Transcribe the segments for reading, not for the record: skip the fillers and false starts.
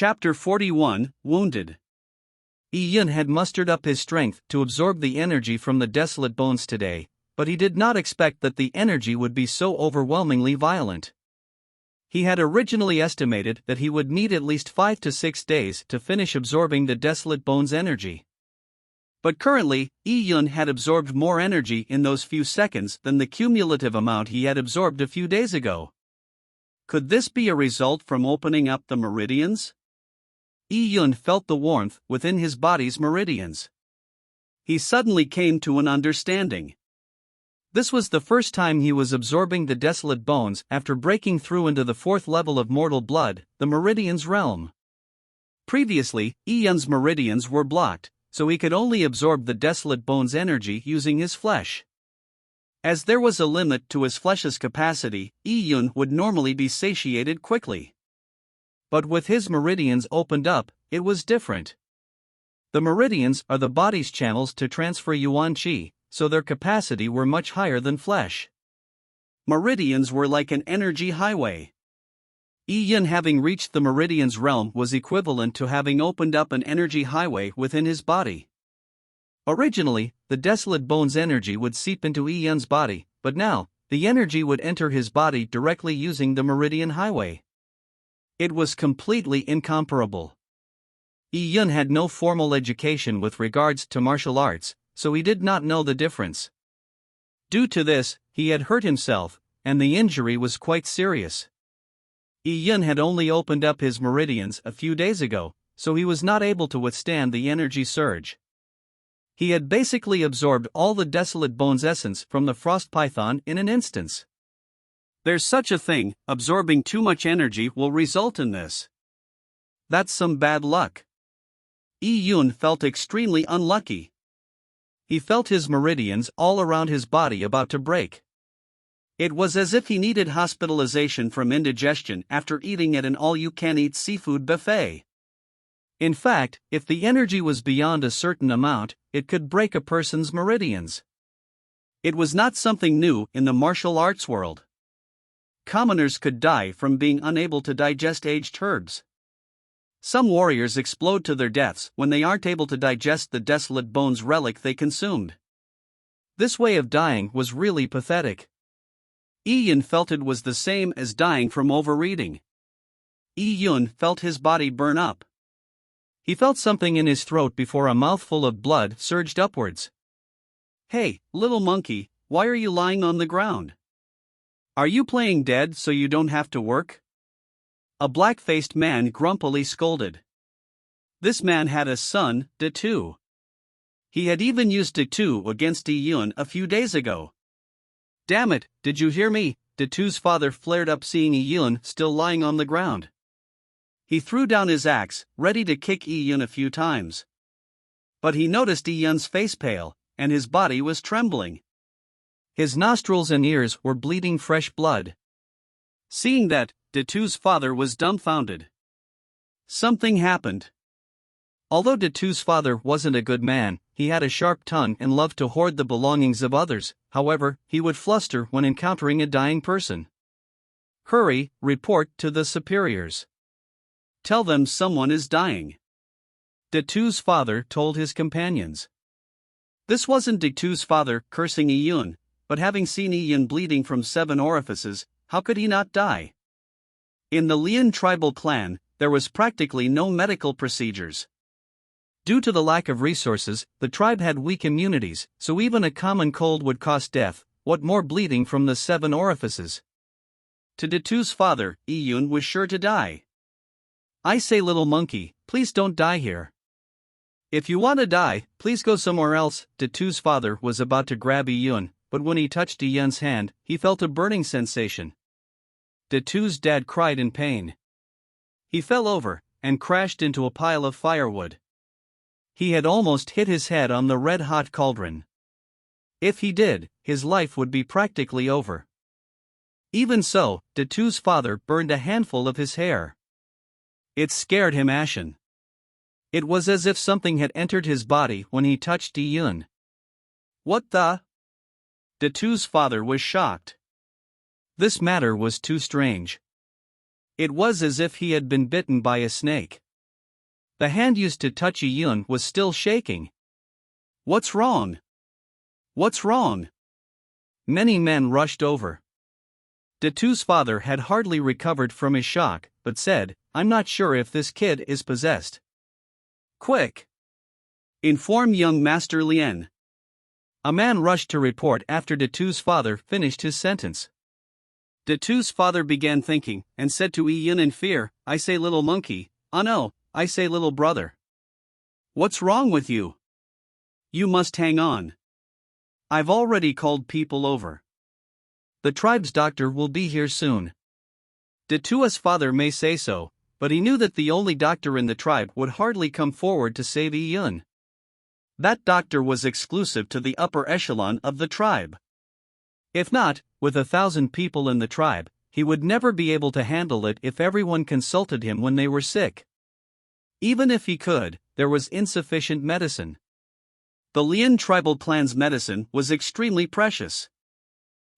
Chapter 41, Wounded. Yi-Yun had mustered up his strength to absorb the energy from the desolate bones today, but he did not expect that the energy would be so overwhelmingly violent. He had originally estimated that he would need at least 5 to 6 days to finish absorbing the desolate bones' energy. But currently, Yi-Yun had absorbed more energy in those few seconds than the cumulative amount he had absorbed a few days ago. Could this be a result from opening up the meridians? Yi-Yun felt the warmth within his body's meridians. He suddenly came to an understanding. This was the first time he was absorbing the desolate bones after breaking through into the 4th level of mortal blood, the meridians realm. Previously, Yi-Yun's meridians were blocked, so he could only absorb the desolate bones' energy using his flesh. As there was a limit to his flesh's capacity, Yi-Yun would normally be satiated quickly. But with his meridians opened up, it was different. The meridians are the body's channels to transfer yuan qi, so their capacity were much higher than flesh. Meridians were like an energy highway. Yi-Yun having reached the meridians realm was equivalent to having opened up an energy highway within his body. Originally, the desolate bones' energy would seep into Yi-Yun's body, but now, the energy would enter his body directly using the meridian highway. It was completely incomparable. Yi-Yun had no formal education with regards to martial arts, so he did not know the difference. Due to this, he had hurt himself, and the injury was quite serious. Yi-Yun had only opened up his meridians a few days ago, so he was not able to withstand the energy surge. He had basically absorbed all the desolate bones' essence from the frost python in an instance. There's such a thing, absorbing too much energy will result in this. That's some bad luck. Yi-Yun felt extremely unlucky. He felt his meridians all around his body about to break. It was as if he needed hospitalization from indigestion after eating at an all-you-can-eat seafood buffet. In fact, if the energy was beyond a certain amount, it could break a person's meridians. It was not something new in the martial arts world. Commoners could die from being unable to digest aged herbs. Some warriors explode to their deaths when they aren't able to digest the desolate bones relic they consumed. This way of dying was really pathetic. Yi-Yun felt it was the same as dying from overeating. Yi-Yun felt his body burn up. He felt something in his throat before a mouthful of blood surged upwards. "Hey, little monkey, why are you lying on the ground? Are you playing dead so you don't have to work?" A black-faced man grumpily scolded. This man had a son, Detu. He had even used Detu against Yi-Yun a few days ago. "Damn it, did you hear me?" Detu's father flared up seeing Yi-Yun still lying on the ground. He threw down his axe, ready to kick Yi-Yun a few times. But he noticed Yi-Yun's face pale, and his body was trembling. His nostrils and ears were bleeding fresh blood. Seeing that, Detu's father was dumbfounded. Something happened. Although Detu's father wasn't a good man, he had a sharp tongue and loved to hoard the belongings of others. However, he would fluster when encountering a dying person. "Hurry, report to the superiors. Tell them someone is dying," Detu's father told his companions. This wasn't Detu's father cursing Yi-Yun, but having seen Yi-Yun bleeding from 7 orifices, how could he not die? In the Lian tribal clan, there was practically no medical procedures. Due to the lack of resources, the tribe had weak immunities, so even a common cold would cause death, what more bleeding from the 7 orifices? To Detu's father, Yi-Yun was sure to die. "I say, little monkey, please don't die here. If you want to die, please go somewhere else." Detu's father was about to grab Yi-Yun, but when he touched Yi-Yun's hand, he felt a burning sensation. Detu's dad cried in pain. He fell over, and crashed into a pile of firewood. He had almost hit his head on the red-hot cauldron. If he did, his life would be practically over. Even so, Detu's father burned a handful of his hair. It scared him ashen. It was as if something had entered his body when he touched Yi-Yun. "What the?" Detu's father was shocked. This matter was too strange. It was as if he had been bitten by a snake. The hand used to touch Yi Yun was still shaking. "What's wrong? What's wrong?" Many men rushed over. Datu's father had hardly recovered from his shock, but said, "I'm not sure if this kid is possessed." "Quick! Inform young Master Lien." A man rushed to report after Datu's father finished his sentence. Datu's father began thinking, and said to Yi Yun in fear, "I say little monkey, oh no, I say little brother. What's wrong with you? You must hang on. I've already called people over. The tribe's doctor will be here soon." Datua's father may say so, but he knew that the only doctor in the tribe would hardly come forward to save Yi Yun. That doctor was exclusive to the upper echelon of the tribe. If not, with 1,000 people in the tribe, he would never be able to handle it if everyone consulted him when they were sick. Even if he could, there was insufficient medicine. The Lien tribal clan's medicine was extremely precious.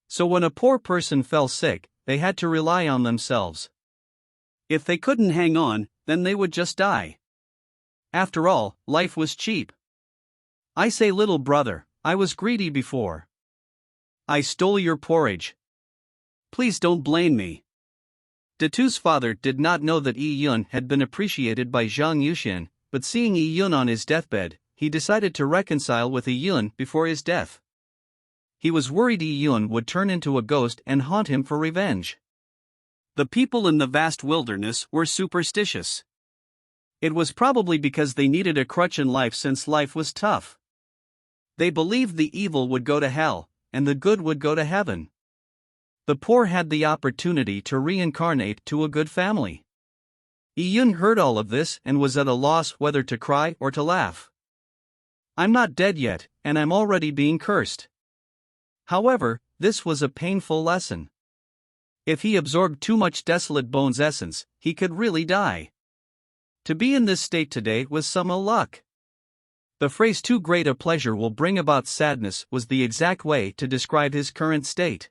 So when a poor person fell sick, they had to rely on themselves. If they couldn't hang on, then they would just die. After all, life was cheap. "I say little brother, I was greedy before. I stole your porridge. Please don't blame me." Datu's father did not know that Yi Yun had been appreciated by Zhang Yuxian, but seeing Yi Yun on his deathbed, he decided to reconcile with Yi Yun before his death. He was worried Yi Yun would turn into a ghost and haunt him for revenge. The people in the vast wilderness were superstitious. It was probably because they needed a crutch in life since life was tough. They believed the evil would go to hell, and the good would go to heaven. The poor had the opportunity to reincarnate to a good family. Yi Yun heard all of this and was at a loss whether to cry or to laugh. "I'm not dead yet, and I'm already being cursed." However, this was a painful lesson. If he absorbed too much Desolate Bones essence, he could really die. To be in this state today was some ill luck. The phrase "too great a pleasure will bring about sadness" was the exact way to describe his current state.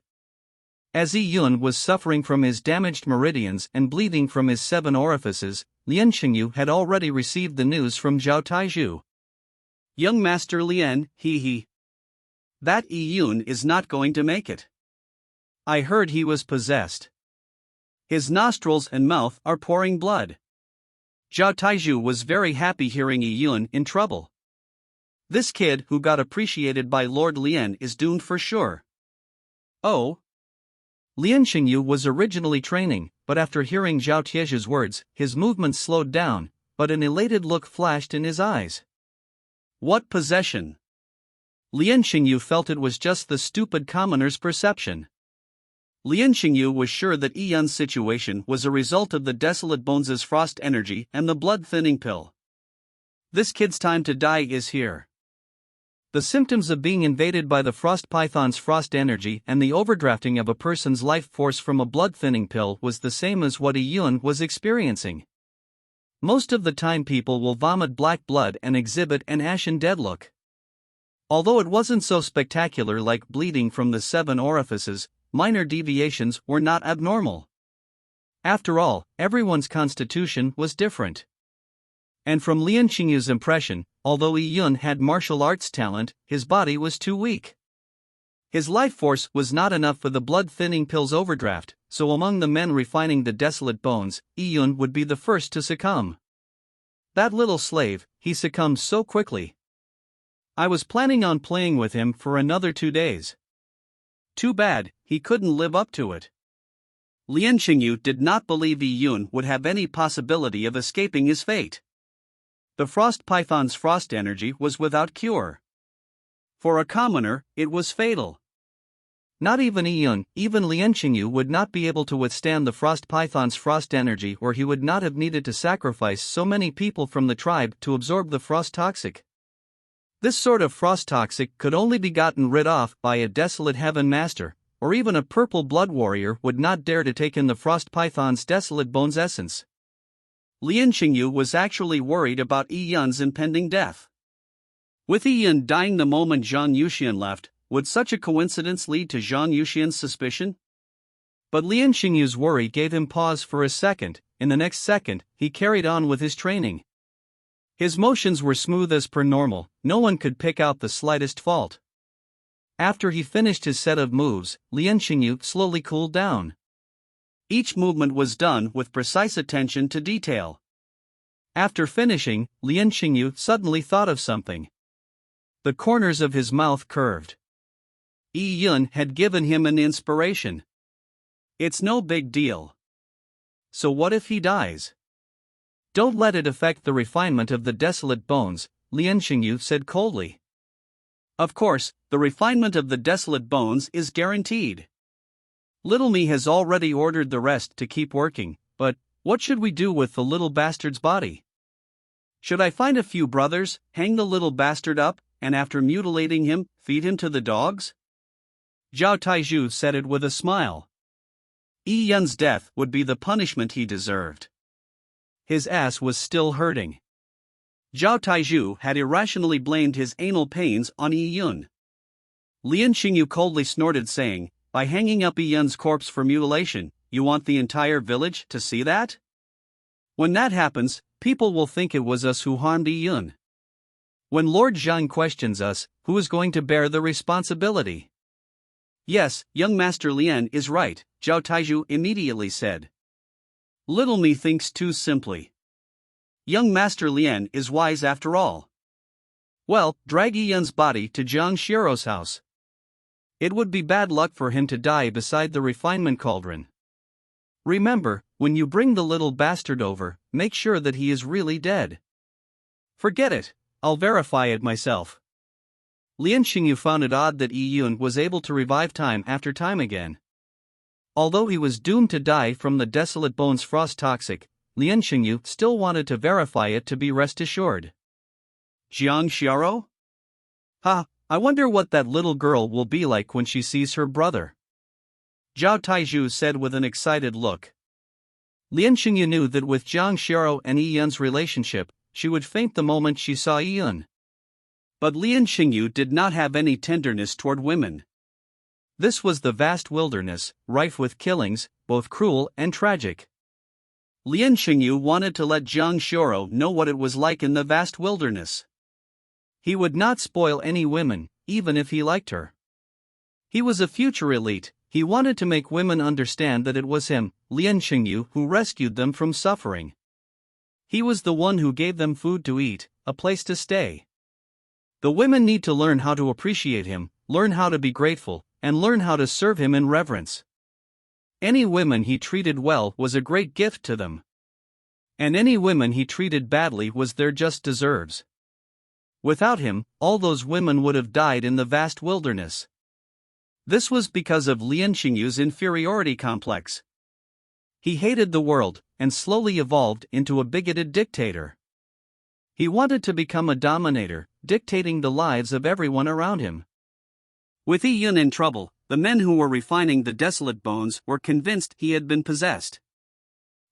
As Yi Yun was suffering from his damaged meridians and bleeding from his 7 orifices, Lien Xingyu had already received the news from Zhao Taizhu. "Young Master Lien, he. That Yi Yun is not going to make it. I heard he was possessed. His nostrils and mouth are pouring blood." Zhao Taizhu was very happy hearing Yi Yun in trouble. This kid who got appreciated by Lord Lien is doomed for sure. Oh. Lien Xingyu was originally training, but after hearing Zhao Tiezhu's words, his movements slowed down, but an elated look flashed in his eyes. What possession? Lien Xingyu felt it was just the stupid commoner's perception. Lien Xingyu was sure that Yi Yun's situation was a result of the Desolate Bones' frost energy and the blood-thinning pill. This kid's time to die is here. The symptoms of being invaded by the frost python's frost energy and the overdrafting of a person's life force from a blood-thinning pill was the same as what Yi Yun was experiencing. Most of the time people will vomit black blood and exhibit an ashen dead look. Although it wasn't so spectacular like bleeding from the 7 orifices, minor deviations were not abnormal. After all, everyone's constitution was different. And from Lien Xingyu's impression, although Yi Yun had martial arts talent, his body was too weak. His life force was not enough for the blood-thinning pill's overdraft, so among the men refining the Desolate Bones, Yi Yun would be the first to succumb. That little slave, he succumbed so quickly. I was planning on playing with him for another 2 days. Too bad, he couldn't live up to it. Lien Xingyu did not believe Yi Yun would have any possibility of escaping his fate. The frost python's frost energy was without cure. For a commoner, it was fatal. Not even Yi Yun, even Lien Xingyu would not be able to withstand the frost python's frost energy, or he would not have needed to sacrifice so many people from the tribe to absorb the frost toxic. This sort of frost toxic could only be gotten rid of by a desolate heaven master, or even a purple blood warrior would not dare to take in the frost python's Desolate Bones essence. Lien Xingyu was actually worried about Yi Yun's impending death. With Yi Yun dying the moment Zhang Yuxian left, would such a coincidence lead to Zhang Yuxian's suspicion? But Lien Xingyu's worry gave him pause for a second. In the next second, he carried on with his training. His motions were smooth as per normal, no one could pick out the slightest fault. After he finished his set of moves, Lian Xingyu slowly cooled down. Each movement was done with precise attention to detail. After finishing, Lian Xingyu suddenly thought of something. The corners of his mouth curved. Yi Yun had given him an inspiration. It's no big deal. So what if he dies? Don't let it affect the refinement of the desolate bones, Lian Xingyu said coldly. Of course, the refinement of the desolate bones is guaranteed. Little me has already ordered the rest to keep working, but what should we do with the little bastard's body? Should I find a few brothers, hang the little bastard up, and after mutilating him, feed him to the dogs? Zhao Taizhu said it with a smile. Yi Yun's death would be the punishment he deserved. His ass was still hurting. Zhao Taizhu had irrationally blamed his anal pains on Yi Yun. Lian Xingyu coldly snorted, saying, "By hanging up Yi Yun's corpse for mutilation, you want the entire village to see that? When that happens, people will think it was us who harmed Yi Yun. When Lord Zhang questions us, who is going to bear the responsibility?" "Yes, young Master Lian is right," Zhao Taizhu immediately said. "Little me thinks too simply. Young Master Lian is wise after all. Well, drag Yi Yun's body to Jiang Xiao's house. It would be bad luck for him to die beside the refinement cauldron. Remember, when you bring the little bastard over, make sure that he is really dead." "Forget it, I'll verify it myself." Lian Xingyu found it odd that Yi Yun was able to revive time after time again. Although he was doomed to die from the desolate bones frost toxic, Lian Xingyu still wanted to verify it to be rest assured. Jiang Xiao? Ha, I wonder what that little girl will be like when she sees her brother. Zhao Taizhu said with an excited look. Lian Xingyu knew that with Jiang Xiao and Yi Yun's relationship, she would faint the moment she saw Yi Yun. But Lian Xingyu did not have any tenderness toward women. This was the vast wilderness, rife with killings, both cruel and tragic. Lian Xingyu wanted to let Jiang Xiao know what it was like in the vast wilderness. He would not spoil any women, even if he liked her. He was a future elite. He wanted to make women understand that it was him, Lian Xingyu, who rescued them from suffering. He was the one who gave them food to eat, a place to stay. The women need to learn how to appreciate him, learn how to be grateful, and learn how to serve him in reverence. Any women he treated well was a great gift to them. And any women he treated badly was their just deserves. Without him, all those women would have died in the vast wilderness. This was because of Lian Xingyu's inferiority complex. He hated the world, and slowly evolved into a bigoted dictator. He wanted to become a dominator, dictating the lives of everyone around him. With Yi Yun in trouble, the men who were refining the desolate bones were convinced he had been possessed.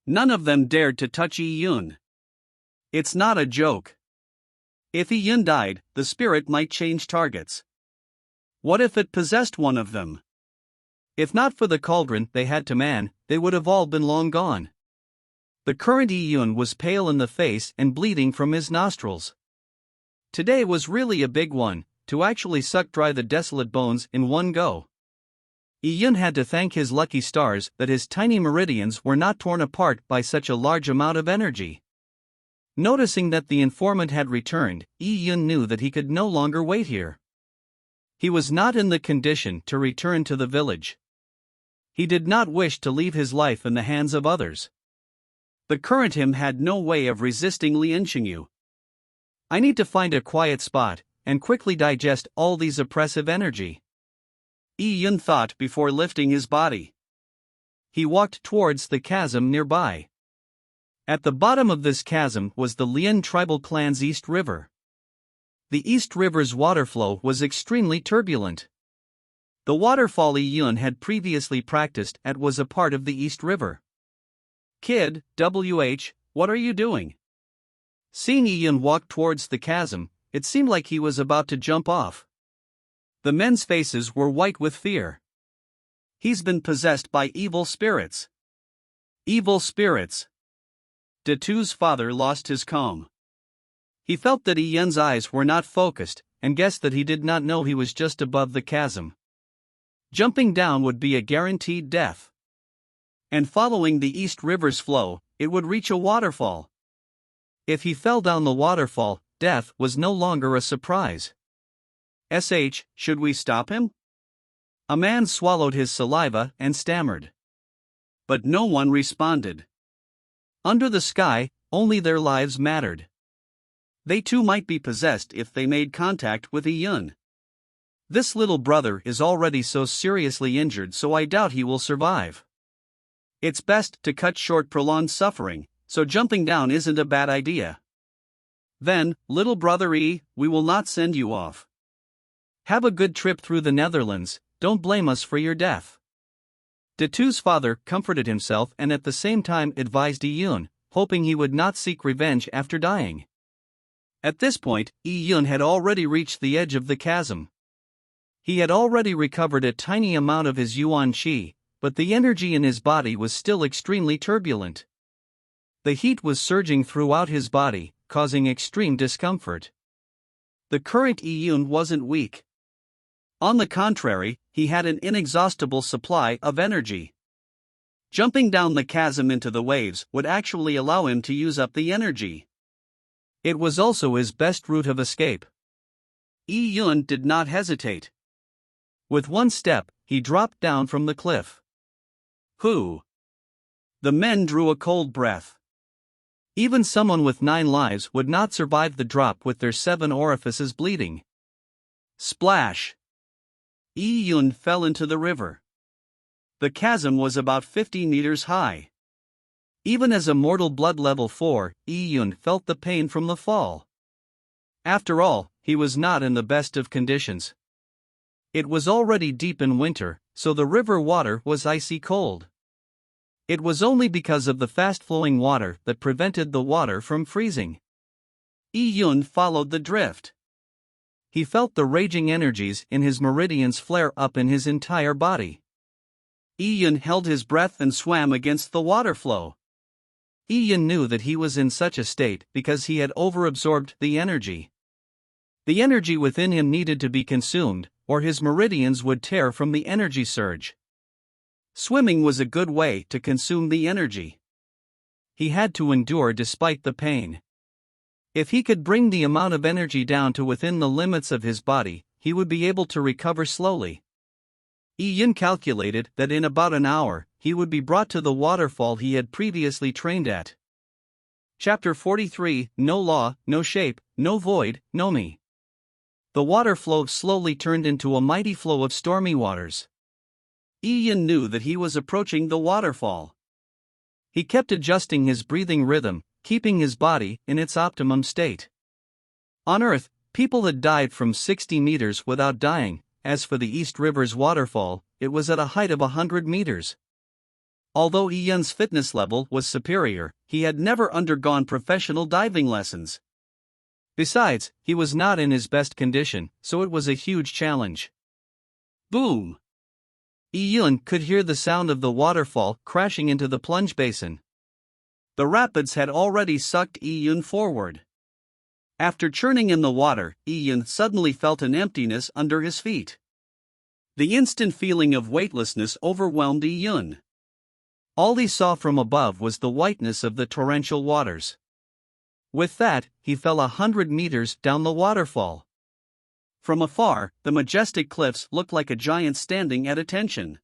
None of them dared to touch Yi Yun. It's not a joke. If Yi Yun died, the spirit might change targets. What if it possessed one of them? If not for the cauldron they had to man, they would have all been long gone. The current Yi Yun was pale in the face and bleeding from his nostrils. Today was really a big one, to actually suck dry the desolate bones in one go. Yi Yun had to thank his lucky stars that his tiny meridians were not torn apart by such a large amount of energy. Noticing that the informant had returned, Yi Yun knew that he could no longer wait here. He was not in the condition to return to the village. He did not wish to leave his life in the hands of others. The current him had no way of resisting Lian Xingyu. I need to find a quiet spot, and quickly digest all these oppressive energy. Yi Yun thought before lifting his body. He walked towards the chasm nearby. At the bottom of this chasm was the Lian tribal clan's East River. The East River's water flow was extremely turbulent. The waterfall Yi Yun had previously practiced at was a part of the East River. "Kid, what are you doing?" Seeing Yi Yun walk towards the chasm, it seemed like he was about to jump off. The men's faces were white with fear. He's been possessed by evil spirits. Evil spirits. Datu's father lost his calm. He felt that Yun's eyes were not focused, and guessed that he did not know he was just above the chasm. Jumping down would be a guaranteed death. And following the East River's flow, it would reach a waterfall. If he fell down the waterfall, death was no longer a surprise. Should we stop him? A man swallowed his saliva and stammered. But no one responded. Under the sky, only their lives mattered. They too might be possessed if they made contact with Yun. This little brother is already so seriously injured, so I doubt he will survive. It's best to cut short prolonged suffering, so jumping down isn't a bad idea. Then, little brother we will not send you off. Have a good trip through the Netherlands, don't blame us for your death. Datu's father comforted himself and at the same time advised Yun, hoping he would not seek revenge after dying. At this point, Yun had already reached the edge of the chasm. He had already recovered a tiny amount of his Yuan Qi, but the energy in his body was still extremely turbulent. The heat was surging throughout his body, causing extreme discomfort. The current Yun wasn't weak. On the contrary, he had an inexhaustible supply of energy. Jumping down the chasm into the waves would actually allow him to use up the energy. It was also his best route of escape. Yun did not hesitate. With one step, he dropped down from the cliff. Whew! The men drew a cold breath. Even someone with 9 lives would not survive the drop with their 7 orifices bleeding. Splash! Yun fell into the river. The chasm was about 50 meters high. Even as a mortal blood level 4, Yun felt the pain from the fall. After all, he was not in the best of conditions. It was already deep in winter, so the river water was icy cold. It was only because of the fast-flowing water that prevented the water from freezing. Yun followed the drift. He felt the raging energies in his meridians flare up in his entire body. Yun held his breath and swam against the water flow. Yun knew that he was in such a state because he had overabsorbed the energy. The energy within him needed to be consumed, or his meridians would tear from the energy surge. Swimming was a good way to consume the energy. He had to endure despite the pain. If he could bring the amount of energy down to within the limits of his body, he would be able to recover slowly. Yun calculated that in about an hour, he would be brought to the waterfall he had previously trained at. Chapter 43, No Law, No Shape, No Void, No Me. The water flow slowly turned into a mighty flow of stormy waters. Yun knew that he was approaching the waterfall. He kept adjusting his breathing rhythm, keeping his body in its optimum state. On Earth, people had dived from 60 meters without dying. As for the East River's waterfall, it was at a height of 100 meters. Although Yun's fitness level was superior, he had never undergone professional diving lessons. Besides, he was not in his best condition, so it was a huge challenge. Boom! Yun could hear the sound of the waterfall crashing into the plunge basin. The rapids had already sucked Yun forward. After churning in the water, Yun suddenly felt an emptiness under his feet. The instant feeling of weightlessness overwhelmed Yun. All he saw from above was the whiteness of the torrential waters. With that, he fell 100 meters down the waterfall. From afar, the majestic cliffs looked like a giant standing at attention.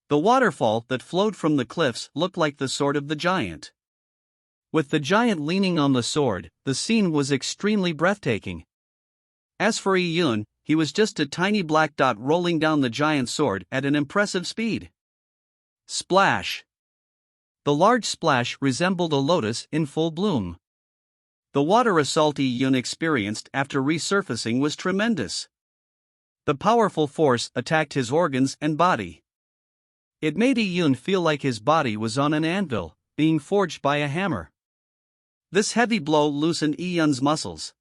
The waterfall that flowed from the cliffs looked like the sword of the giant. With the giant leaning on the sword, the scene was extremely breathtaking. As for Yun, he was just a tiny black dot rolling down the giant's sword at an impressive speed. Splash! The large splash resembled a lotus in full bloom. The water assault Yun experienced after resurfacing was tremendous. The powerful force attacked his organs and body. It made Yun feel like his body was on an anvil, being forged by a hammer. This heavy blow loosened Yun's muscles.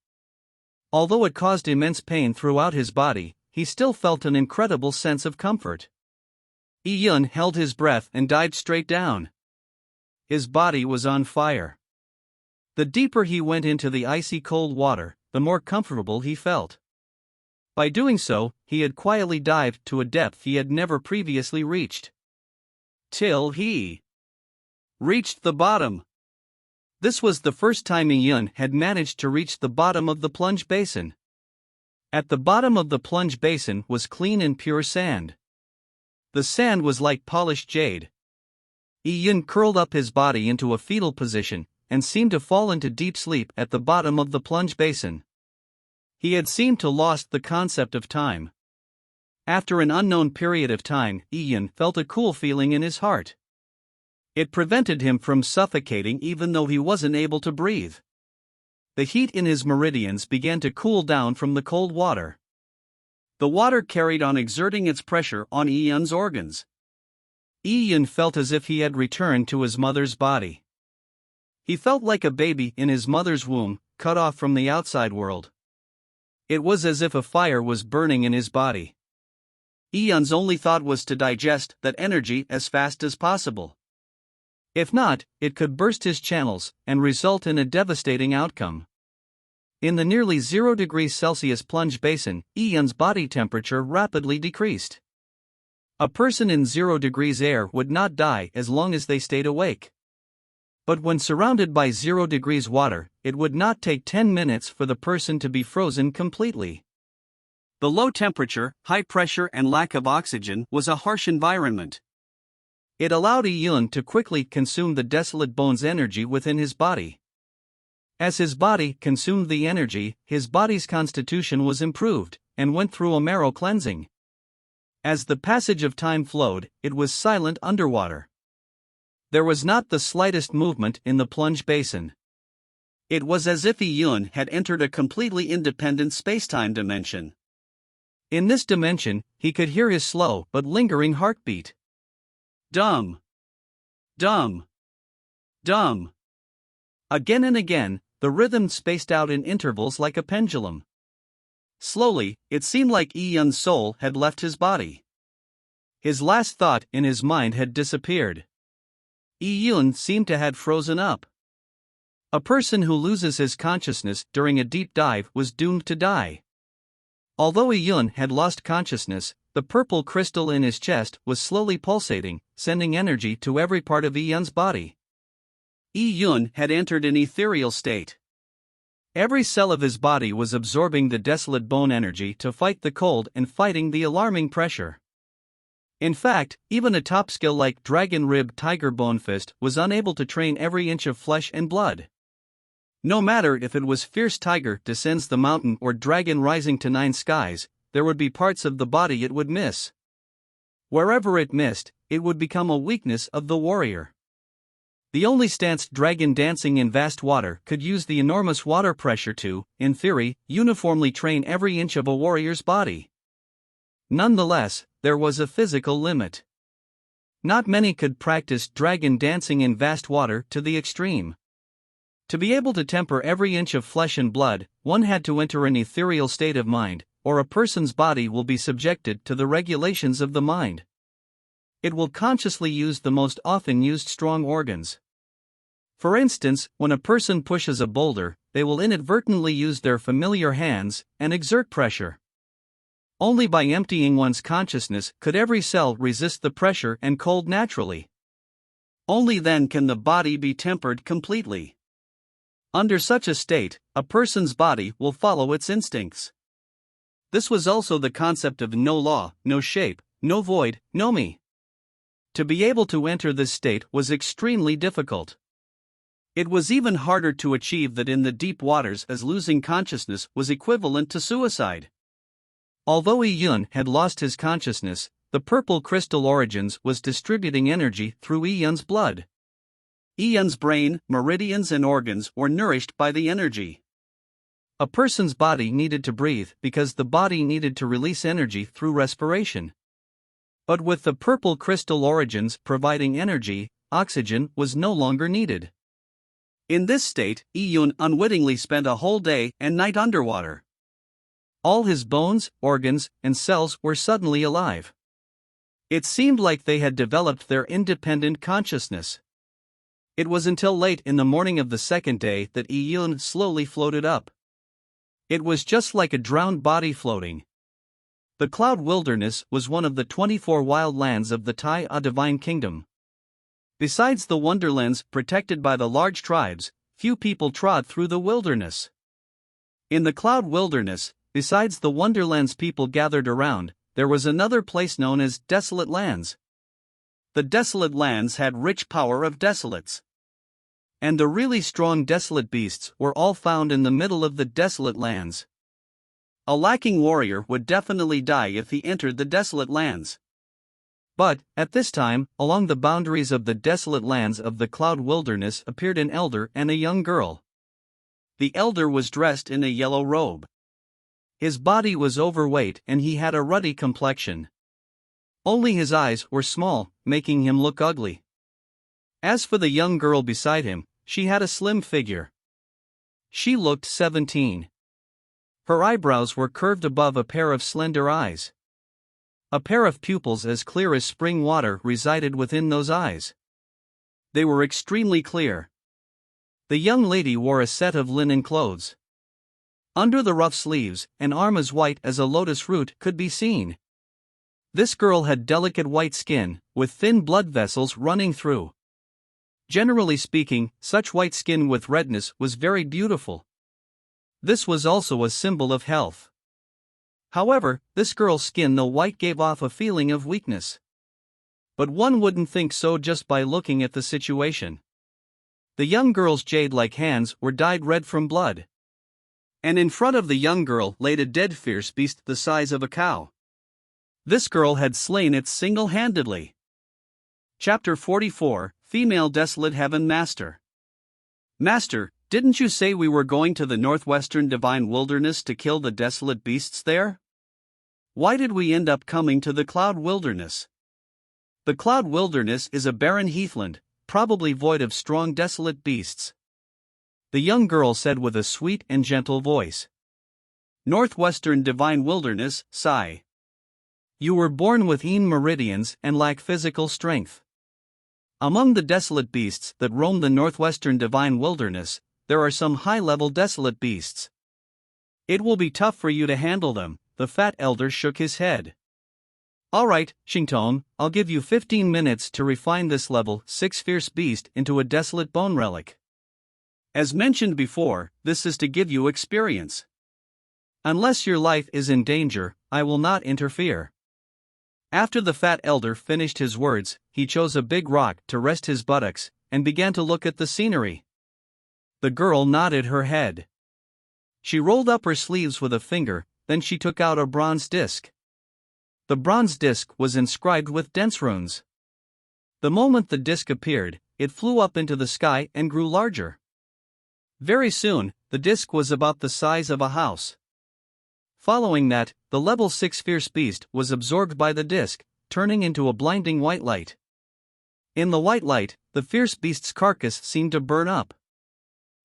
Although it caused immense pain throughout his body, he still felt an incredible sense of comfort. Yun held his breath and dived straight down. His body was on fire. The deeper he went into the icy cold water, the more comfortable he felt. By doing so, he had quietly dived to a depth he had never previously reached. Till he reached the bottom. This was the first time Ian had managed to reach the bottom of the plunge basin. At the bottom of the plunge basin was clean and pure sand. The sand was like polished jade. Ian curled up his body into a fetal position and seemed to fall into deep sleep at the bottom of the plunge basin. He had seemed to lost the concept of time. After an unknown period of time, Ian felt a cool feeling in his heart. It prevented him from suffocating even though he wasn't able to breathe. The heat in his meridians began to cool down from the cold water. The water carried on exerting its pressure on Ian's organs. Ian felt as if he had returned to his mother's body. He felt like a baby in his mother's womb, cut off from the outside world. It was as if a fire was burning in his body. Ian's only thought was to digest that energy as fast as possible. If not, it could burst his channels and result in a devastating outcome. In the nearly 0 degrees Celsius plunge basin, Ian's body temperature rapidly decreased. A person in 0 degrees air would not die as long as they stayed awake. But when surrounded by 0 degrees water, it would not take 10 minutes for the person to be frozen completely. The low temperature, high pressure and lack of oxygen was a harsh environment. It allowed Ian to quickly consume the desolate bone's energy within his body. As his body consumed the energy, his body's constitution was improved, and went through a marrow cleansing. As the passage of time flowed, it was silent underwater. There was not the slightest movement in the plunge basin. It was as if Ian had entered a completely independent spacetime dimension. In this dimension, he could hear his slow but lingering heartbeat. Dum. Dum. Dum. Again and again, the rhythm spaced out in intervals like a pendulum. Slowly, it seemed like Ian's soul had left his body. His last thought in his mind had disappeared. Ian seemed to have frozen up. A person who loses his consciousness during a deep dive was doomed to die. Although Ian had lost consciousness, the purple crystal in his chest was slowly pulsating, sending energy to every part of Ian's body. Ian had entered an ethereal state. Every cell of his body was absorbing the desolate bone energy to fight the cold and fighting the alarming pressure. In fact, even a top skill like Dragon Rib Tiger Bonefist was unable to train every inch of flesh and blood. No matter if it was Fierce Tiger descends the mountain or Dragon rising to 9 skies, there would be parts of the body it would miss. Wherever it missed, it would become a weakness of the warrior. The only stance dragon dancing in vast water could use the enormous water pressure to, in theory, uniformly train every inch of a warrior's body. Nonetheless, there was a physical limit. Not many could practice dragon dancing in vast water to the extreme. To be able to temper every inch of flesh and blood, one had to enter an ethereal state of mind, or a person's body will be subjected to the regulations of the mind. It will consciously use the most often used strong organs. For instance, when a person pushes a boulder, they will inadvertently use their familiar hands and exert pressure. Only by emptying one's consciousness could every cell resist the pressure and cold naturally. Only then can the body be tempered completely. Under such a state, a person's body will follow its instincts. This was also the concept of no law, no shape, no void, no me. To be able to enter this state was extremely difficult. It was even harder to achieve that in the deep waters, as losing consciousness was equivalent to suicide. Although Ian had lost his consciousness, the purple crystal origins was distributing energy through Ian's blood. Ian's brain, meridians and organs were nourished by the energy. A person's body needed to breathe because the body needed to release energy through respiration. But with the purple crystal origins providing energy, oxygen was no longer needed. In this state, Ian unwittingly spent a whole day and night underwater. All his bones, organs, and cells were suddenly alive. It seemed like they had developed their independent consciousness. It was until late in the morning of the second day that Iyun slowly floated up. It was just like a drowned body floating. The Cloud Wilderness was one of the 24 wild lands of the Tai Divine Kingdom. Besides the wonderlands protected by the large tribes, few people trod through the wilderness. In the Cloud Wilderness, besides the wonderlands people gathered around, there was another place known as Desolate Lands. The Desolate Lands had rich power of desolates. And the really strong desolate beasts were all found in the middle of the Desolate Lands. A lacking warrior would definitely die if he entered the Desolate Lands. But, at this time, along the boundaries of the Desolate Lands of the Cloud Wilderness appeared an elder and a young girl. The elder was dressed in a yellow robe. His body was overweight and he had a ruddy complexion. Only his eyes were small, making him look ugly. As for the young girl beside him, she had a slim figure. She looked 17. Her eyebrows were curved above a pair of slender eyes. A pair of pupils as clear as spring water resided within those eyes. They were extremely clear. The young lady wore a set of linen clothes. Under the rough sleeves, an arm as white as a lotus root could be seen. This girl had delicate white skin, with thin blood vessels running through. Generally speaking, such white skin with redness was very beautiful. This was also a symbol of health. However, this girl's skin though white gave off a feeling of weakness. But one wouldn't think so just by looking at the situation. The young girl's jade-like hands were dyed red from blood. And in front of the young girl laid a dead fierce beast the size of a cow. This girl had slain it single-handedly. Chapter 44, Female Desolate Heaven Master. Master, didn't you say we were going to the Northwestern Divine Wilderness to kill the desolate beasts there? Why did we end up coming to the Cloud Wilderness? The Cloud Wilderness is a barren heathland, probably void of strong desolate beasts. The young girl said with a sweet and gentle voice. Northwestern Divine Wilderness, sigh. You were born with meridians and lack physical strength. Among the desolate beasts that roam the Northwestern Divine Wilderness, there are some high-level desolate beasts. It will be tough for you to handle them, the fat elder shook his head. Alright, Xingtong, I'll give you 15 minutes to refine this level 6 fierce beast into a desolate bone relic. As mentioned before, this is to give you experience. Unless your life is in danger, I will not interfere. After the fat elder finished his words, he chose a big rock to rest his buttocks, and began to look at the scenery. The girl nodded her head. She rolled up her sleeves with a finger, then she took out a bronze disc. The bronze disc was inscribed with dense runes. The moment the disc appeared, it flew up into the sky and grew larger. Very soon, the disc was about the size of a house. Following that, the level 6 fierce beast was absorbed by the disc, turning into a blinding white light. In the white light, the fierce beast's carcass seemed to burn up.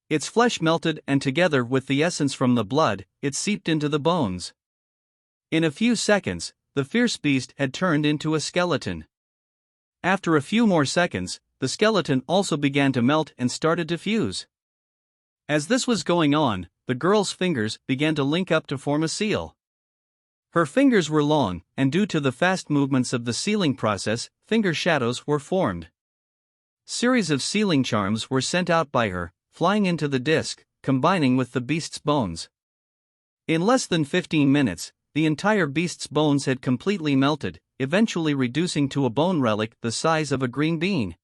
Its flesh melted and together with the essence from the blood, it seeped into the bones. In a few seconds, the fierce beast had turned into a skeleton. After a few more seconds, the skeleton also began to melt and started to fuse. As this was going on, the girl's fingers began to link up to form a seal. Her fingers were long, and due to the fast movements of the sealing process, finger shadows were formed. Series of sealing charms were sent out by her, flying into the disc, combining with the beast's bones. In less than 15 minutes, the entire beast's bones had completely melted, eventually reducing to a bone relic the size of a green bean.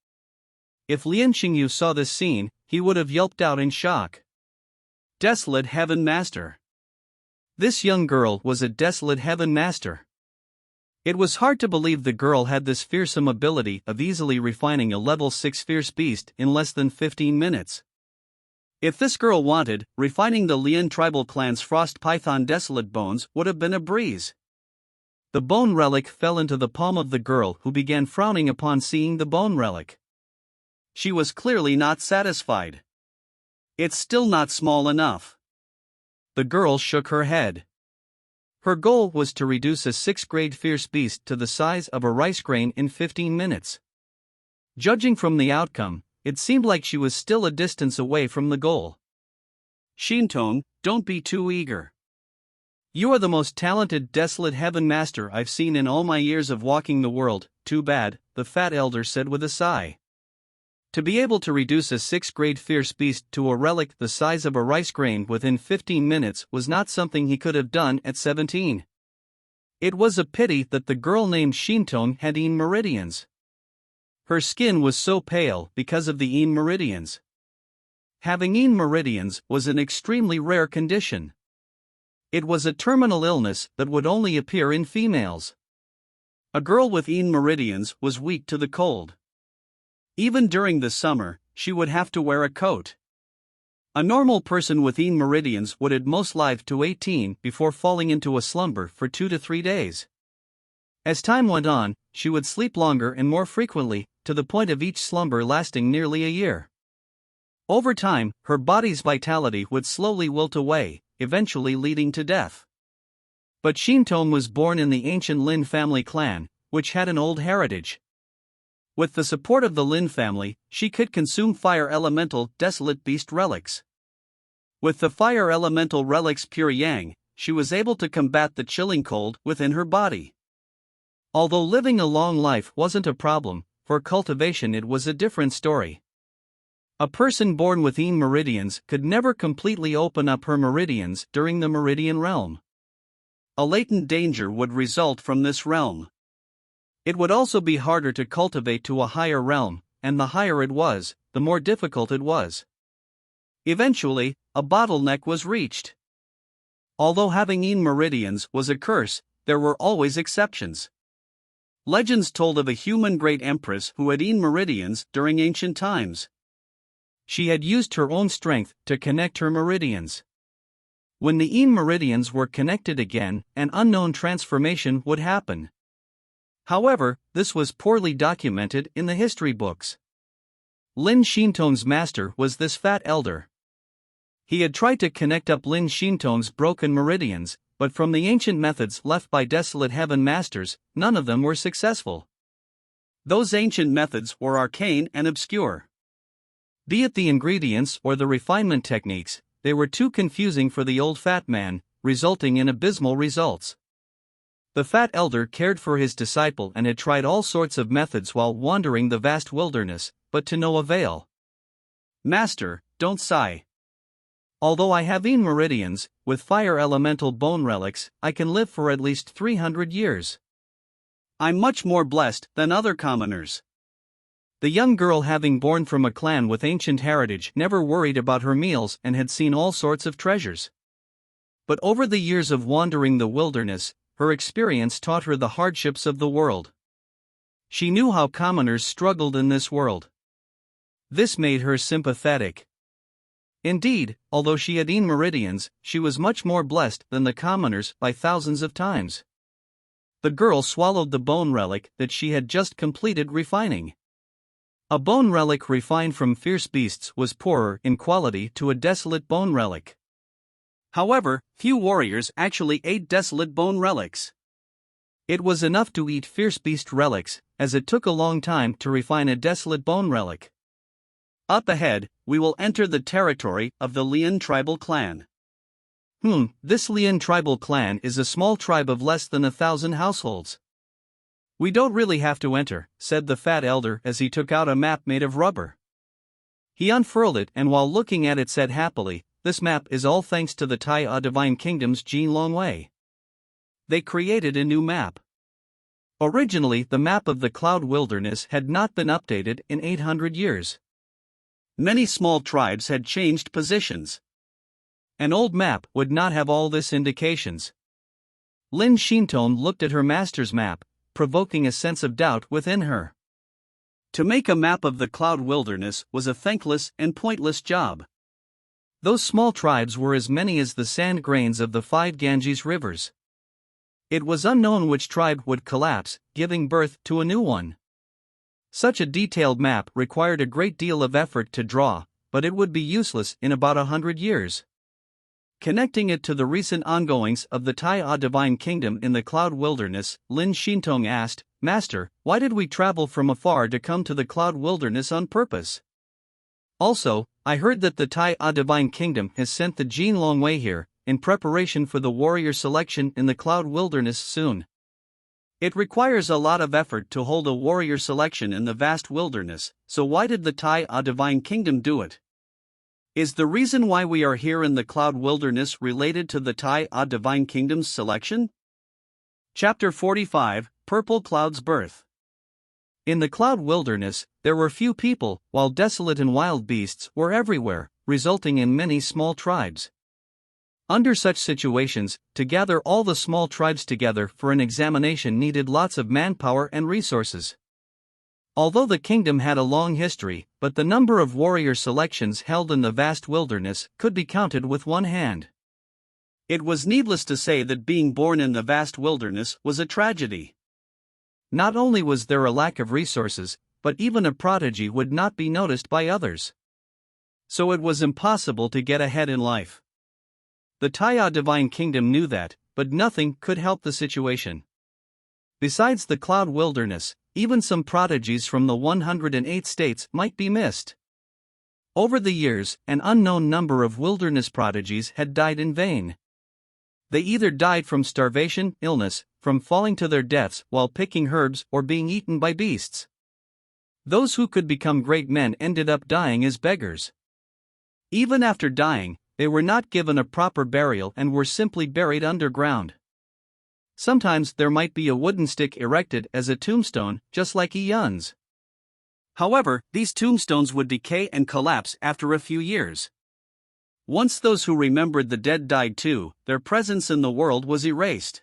If Lian Xingyu saw this scene, he would have yelped out in shock. Desolate Heaven Master. This young girl was a Desolate Heaven Master. It was hard to believe the girl had this fearsome ability of easily refining a level 6 fierce beast in less than 15 minutes. If this girl wanted, refining the Lian tribal clan's frost python desolate bones would have been a breeze. The bone relic fell into the palm of the girl, who began frowning upon seeing the bone relic. She was clearly not satisfied. It's still not small enough. The girl shook her head. Her goal was to reduce a 6th-grade fierce beast to the size of a rice grain in 15 minutes. Judging from the outcome, it seemed like she was still a distance away from the goal. Shintong, don't be too eager. You are the most talented Desolate Heaven Master I've seen in all my years of walking the world. Too bad, the fat elder said with a sigh. To be able to reduce a 6th grade fierce beast to a relic the size of a rice grain within 15 minutes was not something he could have done at 17. It was a pity that the girl named Shintong had Yin meridians. Her skin was so pale because of the Yin meridians. Having Yin meridians was an extremely rare condition. It was a terminal illness that would only appear in females. A girl with Yin meridians was weak to the cold. Even during the summer, she would have to wear a coat. A normal person with Yin meridians would at most live to 18 before falling into a slumber for 2 to 3 days. As time went on, she would sleep longer and more frequently, to the point of each slumber lasting nearly a year. Over time, her body's vitality would slowly wilt away, eventually leading to death. But Shintong was born in the ancient Lin family clan, which had an old heritage. With the support of the Lin family, she could consume fire elemental desolate beast relics. With the fire elemental relics pure yang, she was able to combat the chilling cold within her body. Although living a long life wasn't a problem, for cultivation it was a different story. A person born with Yin meridians could never completely open up her meridians during the meridian realm. A latent danger would result from this realm. It would also be harder to cultivate to a higher realm, and the higher it was, the more difficult it was. Eventually, a bottleneck was reached. Although having Yin meridians was a curse, there were always exceptions. Legends told of a human great empress who had Yin meridians during ancient times. She had used her own strength to connect her meridians. When the Yin meridians were connected again, an unknown transformation would happen. However, this was poorly documented in the history books. Lin Shintong's master was this fat elder. He had tried to connect up Lin Shintong's broken meridians, but from the ancient methods left by Desolate Heaven masters, none of them were successful. Those ancient methods were arcane and obscure. Be it the ingredients or the refinement techniques, they were too confusing for the old fat man, resulting in abysmal results. The fat elder cared for his disciple and had tried all sorts of methods while wandering the vast wilderness, but to no avail. Master, don't sigh. Although I have Yin meridians, with fire elemental bone relics, I can live for at least 300 years. I'm much more blessed than other commoners. The young girl, having born from a clan with ancient heritage, never worried about her meals and had seen all sorts of treasures. But over the years of wandering the wilderness, her experience taught her the hardships of the world. She knew how commoners struggled in this world. This made her sympathetic. Indeed, although she had Yin meridians, she was much more blessed than the commoners by thousands of times. The girl swallowed the bone relic that she had just completed refining. A bone relic refined from fierce beasts was poorer in quality to a desolate bone relic. However, few warriors actually ate desolate bone relics. It was enough to eat fierce beast relics, as it took a long time to refine a desolate bone relic. Up ahead, we will enter the territory of the Lian tribal clan. This Lian tribal clan is a small tribe of less than 1,000 households. We don't really have to enter, said the fat elder as he took out a map made of rubber. He unfurled it and while looking at it said happily, this map is all thanks to the Tai Divine Kingdom's Jin Longwei. They created a new map. Originally, the map of the Cloud Wilderness had not been updated in 800 years. Many small tribes had changed positions. An old map would not have all this indications. Lin Shintong looked at her master's map, provoking a sense of doubt within her. To make a map of the Cloud Wilderness was a thankless and pointless job. Those small tribes were as many as the sand grains of the 5 Ganges rivers. It was unknown which tribe would collapse, giving birth to a new one. Such a detailed map required a great deal of effort to draw, but it would be useless in about 100 years. Connecting it to the recent ongoings of the Tai Divine Kingdom in the Cloud Wilderness, Lin Shintong asked, Master, why did we travel from afar to come to the Cloud Wilderness on purpose? Also, I heard that the Tai Divine Kingdom has sent the Jin Longwei here, in preparation for the warrior selection in the Cloud Wilderness soon. It requires a lot of effort to hold a warrior selection in the vast wilderness, so why did the Tai Divine Kingdom do it? Is the reason why we are here in the Cloud Wilderness related to the Tai Divine Kingdom's selection? Chapter 45, Purple Cloud's Birth. In the Cloud Wilderness, there were few people, while desolate and wild beasts were everywhere, resulting in many small tribes. Under such situations, to gather all the small tribes together for an examination needed lots of manpower and resources. Although the kingdom had a long history, but the number of warrior selections held in the vast wilderness could be counted with one hand. It was needless to say that being born in the vast wilderness was a tragedy. Not only was there a lack of resources, but even a prodigy would not be noticed by others. So it was impossible to get ahead in life. The Tai Divine Kingdom knew that, but nothing could help the situation. Besides the Cloud Wilderness, even some prodigies from the 108 states might be missed. Over the years, an unknown number of wilderness prodigies had died in vain. They either died from starvation, illness, from falling to their deaths while picking herbs, or being eaten by beasts. Those who could become great men ended up dying as beggars. Even after dying, they were not given a proper burial and were simply buried underground. Sometimes there might be a wooden stick erected as a tombstone, just like Yun's. However, these tombstones would decay and collapse after a few years. Once those who remembered the dead died too, their presence in the world was erased.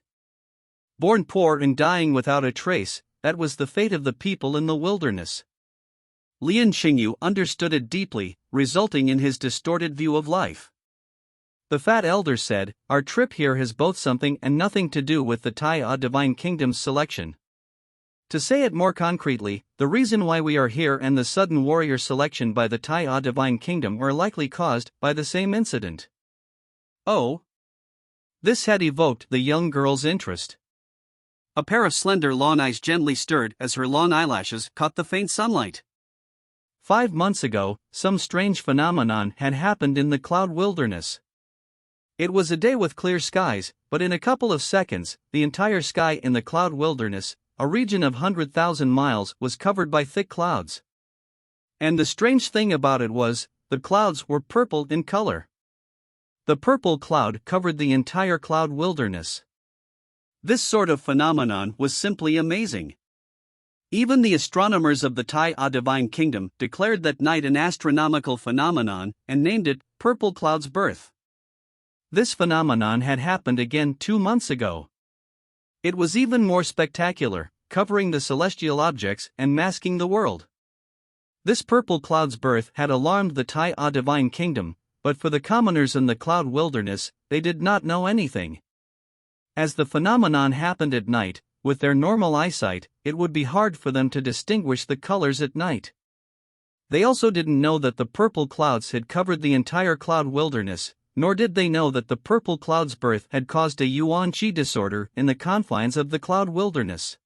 Born poor and dying without a trace, that was the fate of the people in the wilderness. Lian Xingyu understood it deeply, resulting in his distorted view of life. The fat elder said, "Our trip here has both something and nothing to do with the Tai Divine Kingdom's selection. To say it more concretely, the reason why we are here and the sudden warrior selection by the Tai Divine Kingdom are likely caused by the same incident." Oh? This had evoked the young girl's interest. A pair of slender long eyes gently stirred as her long eyelashes caught the faint sunlight. 5 months ago, some strange phenomenon had happened in the Cloud Wilderness. It was a day with clear skies, but in a couple of seconds, the entire sky in the Cloud Wilderness, a region of 100,000 miles, was covered by thick clouds. And the strange thing about it was, the clouds were purple in color. The purple cloud covered the entire Cloud Wilderness. This sort of phenomenon was simply amazing. Even the astronomers of the Tai Divine Kingdom declared that night an astronomical phenomenon and named it Purple Cloud's Birth. This phenomenon had happened again 2 months ago. It was even more spectacular, covering the celestial objects and masking the world. This purple cloud's birth had alarmed the Tai Divine Kingdom, but for the commoners in the Cloud Wilderness, they did not know anything. As the phenomenon happened at night, with their normal eyesight, it would be hard for them to distinguish the colors at night. They also didn't know that the purple clouds had covered the entire Cloud Wilderness, nor did they know that the purple cloud's birth had caused a Yuan Qi disorder in the confines of the Cloud Wilderness.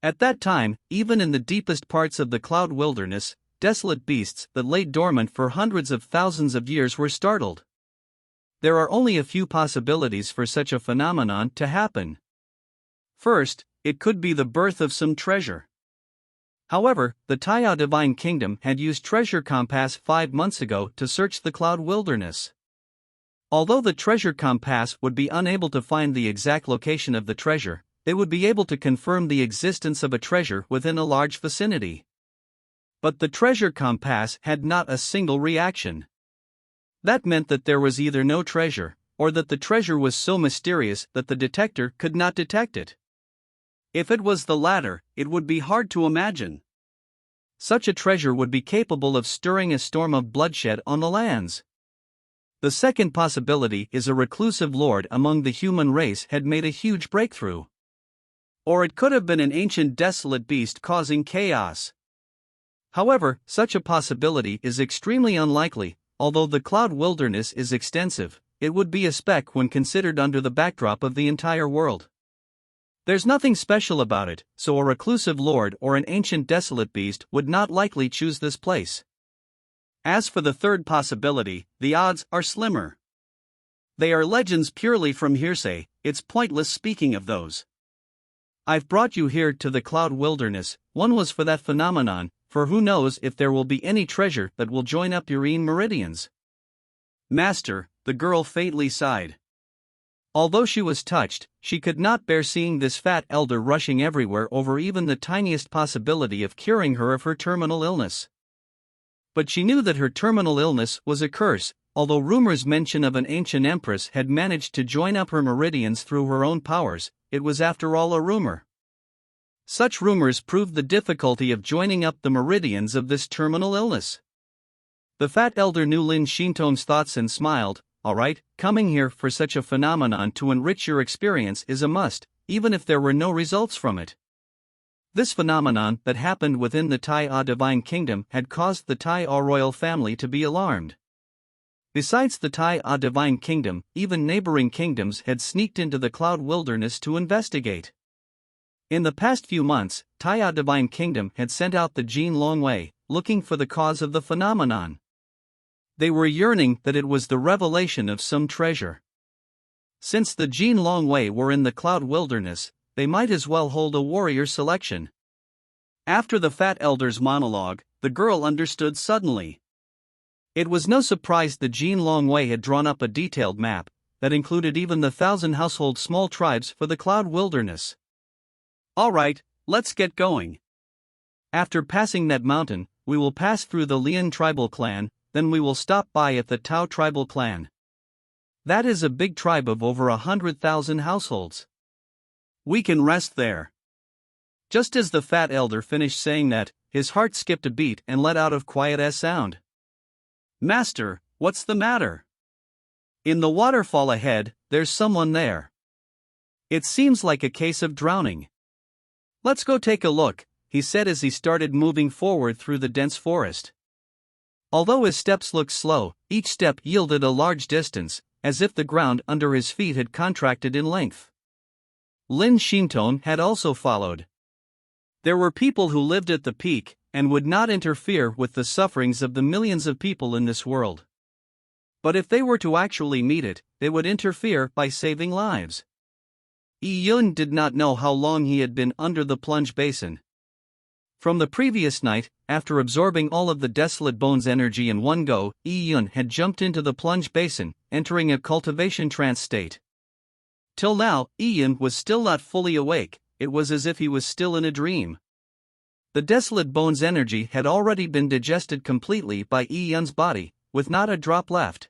At that time, even in the deepest parts of the Cloud Wilderness, desolate beasts that lay dormant for hundreds of thousands of years were startled. There are only a few possibilities for such a phenomenon to happen. First, it could be the birth of some treasure. However, the Tai Divine Kingdom had used Treasure Compass 5 months ago to search the Cloud Wilderness. Although the Treasure Compass would be unable to find the exact location of the treasure, they would be able to confirm the existence of a treasure within a large vicinity. But the Treasure Compass had not a single reaction. That meant that there was either no treasure, or that the treasure was so mysterious that the detector could not detect it. If it was the latter, it would be hard to imagine. Such a treasure would be capable of stirring a storm of bloodshed on the lands. The second possibility is a reclusive lord among the human race had made a huge breakthrough. Or it could have been an ancient desolate beast causing chaos. However, such a possibility is extremely unlikely. Although the Cloud Wilderness is extensive, it would be a speck when considered under the backdrop of the entire world. There's nothing special about it, so a reclusive lord or an ancient desolate beast would not likely choose this place. As for the third possibility, the odds are slimmer. They are legends purely from hearsay, it's pointless speaking of those. I've brought you here to the cloud wilderness, one was for that phenomenon, for who knows if there will be any treasure that will join up your meridians. Master, the girl faintly sighed. Although she was touched, she could not bear seeing this fat elder rushing everywhere over even the tiniest possibility of curing her of her terminal illness. But she knew that her terminal illness was a curse, although rumors mention of an ancient empress had managed to join up her meridians through her own powers, it was after all a rumor. Such rumors proved the difficulty of joining up the meridians of this terminal illness. The fat elder knew Lin Xintong's thoughts and smiled. All right, coming here for such a phenomenon to enrich your experience is a must, even if there were no results from it. This phenomenon that happened within the Tai Divine Kingdom had caused the Tai royal family to be alarmed. Besides the Tai Divine Kingdom, even neighboring kingdoms had sneaked into the cloud wilderness to investigate. In the past few months, Tai Divine Kingdom had sent out the Jin Longwei, looking for the cause of the phenomenon. They were yearning that it was the revelation of some treasure. Since the Jin Longwei were in the cloud wilderness, they might as well hold a warrior selection. After the fat elder's monologue, the girl understood suddenly. It was no surprise the Jin Longwei had drawn up a detailed map that included even the 1,000 household small tribes for the cloud wilderness. All right, let's get going. After passing that mountain, we will pass through the Lian tribal clan, then we will stop by at the Tao tribal clan. That is a big tribe of over 100,000 households. We can rest there. Just as the fat elder finished saying that, his heart skipped a beat and let out a quiet as sound. Master, what's the matter? In the waterfall ahead, there's someone there. It seems like a case of drowning. Let's go take a look, he said as he started moving forward through the dense forest. Although his steps looked slow, each step yielded a large distance, as if the ground under his feet had contracted in length. Lin Xintong had also followed. There were people who lived at the peak and would not interfere with the sufferings of the millions of people in this world. But if they were to actually meet it, they would interfere by saving lives. Yi Yun did not know how long he had been under the plunge basin. From the previous night, after absorbing all of the Desolate Bones energy in one go, Yi Yun had jumped into the plunge basin, entering a cultivation trance state. Till now, Yi Yun was still not fully awake, it was as if he was still in a dream. The Desolate Bones energy had already been digested completely by Yi Yun's body, with not a drop left.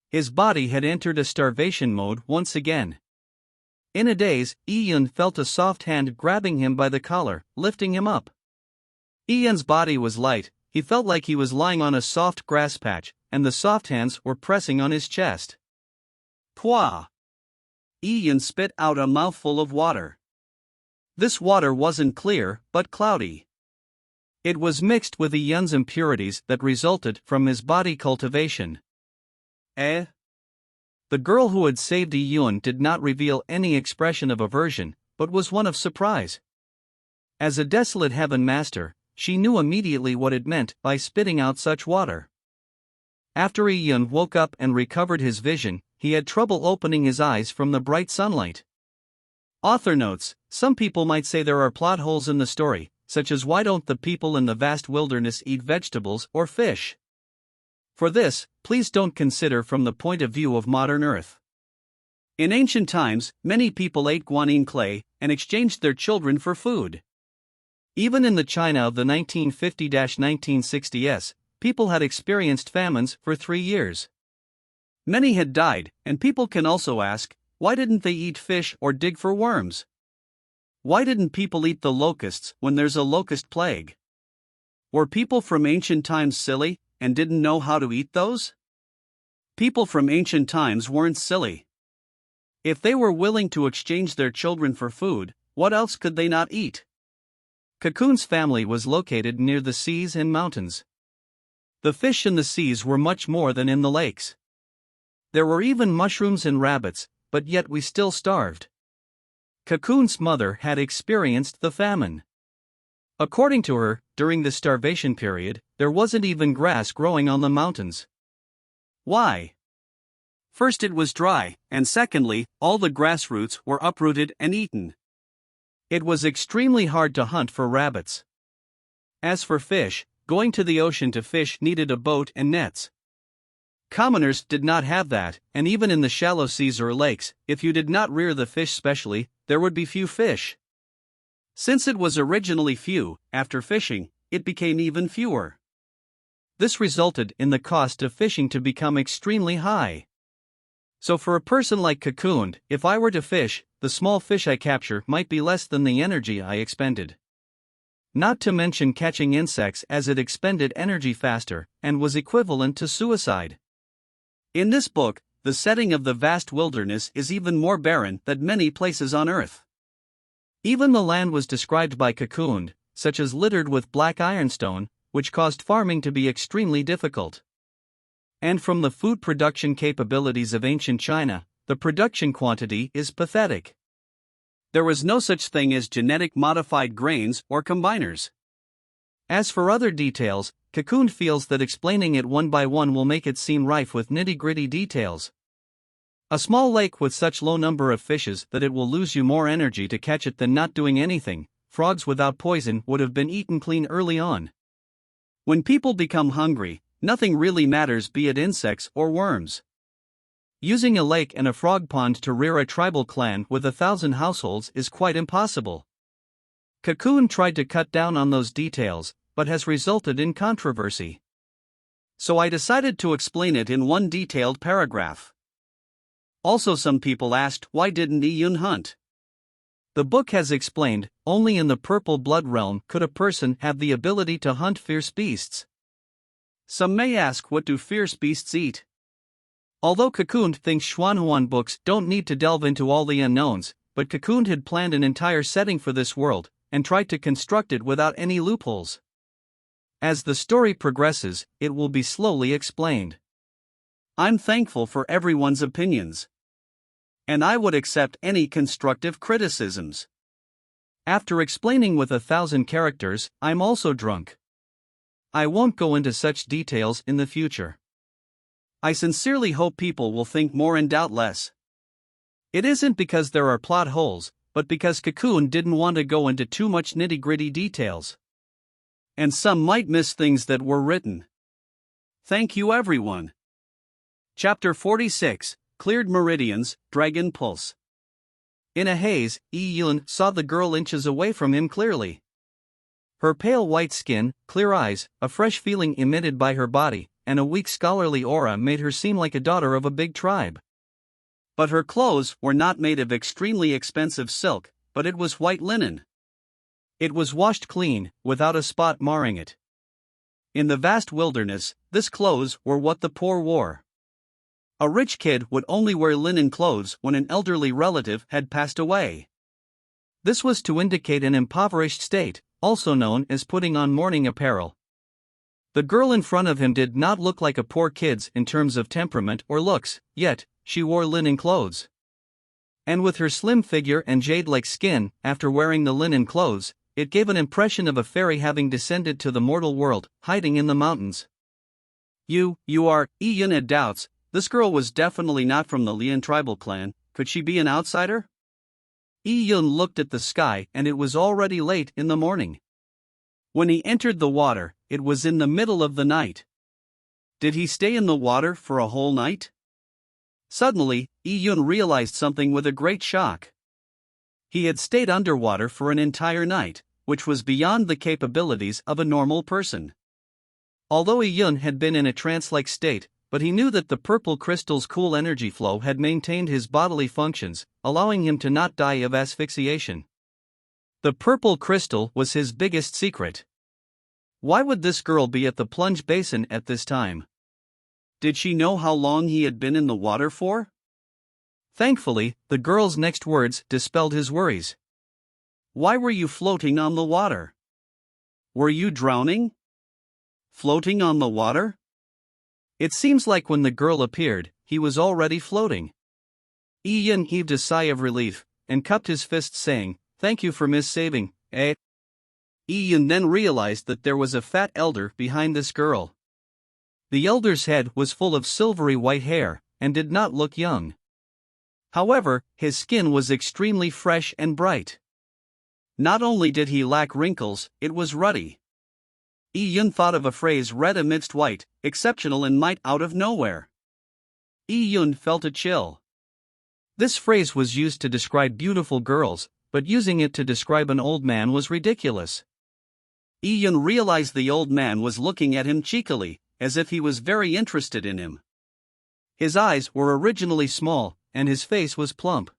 His body had entered a starvation mode once again. In a daze, Yi Yun felt a soft hand grabbing him by the collar, lifting him up. Yi Yun's body was light, he felt like he was lying on a soft grass patch, and the soft hands were pressing on his chest. Pwah! Yi Yun spit out a mouthful of water. This water wasn't clear, but cloudy. It was mixed with Yi Yun's impurities that resulted from his body cultivation. Eh? The girl who had saved Yi Yun did not reveal any expression of aversion, but was one of surprise. As a desolate heaven master, she knew immediately what it meant by spitting out such water. After Yi Yun woke up and recovered his vision, he had trouble opening his eyes from the bright sunlight. Author notes, some people might say there are plot holes in the story, such as why don't the people in the vast wilderness eat vegetables or fish? For this, please don't consider from the point of view of modern Earth. In ancient times, many people ate guanyin clay and exchanged their children for food. Even in the China of the 1950-1960s, people had experienced famines for 3 years. Many had died, and people can also ask, why didn't they eat fish or dig for worms? Why didn't people eat the locusts when there's a locust plague? Were people from ancient times silly and didn't know how to eat those? People from ancient times weren't silly. If they were willing to exchange their children for food, what else could they not eat? Cocoon's family was located near the seas and mountains. The fish in the seas were much more than in the lakes. There were even mushrooms and rabbits, but yet we still starved. Cocoon's mother had experienced the famine. According to her, during the starvation period, there wasn't even grass growing on the mountains. Why? First, it was dry, and secondly, all the grass roots were uprooted and eaten. It was extremely hard to hunt for rabbits. As for fish, going to the ocean to fish needed a boat and nets. Commoners did not have that, and even in the shallow seas or lakes, if you did not rear the fish specially, there would be few fish. Since it was originally few, after fishing, it became even fewer. This resulted in the cost of fishing to become extremely high. So for a person like Cocoon, if I were to fish, the small fish I capture might be less than the energy I expended. Not to mention catching insects, as it expended energy faster, and was equivalent to suicide. In this book, the setting of the vast wilderness is even more barren than many places on Earth. Even the land was described by Cocoon, such as littered with black ironstone, which caused farming to be extremely difficult. And from the food production capabilities of ancient China, the production quantity is pathetic. There was no such thing as genetic modified grains or combiners. As for other details, Cocoon feels that explaining it one by one will make it seem rife with nitty-gritty details. A small lake with such low number of fishes that it will lose you more energy to catch it than not doing anything. Frogs without poison would have been eaten clean early on. When people become hungry, nothing really matters, be it insects or worms. Using a lake and a frog pond to rear a tribal clan with 1,000 households is quite impossible. Cocoon tried to cut down on those details, but has resulted in controversy. So I decided to explain it in one detailed paragraph. Also, some people asked, why didn't Yun hunt? The book has explained, only in the purple blood realm could a person have the ability to hunt fierce beasts. Some may ask, what do fierce beasts eat? Although Cocoon thinks Xuanhuan books don't need to delve into all the unknowns, but Cocoon had planned an entire setting for this world, and tried to construct it without any loopholes. As the story progresses, it will be slowly explained. I'm thankful for everyone's opinions. And I would accept any constructive criticisms. After explaining with 1,000 characters, I'm also drunk. I won't go into such details in the future. I sincerely hope people will think more and doubt less. It isn't because there are plot holes, but because Cocoon didn't want to go into too much nitty-gritty details. And some might miss things that were written. Thank you, everyone. Chapter 46, Cleared Meridians, Dragon Pulse. In a haze, Yun saw the girl inches away from him clearly. Her pale white skin, clear eyes, a fresh feeling emitted by her body, and a weak scholarly aura made her seem like a daughter of a big tribe. But her clothes were not made of extremely expensive silk, but it was white linen. It was washed clean, without a spot marring it. In the vast wilderness, this clothes were what the poor wore. A rich kid would only wear linen clothes when an elderly relative had passed away. This was to indicate an impoverished state, also known as putting on mourning apparel. The girl in front of him did not look like a poor kid's in terms of temperament or looks, yet she wore linen clothes. And with her slim figure and jade-like skin, after wearing the linen clothes, it gave an impression of a fairy having descended to the mortal world, hiding in the mountains. You are, Yun had doubts. This girl was definitely not from the Lian tribal clan. Could she be an outsider? Yun looked at the sky, and it was already late in the morning. When he entered the water, it was in the middle of the night. Did he stay in the water for a whole night? Suddenly, Yun realized something with a great shock. He had stayed underwater for an entire night, which was beyond the capabilities of a normal person. Although Yun had been in a trance-like state, but he knew that the purple crystal's cool energy flow had maintained his bodily functions, allowing him to not die of asphyxiation. The purple crystal was his biggest secret. Why would this girl be at the plunge basin at this time? Did she know how long he had been in the water for? Thankfully, the girl's next words dispelled his worries. Why were you floating on the water? Were you drowning? Floating on the water? It seems like when the girl appeared, he was already floating. Yun heaved a sigh of relief, and cupped his fists saying, "Thank you for saving, eh?" Yun then realized that there was a fat elder behind this girl. The elder's head was full of silvery white hair, and did not look young. However, his skin was extremely fresh and bright. Not only did he lack wrinkles, it was ruddy. Yun thought of a phrase red amidst white, exceptional in might out of nowhere. Yun felt a chill. This phrase was used to describe beautiful girls, but using it to describe an old man was ridiculous. Yun realized the old man was looking at him cheekily, as if he was very interested in him. His eyes were originally small, and his face was plump.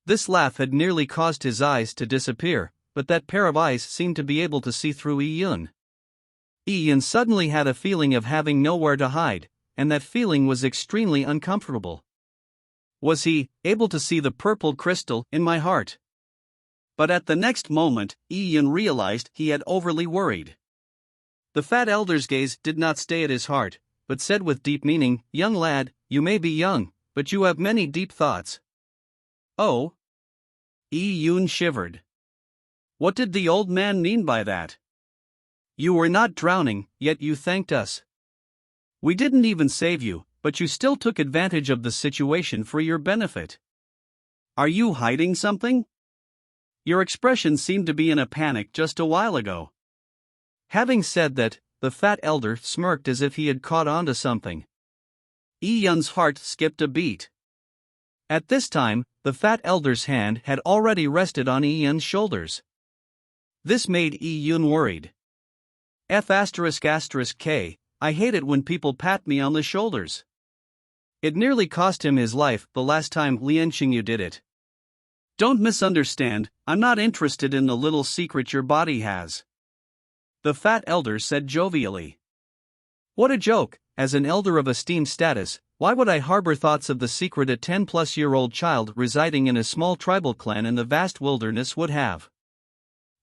This laugh had nearly caused his eyes to disappear, but that pair of eyes seemed to be able to see through Yun. Yun suddenly had a feeling of having nowhere to hide, and that feeling was extremely uncomfortable. Was he able to see the purple crystal in my heart? But at the next moment, Yun realized he had overly worried. The fat elder's gaze did not stay at his heart, but said with deep meaning, "Young lad, you may be young, but you have many deep thoughts." Oh? Yun shivered. What did the old man mean by that? You were not drowning, yet you thanked us. We didn't even save you, but you still took advantage of the situation for your benefit. Are you hiding something? Your expression seemed to be in a panic just a while ago. Having said that, the fat elder smirked as if he had caught on to something. Yun's heart skipped a beat. At this time, the fat elder's hand had already rested on Yun's shoulders. This made Yun worried. F***K, I hate it when people pat me on the shoulders. It nearly cost him his life the last time Lian Xingyu did it. Don't misunderstand, I'm not interested in the little secret your body has. The fat elder said jovially. What a joke, as an elder of esteemed status, why would I harbor thoughts of the secret a 10-plus-year-old child residing in a small tribal clan in the vast wilderness would have?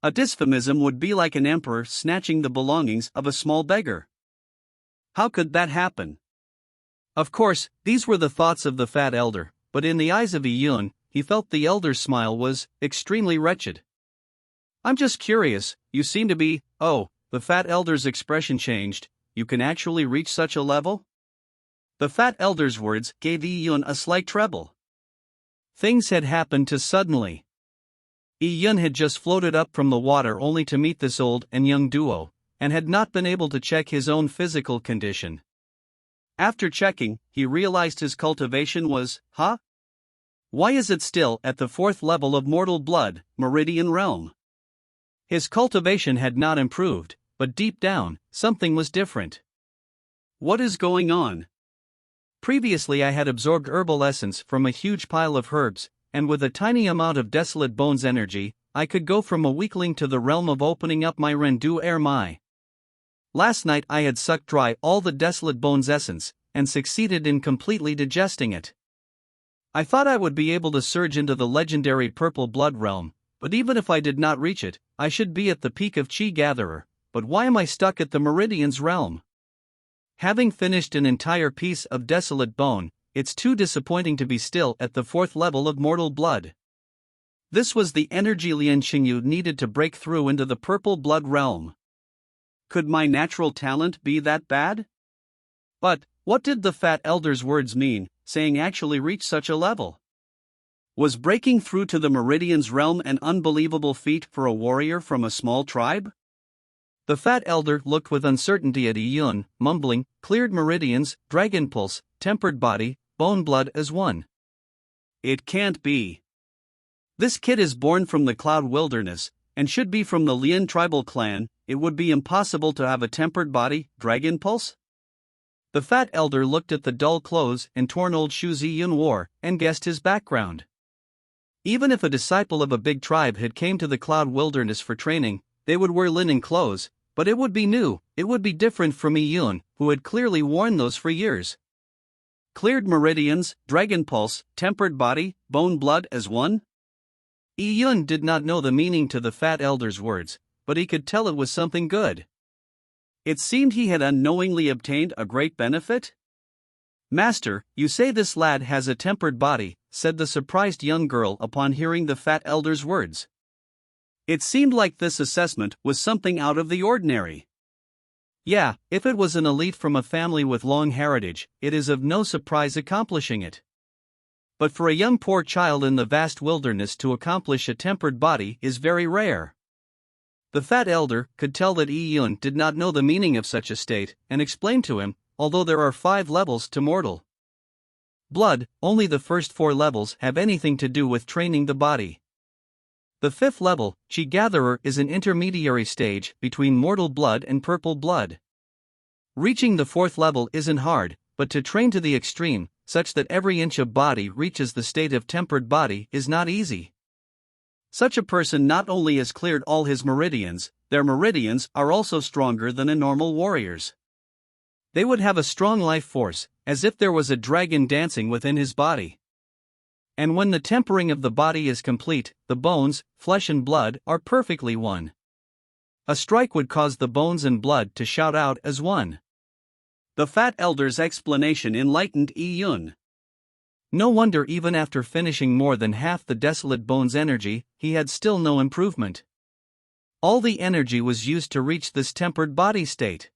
A dysphemism would be like an emperor snatching the belongings of a small beggar. How could that happen? Of course, these were the thoughts of the fat elder, but in the eyes of Yun, he felt the elder's smile was extremely wretched. I'm just curious, you seem to be, the fat elder's expression changed, you can actually reach such a level? The fat elder's words gave Yun a slight treble. Things had happened too suddenly. Yun had just floated up from the water only to meet this old and young duo, and had not been able to check his own physical condition. After checking, he realized his cultivation was, Why is it still at the 4th level of mortal blood, Meridian Realm? His cultivation had not improved, but deep down, something was different. What is going on? Previously I had absorbed herbal essence from a huge pile of herbs, and with a tiny amount of Desolate Bones energy, I could go from a weakling to the realm of opening up my Rendu Air Mai. Last night I had sucked dry all the Desolate Bones essence, and succeeded in completely digesting it. I thought I would be able to surge into the legendary Purple Blood realm, but even if I did not reach it, I should be at the peak of Chi Gatherer, but why am I stuck at the Meridian's realm? Having finished an entire piece of Desolate Bone, it's too disappointing to be still at the 4th level of mortal blood. This was the energy Lian Xingyu needed to break through into the Purple Blood realm. Could my natural talent be that bad? But, what did the fat elder's words mean, saying actually reach such a level? Was breaking through to the Meridian's realm an unbelievable feat for a warrior from a small tribe? The fat elder looked with uncertainty at Yun, mumbling, cleared meridians, dragon pulse, tempered body, bone blood as one. It can't be. This kid is born from the Cloud Wilderness, and should be from the Lian tribal clan. It would be impossible to have a tempered body, dragon pulse? The fat elder looked at the dull clothes and torn old shoes Yun wore, and guessed his background. Even if a disciple of a big tribe had came to the Cloud Wilderness for training, they would wear linen clothes, but it would be new, it would be different from Yun, who had clearly worn those for years. Cleared meridians, dragon pulse, tempered body, bone blood as one? Yun did not know the meaning to the fat elder's words, but he could tell it was something good. It seemed he had unknowingly obtained a great benefit. Master, you say this lad has a tempered body, said the surprised young girl upon hearing the fat elder's words. It seemed like this assessment was something out of the ordinary. Yeah, if it was an elite from a family with long heritage, it is of no surprise accomplishing it. But for a young poor child in the vast wilderness to accomplish a tempered body is very rare. The fat elder could tell that Yi Yun did not know the meaning of such a state, and explained to him, although there are 5 levels to mortal blood, only the first 4 levels have anything to do with training the body. The 5th level, Chi Gatherer, is an intermediary stage between mortal blood and purple blood. Reaching the 4th level isn't hard, but to train to the extreme, such that every inch of body reaches the state of tempered body, is not easy. Such a person not only has cleared all his meridians, their meridians are also stronger than a normal warrior's. They would have a strong life force, as if there was a dragon dancing within his body. And when the tempering of the body is complete, the bones, flesh and blood are perfectly one. A strike would cause the bones and blood to shout out as one. The fat elder's explanation enlightened Yi Yun. No wonder even after finishing more than half the desolate bone's energy, he had still no improvement. All the energy was used to reach this tempered body state.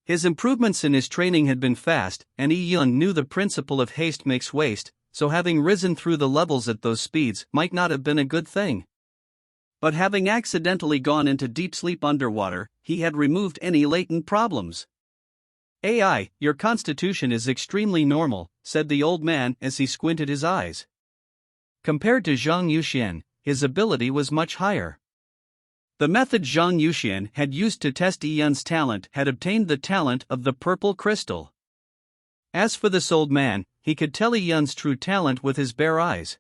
His improvements in his training had been fast, and Yi Yun knew the principle of haste makes waste, so having risen through the levels at those speeds might not have been a good thing. But having accidentally gone into deep sleep underwater, he had removed any latent problems. "AI, your constitution is extremely normal," said the old man as he squinted his eyes. Compared to Zhang Yuxian, his ability was much higher. The method Zhang Yuxian had used to test Yi Yun's talent had obtained the talent of the purple crystal. As for this old man, he could tell Yi Yun's true talent with his bare eyes.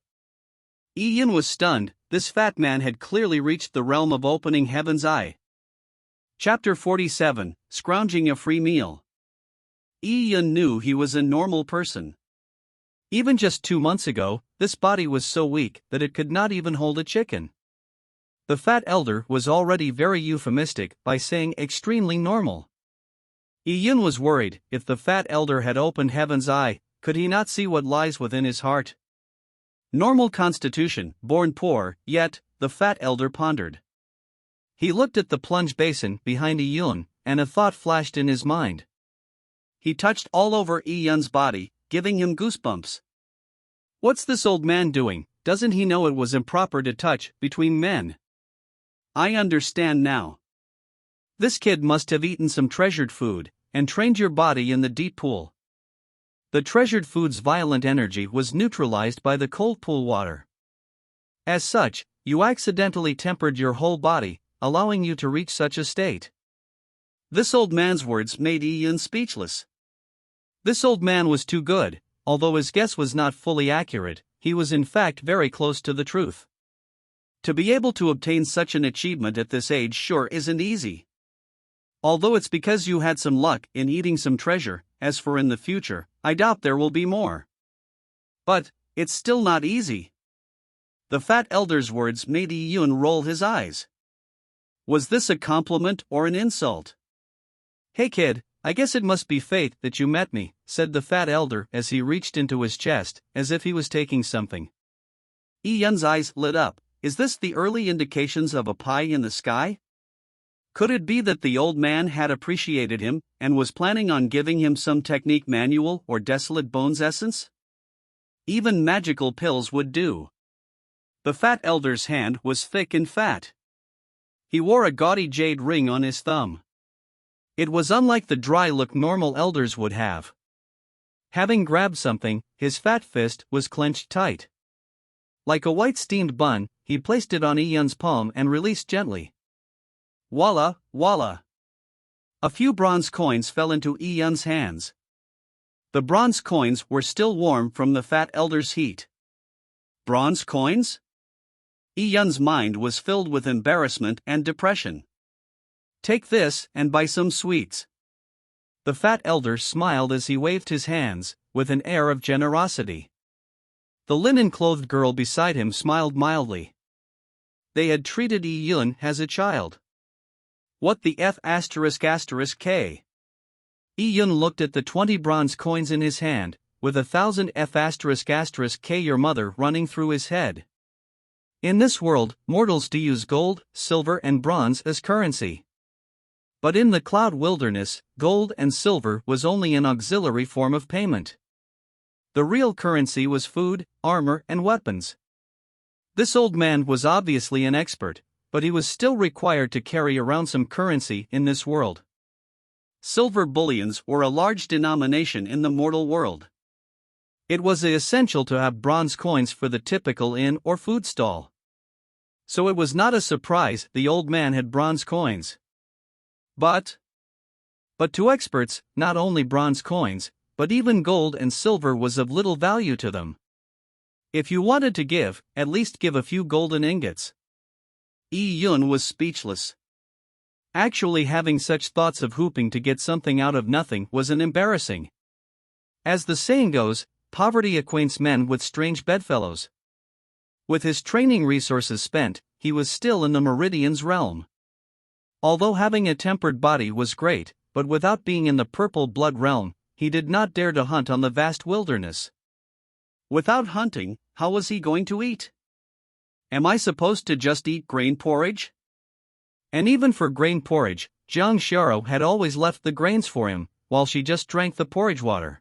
Yi Yun was stunned. This fat man had clearly reached the realm of opening heaven's eye. Chapter 47, Scrounging a Free Meal. Yi Yun knew he was a normal person. Even just 2 months ago, this body was so weak that it could not even hold a chicken. The fat elder was already very euphemistic by saying extremely normal. Yi Yun was worried, if the fat elder had opened heaven's eye, could he not see what lies within his heart? Normal constitution, born poor, yet, the fat elder pondered. He looked at the plunge basin behind Yi Yun, and a thought flashed in his mind. He touched all over Yi Yun's body, giving him goosebumps. What's this old man doing? Doesn't he know it was improper to touch between men? I understand now. This kid must have eaten some treasured food, and trained your body in the deep pool. The treasured food's violent energy was neutralized by the cold pool water. As such, you accidentally tempered your whole body, allowing you to reach such a state. This old man's words made Yi Yun speechless. This old man was too good. Although his guess was not fully accurate, he was in fact very close to the truth. To be able to obtain such an achievement at this age sure isn't easy. Although it's because you had some luck in eating some treasure, as for in the future, I doubt there will be more. But, it's still not easy. The fat elder's words made Yi Yun roll his eyes. Was this a compliment or an insult? "Hey kid, I guess it must be fate that you met me," said the fat elder as he reached into his chest, as if he was taking something. Yi Yun's eyes lit up. Is this the early indications of a pie in the sky? Could it be that the old man had appreciated him, and was planning on giving him some technique manual or desolate bones essence? Even magical pills would do. The fat elder's hand was thick and fat. He wore a gaudy jade ring on his thumb. It was unlike the dry look normal elders would have. Having grabbed something, his fat fist was clenched tight. Like a white steamed bun, he placed it on Yi Yun's palm and released gently. Voila, voila! A few bronze coins fell into Yi Yun's hands. The bronze coins were still warm from the fat elder's heat. Bronze coins? Yi Yun's mind was filled with embarrassment and depression. Take this and buy some sweets. The fat elder smiled as he waved his hands, with an air of generosity. The linen-clothed girl beside him smiled mildly. They had treated Yi Yun as a child. What the F***K? Yi Yun looked at the 20 bronze coins in his hand, with 1,000 F***K your mother running through his head. In this world, mortals do use gold, silver, and bronze as currency. But in the Cloud Wilderness, gold and silver was only an auxiliary form of payment. The real currency was food, armor, and weapons. This old man was obviously an expert, but he was still required to carry around some currency in this world. Silver bullions were a large denomination in the mortal world. It was essential to have bronze coins for the typical inn or food stall. So it was not a surprise the old man had bronze coins. But to experts, not only bronze coins, but even gold and silver was of little value to them. If you wanted to give, at least give a few golden ingots. Yi Yun was speechless. Actually having such thoughts of hooping to get something out of nothing was an embarrassing. As the saying goes, poverty acquaints men with strange bedfellows. With his training resources spent, he was still in the Meridian's realm. Although having a tempered body was great, but without being in the purple blood realm, he did not dare to hunt on the vast wilderness. Without hunting, how was he going to eat? Am I supposed to just eat grain porridge? And even for grain porridge, Jiang Xiao had always left the grains for him, while she just drank the porridge water.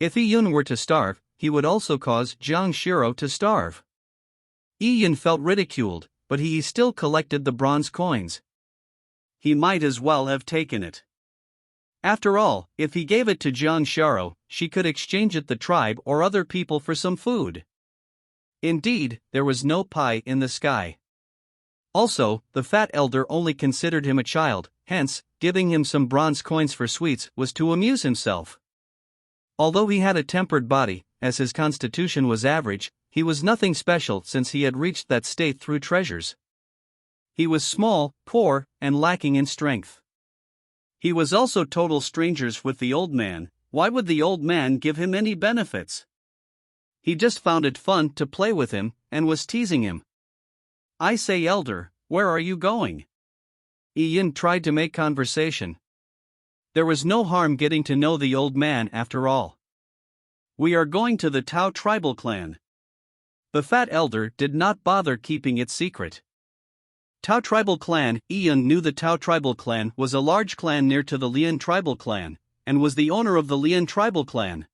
If Yi Yun were to starve, he would also cause Jiang Xiao to starve. Yi Yun felt ridiculed, but he still collected the bronze coins. He might as well have taken it. After all, if he gave it to Jiang Xiao, she could exchange it the tribe or other people for some food. Indeed, there was no pie in the sky. Also, the fat elder only considered him a child, hence, giving him some bronze coins for sweets was to amuse himself. Although he had a tempered body, as his constitution was average, he was nothing special since he had reached that state through treasures. He was small, poor, and lacking in strength. He was also total strangers with the old man. Why would the old man give him any benefits? He just found it fun to play with him, and was teasing him. I say, elder, where are you going? Yi Yun tried to make conversation. There was no harm getting to know the old man after all. We are going to the Tao tribal clan. The fat elder did not bother keeping it secret. Tao tribal clan. Yi Yun knew the Tao tribal clan was a large clan near to the Lian tribal clan, and was the owner of the Lian tribal clan.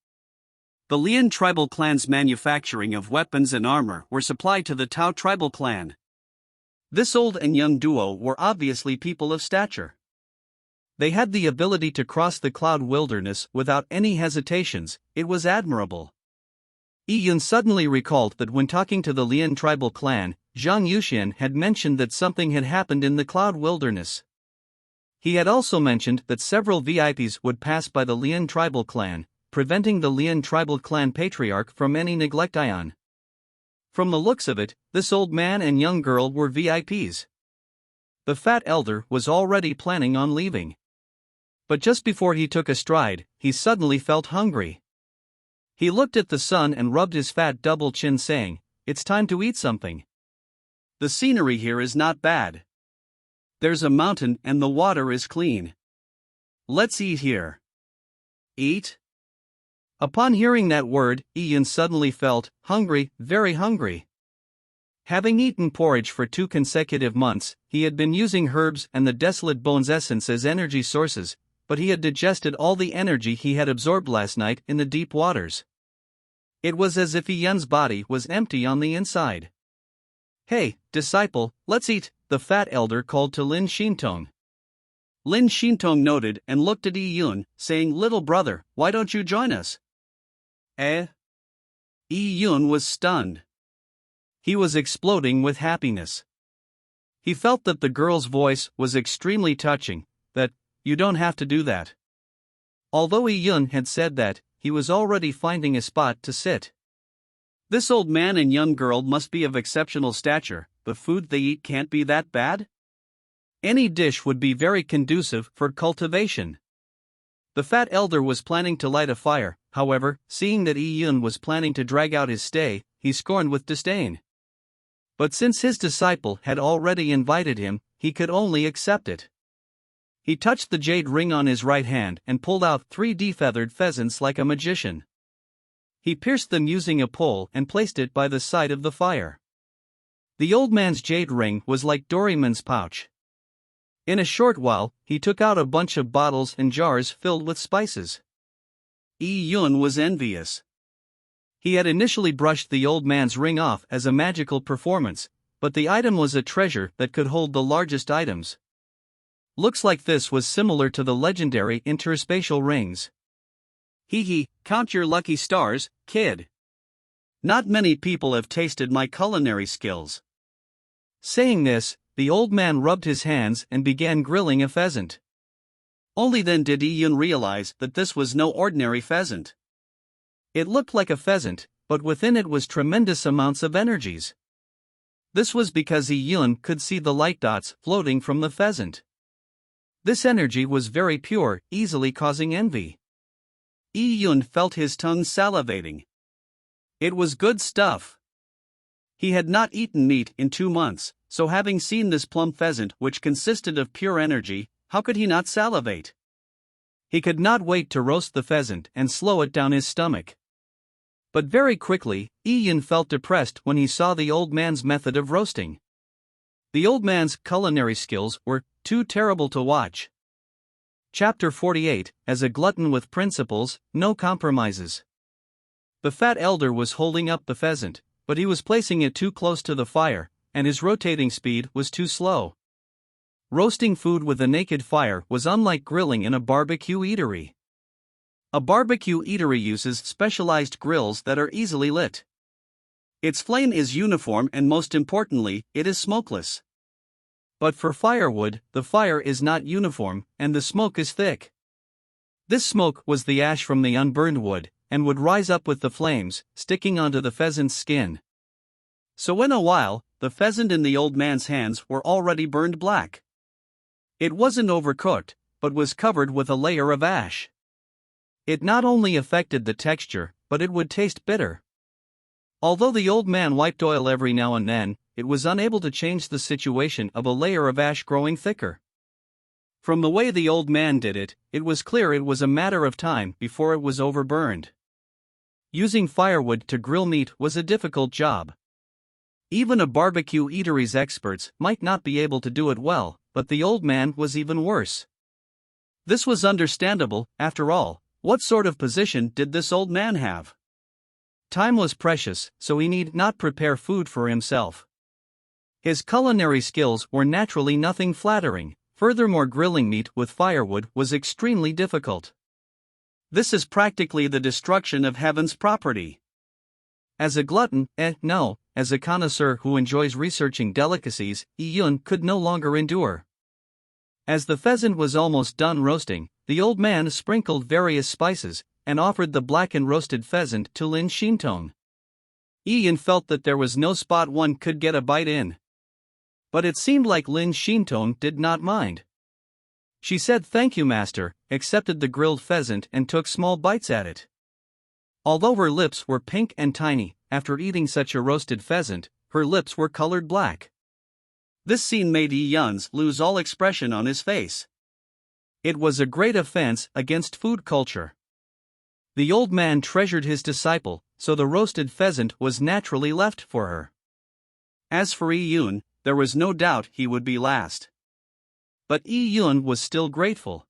The Lian tribal clan's manufacturing of weapons and armor were supplied to the Tao tribal clan. This old and young duo were obviously people of stature. They had the ability to cross the Cloud Wilderness without any hesitations. It was admirable. Yi Yun suddenly recalled that when talking to the Lian tribal clan, Zhang Yuxian had mentioned that something had happened in the Cloud Wilderness. He had also mentioned that several VIPs would pass by the Lian tribal clan, preventing the Lian tribal clan patriarch from any neglect. From the looks of it, this old man and young girl were VIPs. The fat elder was already planning on leaving. But just before he took a stride, he suddenly felt hungry. He looked at the sun and rubbed his fat double chin, saying, "It's time to eat something. The scenery here is not bad. There's a mountain and the water is clean. Let's eat here." Eat? Upon hearing that word, Yi Yun suddenly felt hungry, very hungry. Having eaten porridge for 2 consecutive months, he had been using herbs and the Desolate Bones essence as energy sources, but he had digested all the energy he had absorbed last night in the deep waters. It was as if Yi Yun's body was empty on the inside. "Hey, disciple, let's eat," the fat elder called to Lin Xintong. Lin Xintong noted and looked at Yi Yun, saying, "Little brother, why don't you join us?" Eh? Yi Yun was stunned. He was exploding with happiness. He felt that the girl's voice was extremely touching, that, "You don't have to do that." Although Yi Yun had said that, he was already finding a spot to sit. This old man and young girl must be of exceptional stature. The food they eat can't be that bad? Any dish would be very conducive for cultivation. The fat elder was planning to light a fire, however, seeing that Yi Yun was planning to drag out his stay, he scorned with disdain. But since his disciple had already invited him, he could only accept it. He touched the jade ring on his right hand and pulled out 3 defeathered pheasants like a magician. He pierced them using a pole and placed it by the side of the fire. The old man's jade ring was like Doraemon's pouch. In a short while, he took out a bunch of bottles and jars filled with spices. Yun was envious. He had initially brushed the old man's ring off as a magical performance, but the item was a treasure that could hold the largest items. Looks like this was similar to the legendary interspatial rings. Hee, count your lucky stars, kid. Not many people have tasted my culinary skills. Saying this, the old man rubbed his hands and began grilling a pheasant. Only then did Yun realize that this was no ordinary pheasant. It looked like a pheasant, but within it was tremendous amounts of energies. This was because Yun could see the light dots floating from the pheasant. This energy was very pure, easily causing envy. Yun felt his tongue salivating. It was good stuff. He had not eaten meat in 2 months, so having seen this plump pheasant which consisted of pure energy, how could he not salivate? He could not wait to roast the pheasant and slow it down his stomach. But very quickly, Yun felt depressed when he saw the old man's method of roasting. The old man's culinary skills were too terrible to watch. Chapter 48, As a glutton with principles, no compromises. The fat elder was holding up the pheasant, but he was placing it too close to the fire, and his rotating speed was too slow. Roasting food with a naked fire was unlike grilling in a barbecue eatery. A barbecue eatery uses specialized grills that are easily lit. Its flame is uniform and most importantly, it is smokeless. But for firewood, the fire is not uniform, and the smoke is thick. This smoke was the ash from the unburned wood, and would rise up with the flames, sticking onto the pheasant's skin. So in a while, the pheasant in the old man's hands were already burned black. It wasn't overcooked, but was covered with a layer of ash. It not only affected the texture, but it would taste bitter. Although the old man wiped oil every now and then, it was unable to change the situation of a layer of ash growing thicker. From the way the old man did it, it was clear it was a matter of time before it was overburned. Using firewood to grill meat was a difficult job. Even a barbecue eatery's experts might not be able to do it well, but the old man was even worse. This was understandable, after all. What sort of position did this old man have? Time was precious, so he need not prepare food for himself. His culinary skills were naturally nothing flattering, furthermore grilling meat with firewood was extremely difficult. This is practically the destruction of heaven's property. As a glutton, no, as a connoisseur who enjoys researching delicacies, Yun could no longer endure. As the pheasant was almost done roasting, the old man sprinkled various spices, and offered the blackened roasted pheasant to Lin Shintong. Yun felt that there was no spot one could get a bite in. But it seemed like Lin Shintong did not mind. She said thank you master, accepted the grilled pheasant and took small bites at it. Although her lips were pink and tiny, after eating such a roasted pheasant, her lips were colored black. This scene made Yun lose all expression on his face. It was a great offense against food culture. The old man treasured his disciple, so the roasted pheasant was naturally left for her. As for Yun, there was no doubt he would be last. But Yun was still grateful.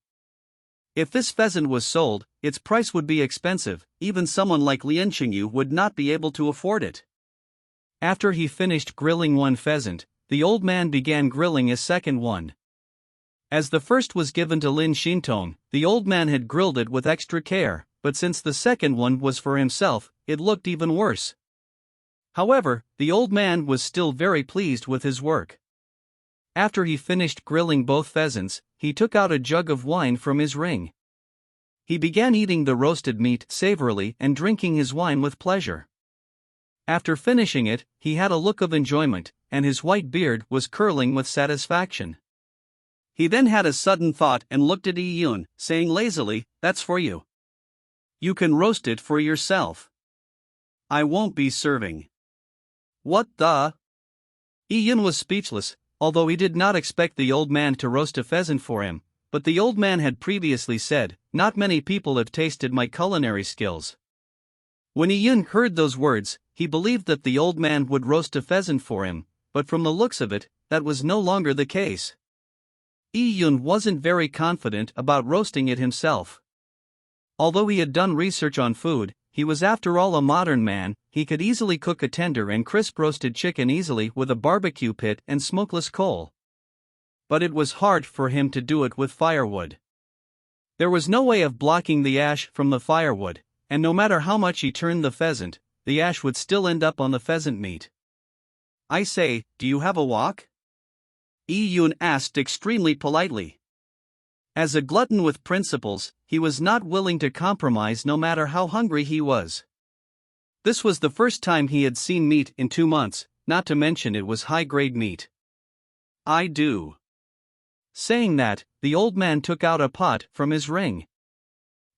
If this pheasant was sold, its price would be expensive, even someone like Lin Qingyu would not be able to afford it. After he finished grilling one pheasant, the old man began grilling a second one. As the first was given to Lin Shintong, the old man had grilled it with extra care, but since the second one was for himself, it looked even worse. However, the old man was still very pleased with his work. After he finished grilling both pheasants, he took out a jug of wine from his ring. He began eating the roasted meat savorily and drinking his wine with pleasure. After finishing it, he had a look of enjoyment, and his white beard was curling with satisfaction. He then had a sudden thought and looked at Yun, saying lazily, "That's for you. You can roast it for yourself. I won't be serving." What the? Yun was speechless, although he did not expect the old man to roast a pheasant for him, but the old man had previously said, "Not many people have tasted my culinary skills." When Yun heard those words, he believed that the old man would roast a pheasant for him, but from the looks of it, that was no longer the case. Yun wasn't very confident about roasting it himself. Although he had done research on food, he was after all a modern man. He could easily cook a tender and crisp roasted chicken easily with a barbecue pit and smokeless coal. But it was hard for him to do it with firewood. There was no way of blocking the ash from the firewood, and no matter how much he turned the pheasant, the ash would still end up on the pheasant meat. "I say, do you have a wok?" Yun asked extremely politely. As a glutton with principles, he was not willing to compromise no matter how hungry he was. This was the first time he had seen meat in 2 months, not to mention it was high-grade meat. "I do." Saying that, the old man took out a pot from his ring.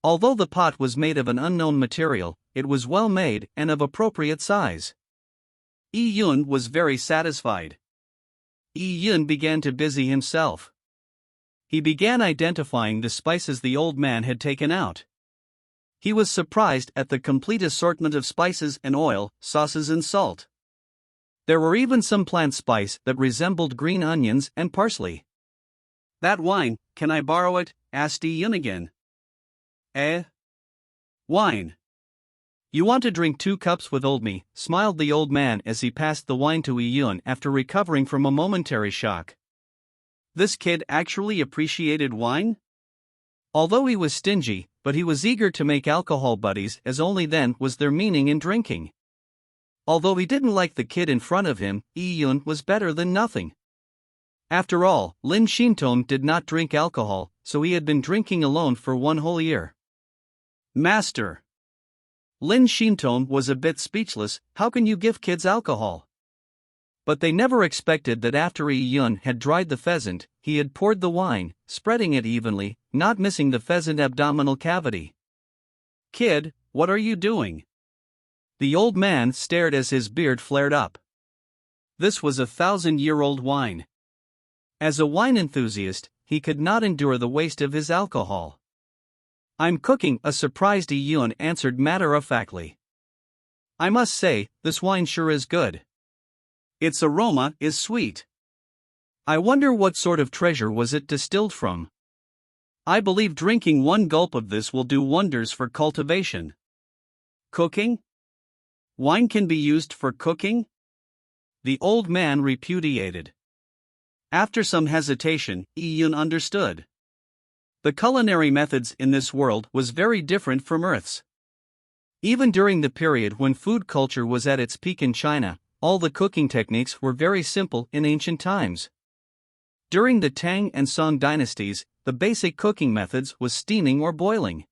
Although the pot was made of an unknown material, it was well made and of appropriate size. Yun was very satisfied. Yun began to busy himself. He began identifying the spices the old man had taken out. He was surprised at the complete assortment of spices and oil, sauces and salt. There were even some plant spice that resembled green onions and parsley. "That wine, can I borrow it?" asked Yun again. "Eh? Wine? You want to drink 2 cups with old me?" smiled the old man as he passed the wine to Yun after recovering from a momentary shock. This kid actually appreciated wine? Although he was stingy, but he was eager to make alcohol buddies, as only then was there meaning in drinking. Although he didn't like the kid in front of him, Yun was better than nothing. After all, Lin Xintong did not drink alcohol, so he had been drinking alone for 1 whole year. "Master." Lin Xintong was a bit speechless. "How can you give kids alcohol?" But they never expected that after Yun had dried the pheasant, he had poured the wine, spreading it evenly, not missing the pheasant abdominal cavity. "Kid, what are you doing?" The old man stared as his beard flared up. This was a 1,000-year-old wine. As a wine enthusiast, he could not endure the waste of his alcohol. "I'm cooking," a surprised Yun answered matter-of-factly. "I must say, this wine sure is good. Its aroma is sweet. I wonder what sort of treasure was it distilled from. I believe drinking 1 gulp of this will do wonders for cultivation." "Cooking? Wine can be used for cooking?" the old man repudiated. After some hesitation, Yun understood. The culinary methods in this world was very different from Earth's. Even during the period when food culture was at its peak in China, all the cooking techniques were very simple in ancient times. During the Tang and Song dynasties, the basic cooking methods was steaming or boiling.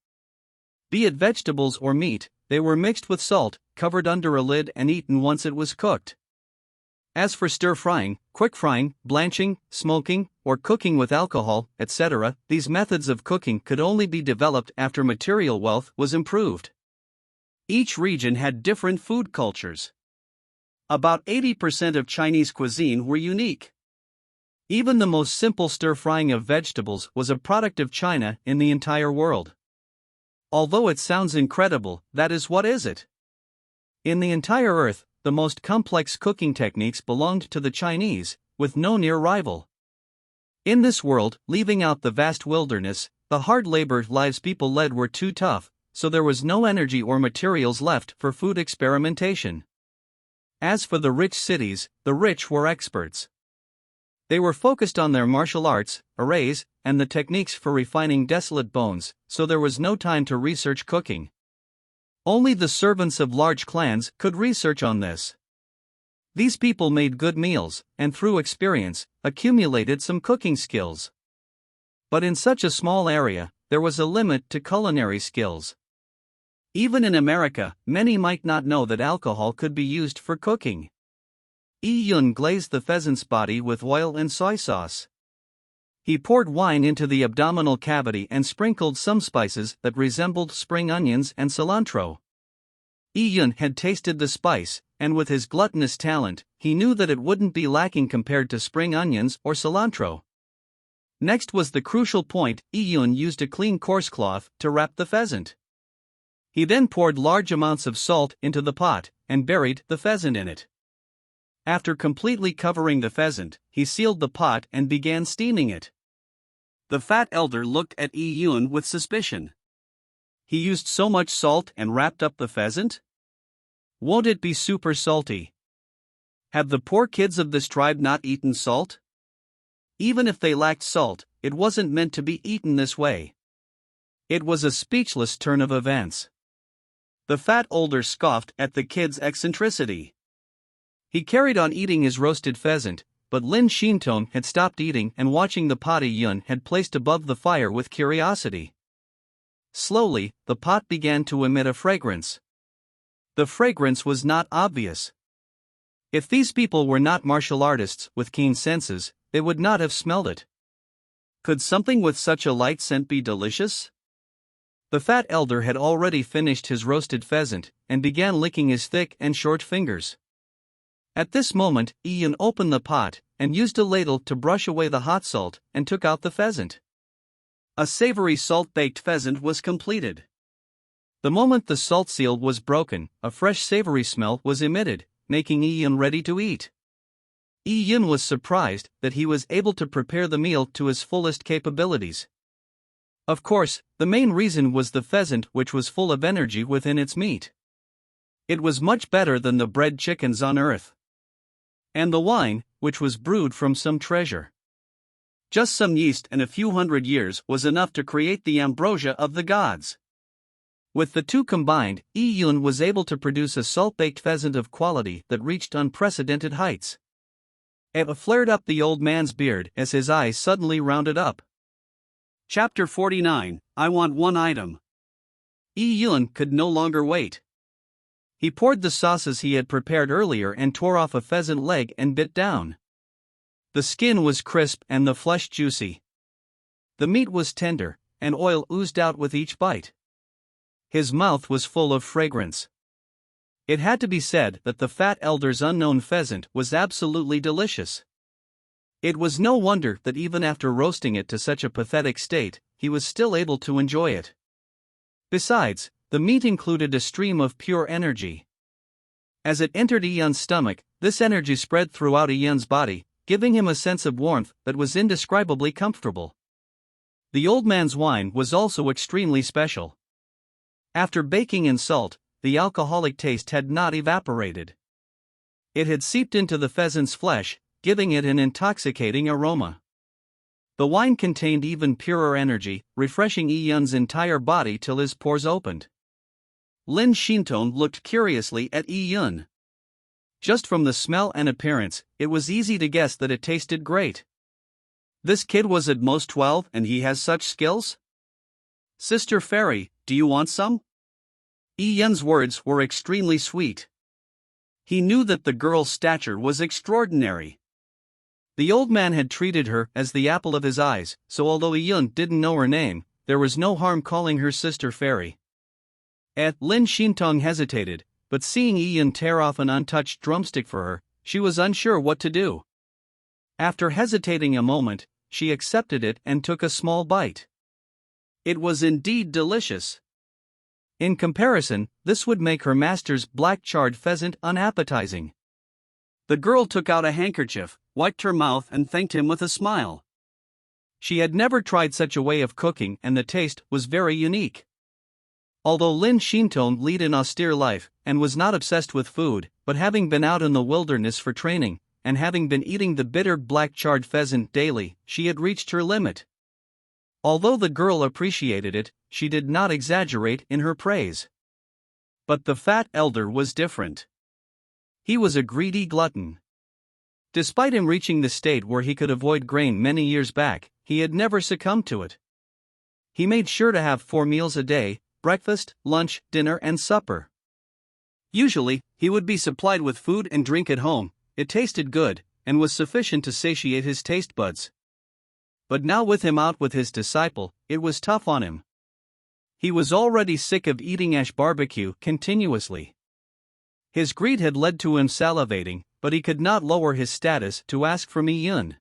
Be it vegetables or meat, they were mixed with salt, covered under a lid and eaten once it was cooked. As for stir-frying, quick-frying, blanching, smoking, or cooking with alcohol, etc., these methods of cooking could only be developed after material wealth was improved. Each region had different food cultures. About 80% of Chinese cuisine were unique. Even the most simple stir-frying of vegetables was a product of China in the entire world. Although it sounds incredible, that is what is it. In the entire Earth, the most complex cooking techniques belonged to the Chinese, with no near rival. In this world, leaving out the vast wilderness, the hard labor lives people led were too tough, so there was no energy or materials left for food experimentation. As for the rich cities, the rich were experts. They were focused on their martial arts, arrays, and the techniques for refining desolate bones, so there was no time to research cooking. Only the servants of large clans could research on this. These people made good meals, and through experience, accumulated some cooking skills. But in such a small area, there was a limit to culinary skills. Even in America, many might not know that alcohol could be used for cooking. Yun glazed the pheasant's body with oil and soy sauce. He poured wine into the abdominal cavity and sprinkled some spices that resembled spring onions and cilantro. Yun had tasted the spice, and with his gluttonous talent, he knew that it wouldn't be lacking compared to spring onions or cilantro. Next was the crucial point. Yun used a clean coarse cloth to wrap the pheasant. He then poured large amounts of salt into the pot, and buried the pheasant in it. After completely covering the pheasant, he sealed the pot and began steaming it. The fat elder looked at Yi Yun with suspicion. He used so much salt and wrapped up the pheasant? Won't it be super salty? Have the poor kids of this tribe not eaten salt? Even if they lacked salt, it wasn't meant to be eaten this way. It was a speechless turn of events. The fat elder scoffed at the kid's eccentricity. He carried on eating his roasted pheasant, but Lin Shintong had stopped eating and watching the pot Yi Yun had placed above the fire with curiosity. Slowly, the pot began to emit a fragrance. The fragrance was not obvious. If these people were not martial artists with keen senses, they would not have smelled it. Could something with such a light scent be delicious? The fat elder had already finished his roasted pheasant and began licking his thick and short fingers. At this moment, Yi Yun opened the pot and used a ladle to brush away the hot salt and took out the pheasant. A savory salt-baked pheasant was completed. The moment the salt seal was broken, a fresh savory smell was emitted, making Yi Yun ready to eat. Yi Yun was surprised that he was able to prepare the meal to his fullest capabilities. Of course, the main reason was the pheasant, which was full of energy within its meat. It was much better than the bred chickens on earth. And the wine, which was brewed from some treasure. Just some yeast and a few hundred years was enough to create the ambrosia of the gods. With the two combined, Yi Yun was able to produce a salt-baked pheasant of quality that reached unprecedented heights. It flared up the old man's beard as his eyes suddenly rounded up. Chapter 49, I Want One Item. Yi Yun could no longer wait. He poured the sauces he had prepared earlier and tore off a pheasant leg and bit down. The skin was crisp and the flesh juicy. The meat was tender, and oil oozed out with each bite. His mouth was full of fragrance. It had to be said that the fat elder's unknown pheasant was absolutely delicious. It was no wonder that even after roasting it to such a pathetic state, he was still able to enjoy it. Besides, the meat included a stream of pure energy. As it entered Yi Yun's stomach, this energy spread throughout Yi Yun's body, giving him a sense of warmth that was indescribably comfortable. The old man's wine was also extremely special. After baking in salt, the alcoholic taste had not evaporated. It had seeped into the pheasant's flesh, giving it an intoxicating aroma. The wine contained even purer energy, refreshing Yi Yun's entire body till his pores opened. Lin Shintong looked curiously at Yi Yun. Just from the smell and appearance, it was easy to guess that it tasted great. This kid was at most 12 and he has such skills? Sister Fairy, do you want some? Yi Yun's words were extremely sweet. He knew that the girl's stature was extraordinary. The old man had treated her as the apple of his eyes, so although Yi Yun didn't know her name, there was no harm calling her Sister Fairy. Lin Shintong hesitated, but seeing Yi Yun tear off an untouched drumstick for her, she was unsure what to do. After hesitating a moment, she accepted it and took a small bite. It was indeed delicious. In comparison, this would make her master's black charred pheasant unappetizing. The girl took out a handkerchief, wiped her mouth and thanked him with a smile. She had never tried such a way of cooking and the taste was very unique. Although Lin Shintong led an austere life and was not obsessed with food, but having been out in the wilderness for training, and having been eating the bitter black charred pheasant daily, she had reached her limit. Although the girl appreciated it, she did not exaggerate in her praise. But the fat elder was different. He was a greedy glutton. Despite him reaching the state where he could avoid grain many years back, he had never succumbed to it. He made sure to have 4 meals a day: breakfast, lunch, dinner, and supper. Usually, he would be supplied with food and drink at home. It tasted good, and was sufficient to satiate his taste buds. But now with him out with his disciple, it was tough on him. He was already sick of eating ash barbecue continuously. His greed had led to him salivating, but he could not lower his status to ask from Yi Yun.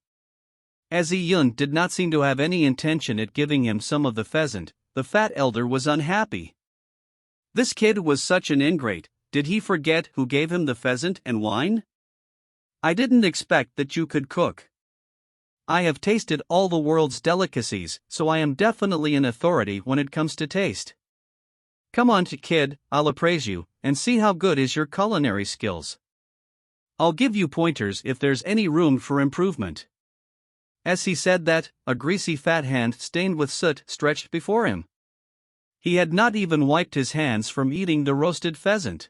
As Yi Yun did not seem to have any intention at giving him some of the pheasant, the fat elder was unhappy. This kid was such an ingrate. Did he forget who gave him the pheasant and wine? I didn't expect that you could cook. I have tasted all the world's delicacies, so I am definitely an authority when it comes to taste. Come on, kid, I'll appraise you, and see how good is your culinary skills. I'll give you pointers if there's any room for improvement. As he said that, a greasy fat hand stained with soot stretched before him. He had not even wiped his hands from eating the roasted pheasant.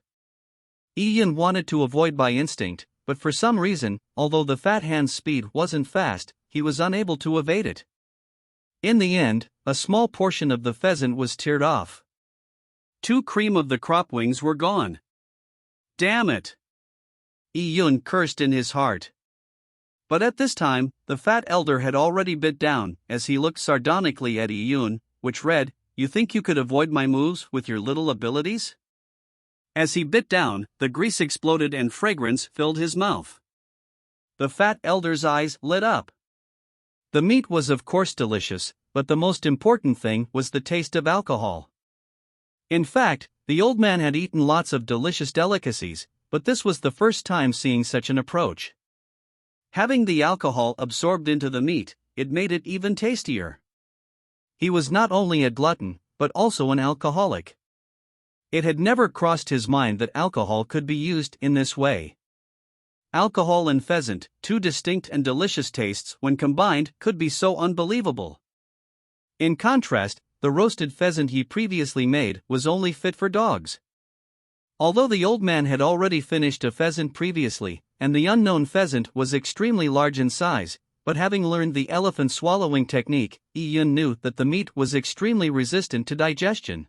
Ian wanted to avoid by instinct, but for some reason, although the fat hand's speed wasn't fast, he was unable to evade it. In the end, a small portion of the pheasant was teared off. 2 cream of the crop wings were gone. Damn it! Ian cursed in his heart. But at this time, the fat elder had already bit down, as he looked sardonically at Ian, which read, "You think you could avoid my moves with your little abilities?" As he bit down, the grease exploded and fragrance filled his mouth. The fat elder's eyes lit up. The meat was of course delicious, but the most important thing was the taste of alcohol. In fact, the old man had eaten lots of delicious delicacies, but this was the first time seeing such an approach. Having the alcohol absorbed into the meat, it made it even tastier. He was not only a glutton, but also an alcoholic. It had never crossed his mind that alcohol could be used in this way. Alcohol and pheasant, 2 distinct and delicious tastes when combined, could be so unbelievable. In contrast, the roasted pheasant he previously made was only fit for dogs. Although the old man had already finished a pheasant previously, and the unknown pheasant was extremely large in size, but having learned the elephant swallowing technique, Ian knew that the meat was extremely resistant to digestion.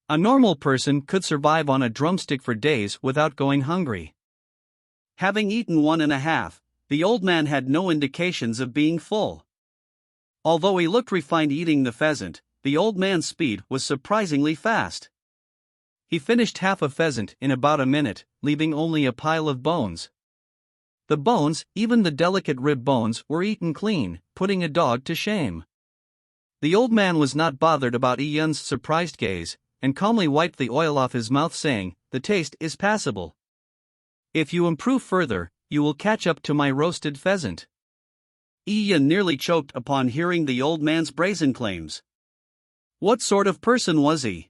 A normal person could survive on a drumstick for days without going hungry. Having eaten 1.5, the old man had no indications of being full. Although he looked refined eating the pheasant, the old man's speed was surprisingly fast. He finished half a pheasant in about a minute, leaving only a pile of bones. The bones, even the delicate rib bones, were eaten clean, putting a dog to shame. The old man was not bothered about Ian's surprised gaze, and calmly wiped the oil off his mouth, saying, "The taste is passable. If you improve further, you will catch up to my roasted pheasant." Ian nearly choked upon hearing the old man's brazen claims. What sort of person was he?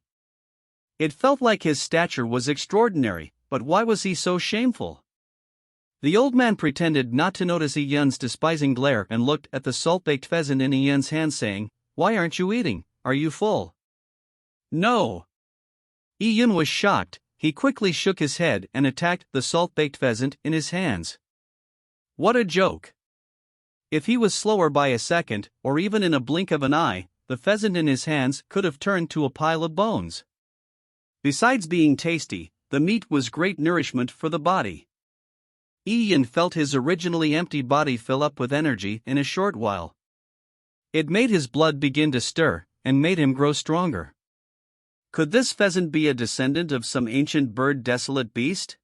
It felt like his stature was extraordinary, but why was he so shameful? The old man pretended not to notice Ian's despising glare and looked at the salt-baked pheasant in Ian's hand, saying, "Why aren't you eating? Are you full?" "No." Ian was shocked. He quickly shook his head and attacked the salt-baked pheasant in his hands. What a joke! If he was slower by a second, or even in a blink of an eye, the pheasant in his hands could have turned to a pile of bones. Besides being tasty, the meat was great nourishment for the body. Ian felt his originally empty body fill up with energy in a short while. It made his blood begin to stir, and made him grow stronger. Could this pheasant be a descendant of some ancient bird desolate beast?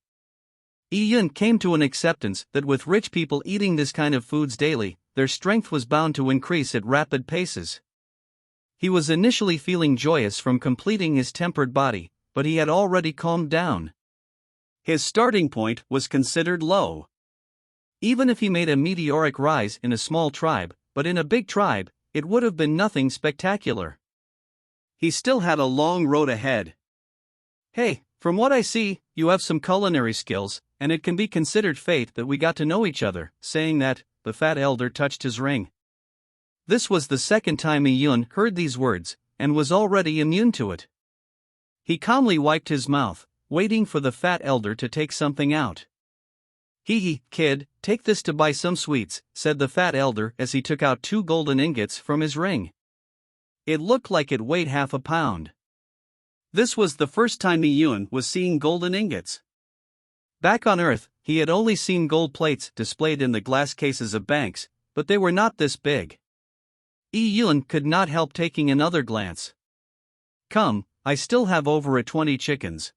Ian came to an acceptance that with rich people eating this kind of foods daily, their strength was bound to increase at rapid paces. He was initially feeling joyous from completing his tempered body, but he had already calmed down. His starting point was considered low. Even if he made a meteoric rise in a small tribe, but in a big tribe, it would have been nothing spectacular. He still had a long road ahead. "Hey, from what I see, you have some culinary skills, and it can be considered fate that we got to know each other." Saying that, the fat elder touched his ring. This was the second time Ian heard these words, and was already immune to it. He calmly wiped his mouth, waiting for the fat elder to take something out. "Hee, kid, take this to buy some sweets," said the fat elder as he took out 2 golden ingots from his ring. It looked like it weighed half a pound. This was the first time Ian was seeing golden ingots. Back on Earth, he had only seen gold plates displayed in the glass cases of banks, but they were not this big. Ian could not help taking another glance. "Come, I still have over 20 chickens.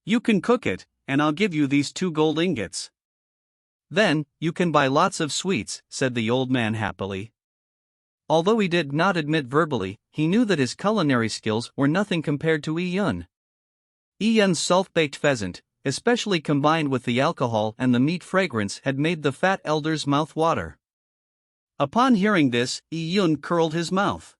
You can cook it, and I'll give you these 2 gold ingots. Then, you can buy lots of sweets," said the old man happily. Although he did not admit verbally, he knew that his culinary skills were nothing compared to Ian. Ian's salt-baked pheasant, especially combined with the alcohol and the meat fragrance, had made the fat elder's mouth water. Upon hearing this, Iyun curled his mouth.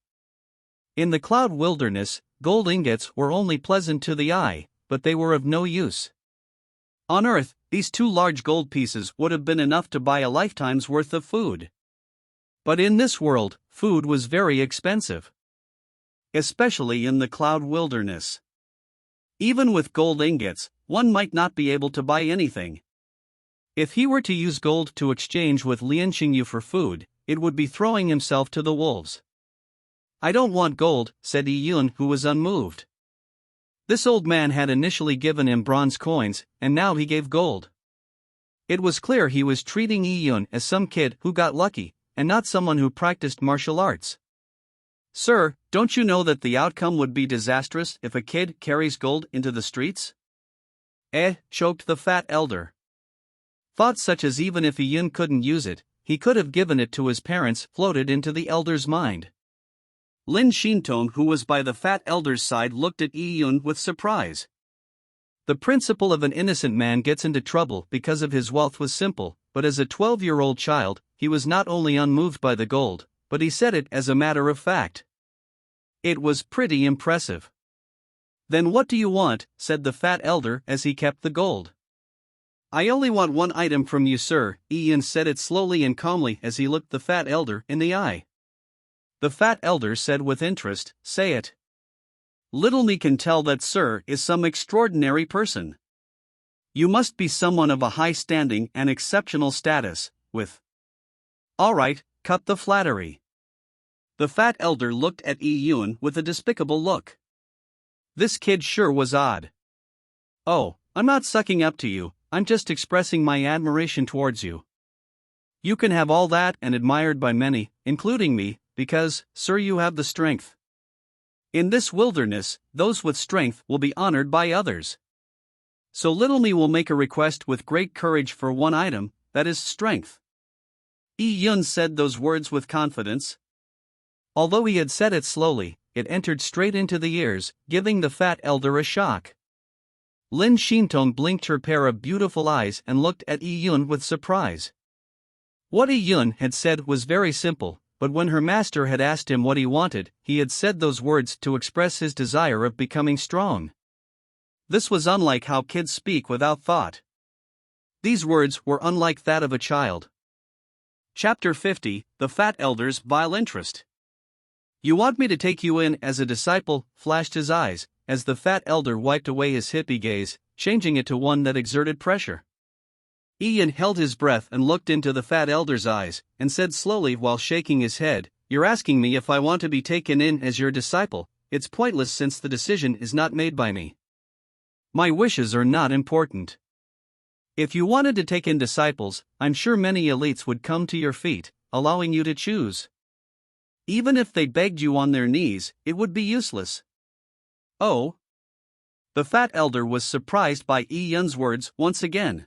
In the cloud wilderness, gold ingots were only pleasant to the eye, but they were of no use. On Earth, these 2 large gold pieces would have been enough to buy a lifetime's worth of food. But in this world, food was very expensive. Especially in the cloud wilderness. Even with gold ingots, one might not be able to buy anything. If he were to use gold to exchange with Lin Xingyu for food, it would be throwing himself to the wolves. "I don't want gold," said Iyun, who was unmoved. This old man had initially given him bronze coins, and now he gave gold. It was clear he was treating Iyun as some kid who got lucky, and not someone who practiced martial arts. "Sir, don't you know that the outcome would be disastrous if a kid carries gold into the streets?" Choked the fat elder. Thoughts such as even if Iyun couldn't use it, he could have given it to his parents floated into the elder's mind. Lin Xintong, who was by the fat elder's side, looked at Iyun with surprise. The principle of an innocent man gets into trouble because of his wealth was simple, but as a 12-year-old child, he was not only unmoved by the gold, but he said it as a matter of fact. It was pretty impressive. "Then what do you want?" said the fat elder as he kept the gold. "I only want one item from you, sir," Iyun said it slowly and calmly as he looked the fat elder in the eye. The fat elder said with interest, "Say it." "Little me can tell that sir is some extraordinary person. You must be someone of a high standing and exceptional status, with—" "All right, cut the flattery." The fat elder looked at Iyun with a despicable look. This kid sure was odd. "Oh, I'm not sucking up to you, I'm just expressing my admiration towards you. You can have all that and admired by many, including me, because, sir, you have the strength. In this wilderness, those with strength will be honored by others. So little me will make a request with great courage for one item, that is strength." Iyun said those words with confidence. Although he had said it slowly, it entered straight into the ears, giving the fat elder a shock. Lin Xintong blinked her pair of beautiful eyes and looked at Iyun with surprise. What Iyun had said was very simple, but when her master had asked him what he wanted, he had said those words to express his desire of becoming strong. This was unlike how kids speak without thought. These words were unlike that of a child. Chapter 50, The Fat Elder's Vile Interest. "You want me to take you in as a disciple?" flashed his eyes, as the fat elder wiped away his hippie gaze, changing it to one that exerted pressure. Iyun held his breath and looked into the fat elder's eyes, and said slowly while shaking his head, "You're asking me if I want to be taken in as your disciple. It's pointless since the decision is not made by me. My wishes are not important. If you wanted to take in disciples, I'm sure many elites would come to your feet, allowing you to choose. Even if they begged you on their knees, it would be useless." "Oh?" The fat elder was surprised by Iyun's words once again.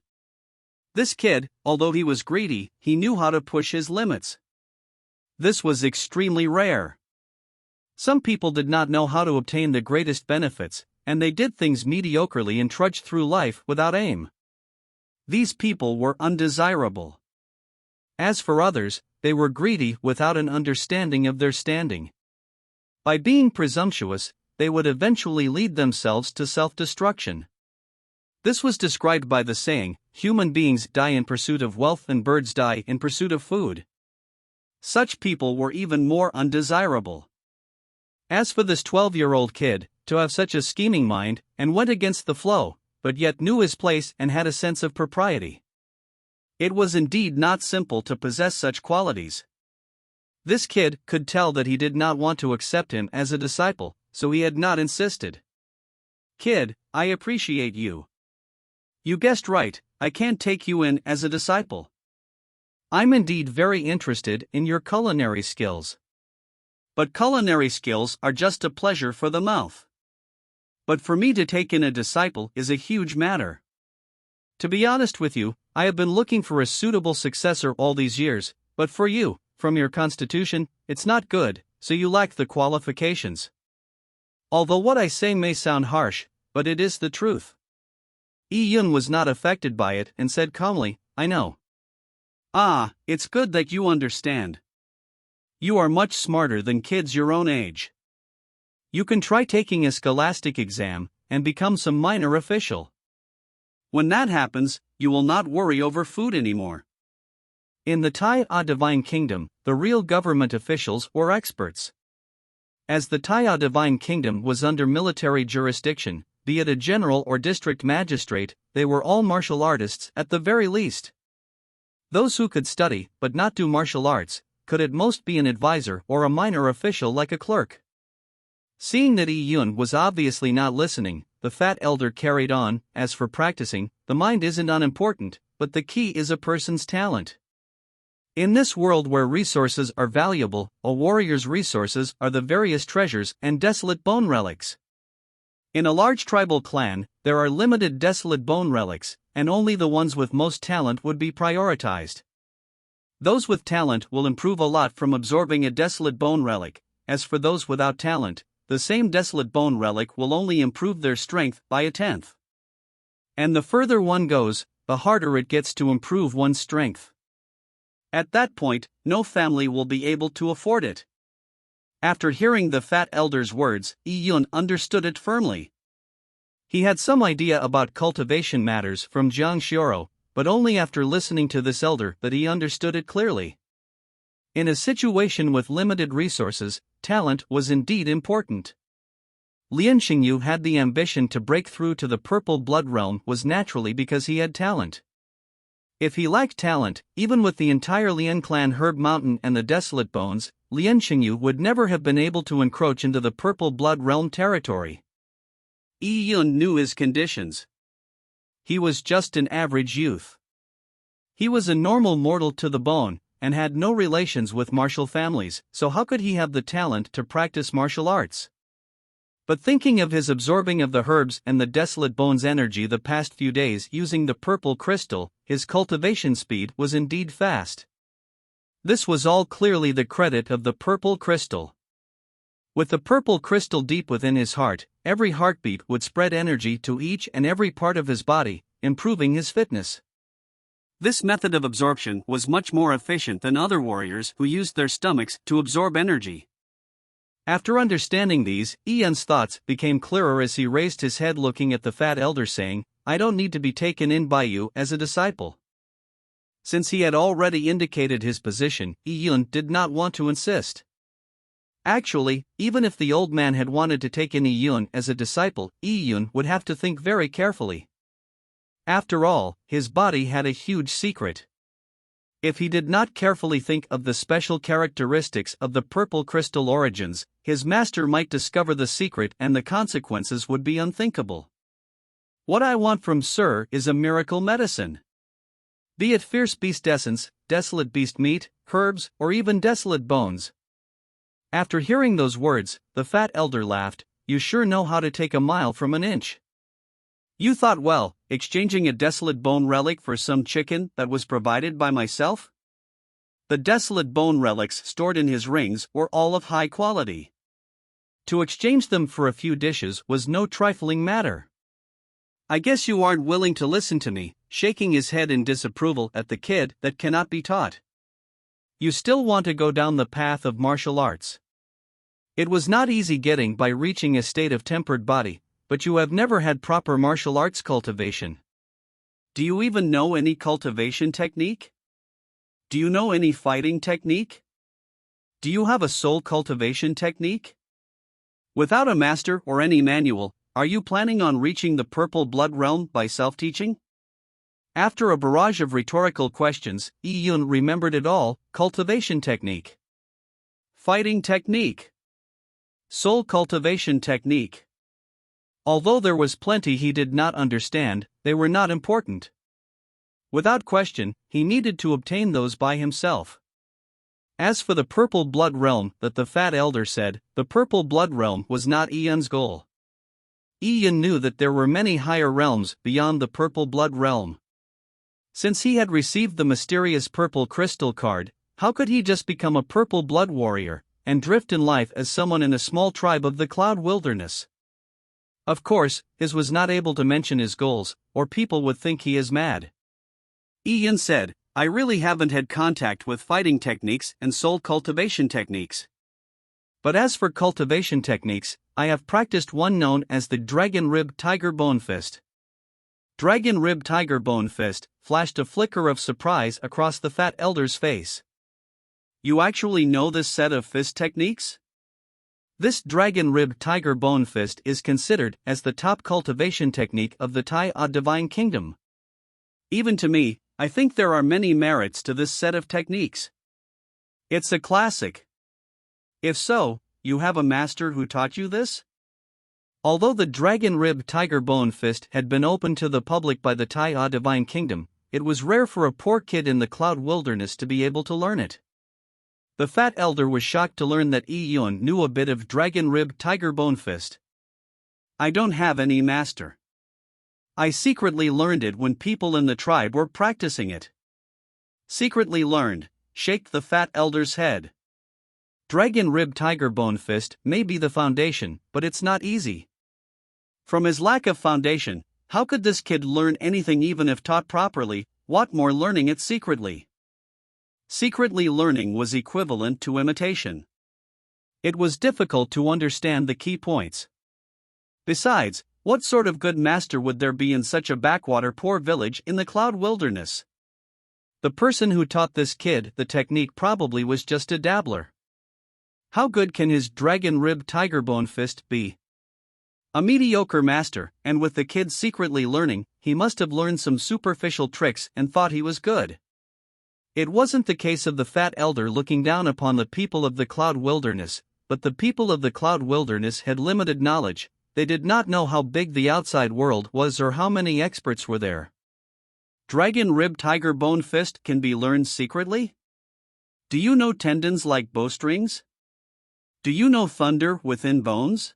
This kid, although he was greedy, he knew how to push his limits. This was extremely rare. Some people did not know how to obtain the greatest benefits, and they did things mediocrely and trudged through life without aim. These people were undesirable. As for others, they were greedy without an understanding of their standing. By being presumptuous, they would eventually lead themselves to self-destruction. This was described by the saying, "Human beings die in pursuit of wealth and birds die in pursuit of food." Such people were even more undesirable. As for this 12-year-old kid, to have such a scheming mind, and went against the flow, but yet knew his place and had a sense of propriety. It was indeed not simple to possess such qualities. This kid could tell that he did not want to accept him as a disciple, so he had not insisted. "Kid, I appreciate you. You guessed right, I can't take you in as a disciple. I'm indeed very interested in your culinary skills. But culinary skills are just a pleasure for the mouth. But for me to take in a disciple is a huge matter. To be honest with you, I have been looking for a suitable successor all these years, but for you, from your constitution, it's not good, so you lack the qualifications. Although what I say may sound harsh, but it is the truth. Yi-Yun was not affected by it and said calmly, "I know." "Ah, it's good that you understand. You are much smarter than kids your own age. You can try taking a scholastic exam and become some minor official. When that happens, you will not worry over food anymore." In the Tai Divine Kingdom, the real government officials were experts. As the Tai Divine Kingdom was under military jurisdiction, be it a general or district magistrate, they were all martial artists at the very least. Those who could study but not do martial arts could at most be an advisor or a minor official like a clerk. Seeing that Yi-Yun was obviously not listening, the fat elder carried on, "As for practicing, the mind isn't unimportant, but the key is a person's talent. In this world where resources are valuable, a warrior's resources are the various treasures and desolate bone relics. In a large tribal clan, there are limited desolate bone relics, and only the ones with most talent would be prioritized. Those with talent will improve a lot from absorbing a desolate bone relic. As for those without talent, the same desolate bone relic will only improve their strength by a tenth. And the further one goes, the harder it gets to improve one's strength. At that point, no family will be able to afford it." After hearing the fat elder's words, Yi-Yun understood it firmly. He had some idea about cultivation matters from Jiang Xioro, but only after listening to this elder that he understood it clearly. In a situation with limited resources, talent was indeed important. Lian Xingyu had the ambition to break through to the purple blood realm was naturally because he had talent. If he lacked talent, even with the entire Lian clan Herb Mountain and the Desolate Bones, Lian Xingyu would never have been able to encroach into the purple blood realm territory. Yi-Yun knew his conditions. He was just an average youth. He was a normal mortal to the bone, and had no relations with martial families, so how could he have the talent to practice martial arts? But thinking of his absorbing of the herbs and the Desolate Bones energy the past few days using the purple crystal, his cultivation speed was indeed fast. This was all clearly the credit of the purple crystal. With the purple crystal deep within his heart, every heartbeat would spread energy to each and every part of his body, improving his fitness. This method of absorption was much more efficient than other warriors who used their stomachs to absorb energy. After understanding these, Yi-Yun's thoughts became clearer as he raised his head looking at the fat elder saying, "I don't need to be taken in by you as a disciple." Since he had already indicated his position, Yi-Yun did not want to insist. Actually, even if the old man had wanted to take in Yi-Yun as a disciple, Yi-Yun would have to think very carefully. After all, his body had a huge secret. If he did not carefully think of the special characteristics of the purple crystal origins, his master might discover the secret and the consequences would be unthinkable. What I want from Sir is a miracle medicine. Be it fierce beast essence, desolate beast meat, herbs, or even desolate bones. After hearing those words, the fat elder laughed, "You sure know how to take a mile from an inch. You thought well, exchanging a desolate bone relic for some chicken that was provided by myself?" The desolate bone relics stored in his rings were all of high quality. To exchange them for a few dishes was no trifling matter. "I guess you aren't willing to listen to me," shaking his head in disapproval at the kid that cannot be taught. "You still want to go down the path of martial arts. It was not easy getting by reaching a state of tempered body, but you have never had proper martial arts cultivation. Do you even know any cultivation technique? Do you know any fighting technique? Do you have a soul cultivation technique? Without a master or any manual, are you planning on reaching the purple blood realm by self-teaching?" After a barrage of rhetorical questions, Yi-Yun remembered it all: cultivation technique, fighting technique, soul cultivation technique. Although there was plenty he did not understand, they were not important. Without question, he needed to obtain those by himself. As for the purple blood realm that the fat elder said, the purple blood realm was not Yi-Yun's goal. Yi-Yun knew that there were many higher realms beyond the purple blood realm. Since he had received the mysterious purple crystal card, how could he just become a purple blood warrior and drift in life as someone in a small tribe of the Cloud Wilderness? Of course, his was not able to mention his goals, or people would think he is mad. Ian said, I really haven't had contact with fighting techniques and soul cultivation techniques. But as for cultivation techniques, I have practiced one known as the Dragon Rib Tiger Bone Fist. Dragon Rib Tiger Bone Fist flashed a flicker of surprise across the fat elder's face. You actually know this set of fist techniques? This Dragon Rib Tiger Bone Fist is considered as the top cultivation technique of the Tai Divine Kingdom. Even to me, I think there are many merits to this set of techniques. It's a classic. If so, you have a master who taught you this? Although the Dragon Rib Tiger Bone Fist had been opened to the public by the Tai Divine Kingdom, it was rare for a poor kid in the Cloud Wilderness to be able to learn it. The fat elder was shocked to learn that Yun knew a bit of Dragon Rib Tiger Bone Fist. I don't have any master. I secretly learned it when people in the tribe were practicing it. Secretly learned, shake the fat elder's head. Dragon Rib Tiger Bone Fist may be the foundation, but it's not easy. From his lack of foundation, how could this kid learn anything even if taught properly, what more learning it secretly? Secretly learning was equivalent to imitation. It was difficult to understand the key points. Besides, what sort of good master would there be in such a backwater poor village in the Cloud Wilderness? The person who taught this kid the technique probably was just a dabbler. How good can his Dragon Rib Tiger Bone Fist be? A mediocre master, and with the kid secretly learning, he must have learned some superficial tricks and thought he was good. It wasn't the case of the fat elder looking down upon the people of the Cloud Wilderness, but the people of the Cloud Wilderness had limited knowledge. They did not know how big the outside world was or how many experts were there. Dragon Rib Tiger Bone Fist can be learned secretly? Do you know tendons like bowstrings? Do you know thunder within bones?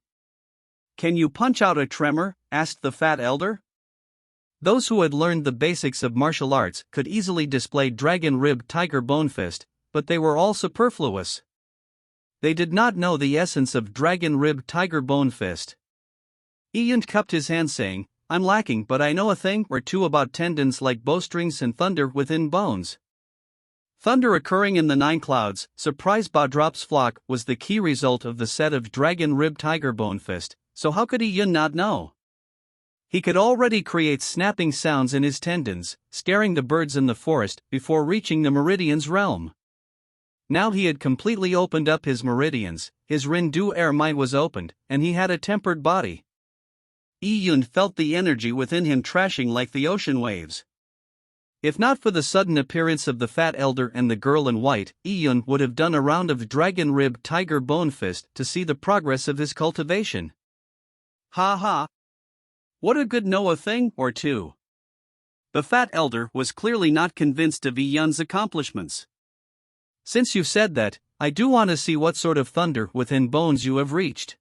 Can you punch out a tremor? Asked the fat elder. Those who had learned the basics of martial arts could easily display Dragon Rib Tiger Bone Fist, but they were all superfluous. They did not know the essence of Dragon Rib Tiger Bone Fist. Ian cupped his hands saying, I'm lacking, but I know a thing or two about tendons like bowstrings and thunder within bones. Thunder occurring in the 9 clouds, surprise Bawdrop's flock was the key result of the set of Dragon Rib Tiger Bone Fist, so how could Ian not know? He could already create snapping sounds in his tendons, scaring the birds in the forest before reaching the Meridian's realm. Now he had completely opened up his meridians, his Rindu air mind was opened, and he had a tempered body. Yun felt the energy within him trashing like the ocean waves. If not for the sudden appearance of the fat elder and the girl in white, Yun would have done a round of Dragon Rib Tiger Bone Fist to see the progress of his cultivation. Ha ha! What a good know a thing or two. The fat elder was clearly not convinced of Yun's accomplishments. Since you said that, I do want to see what sort of thunder within bones you have reached.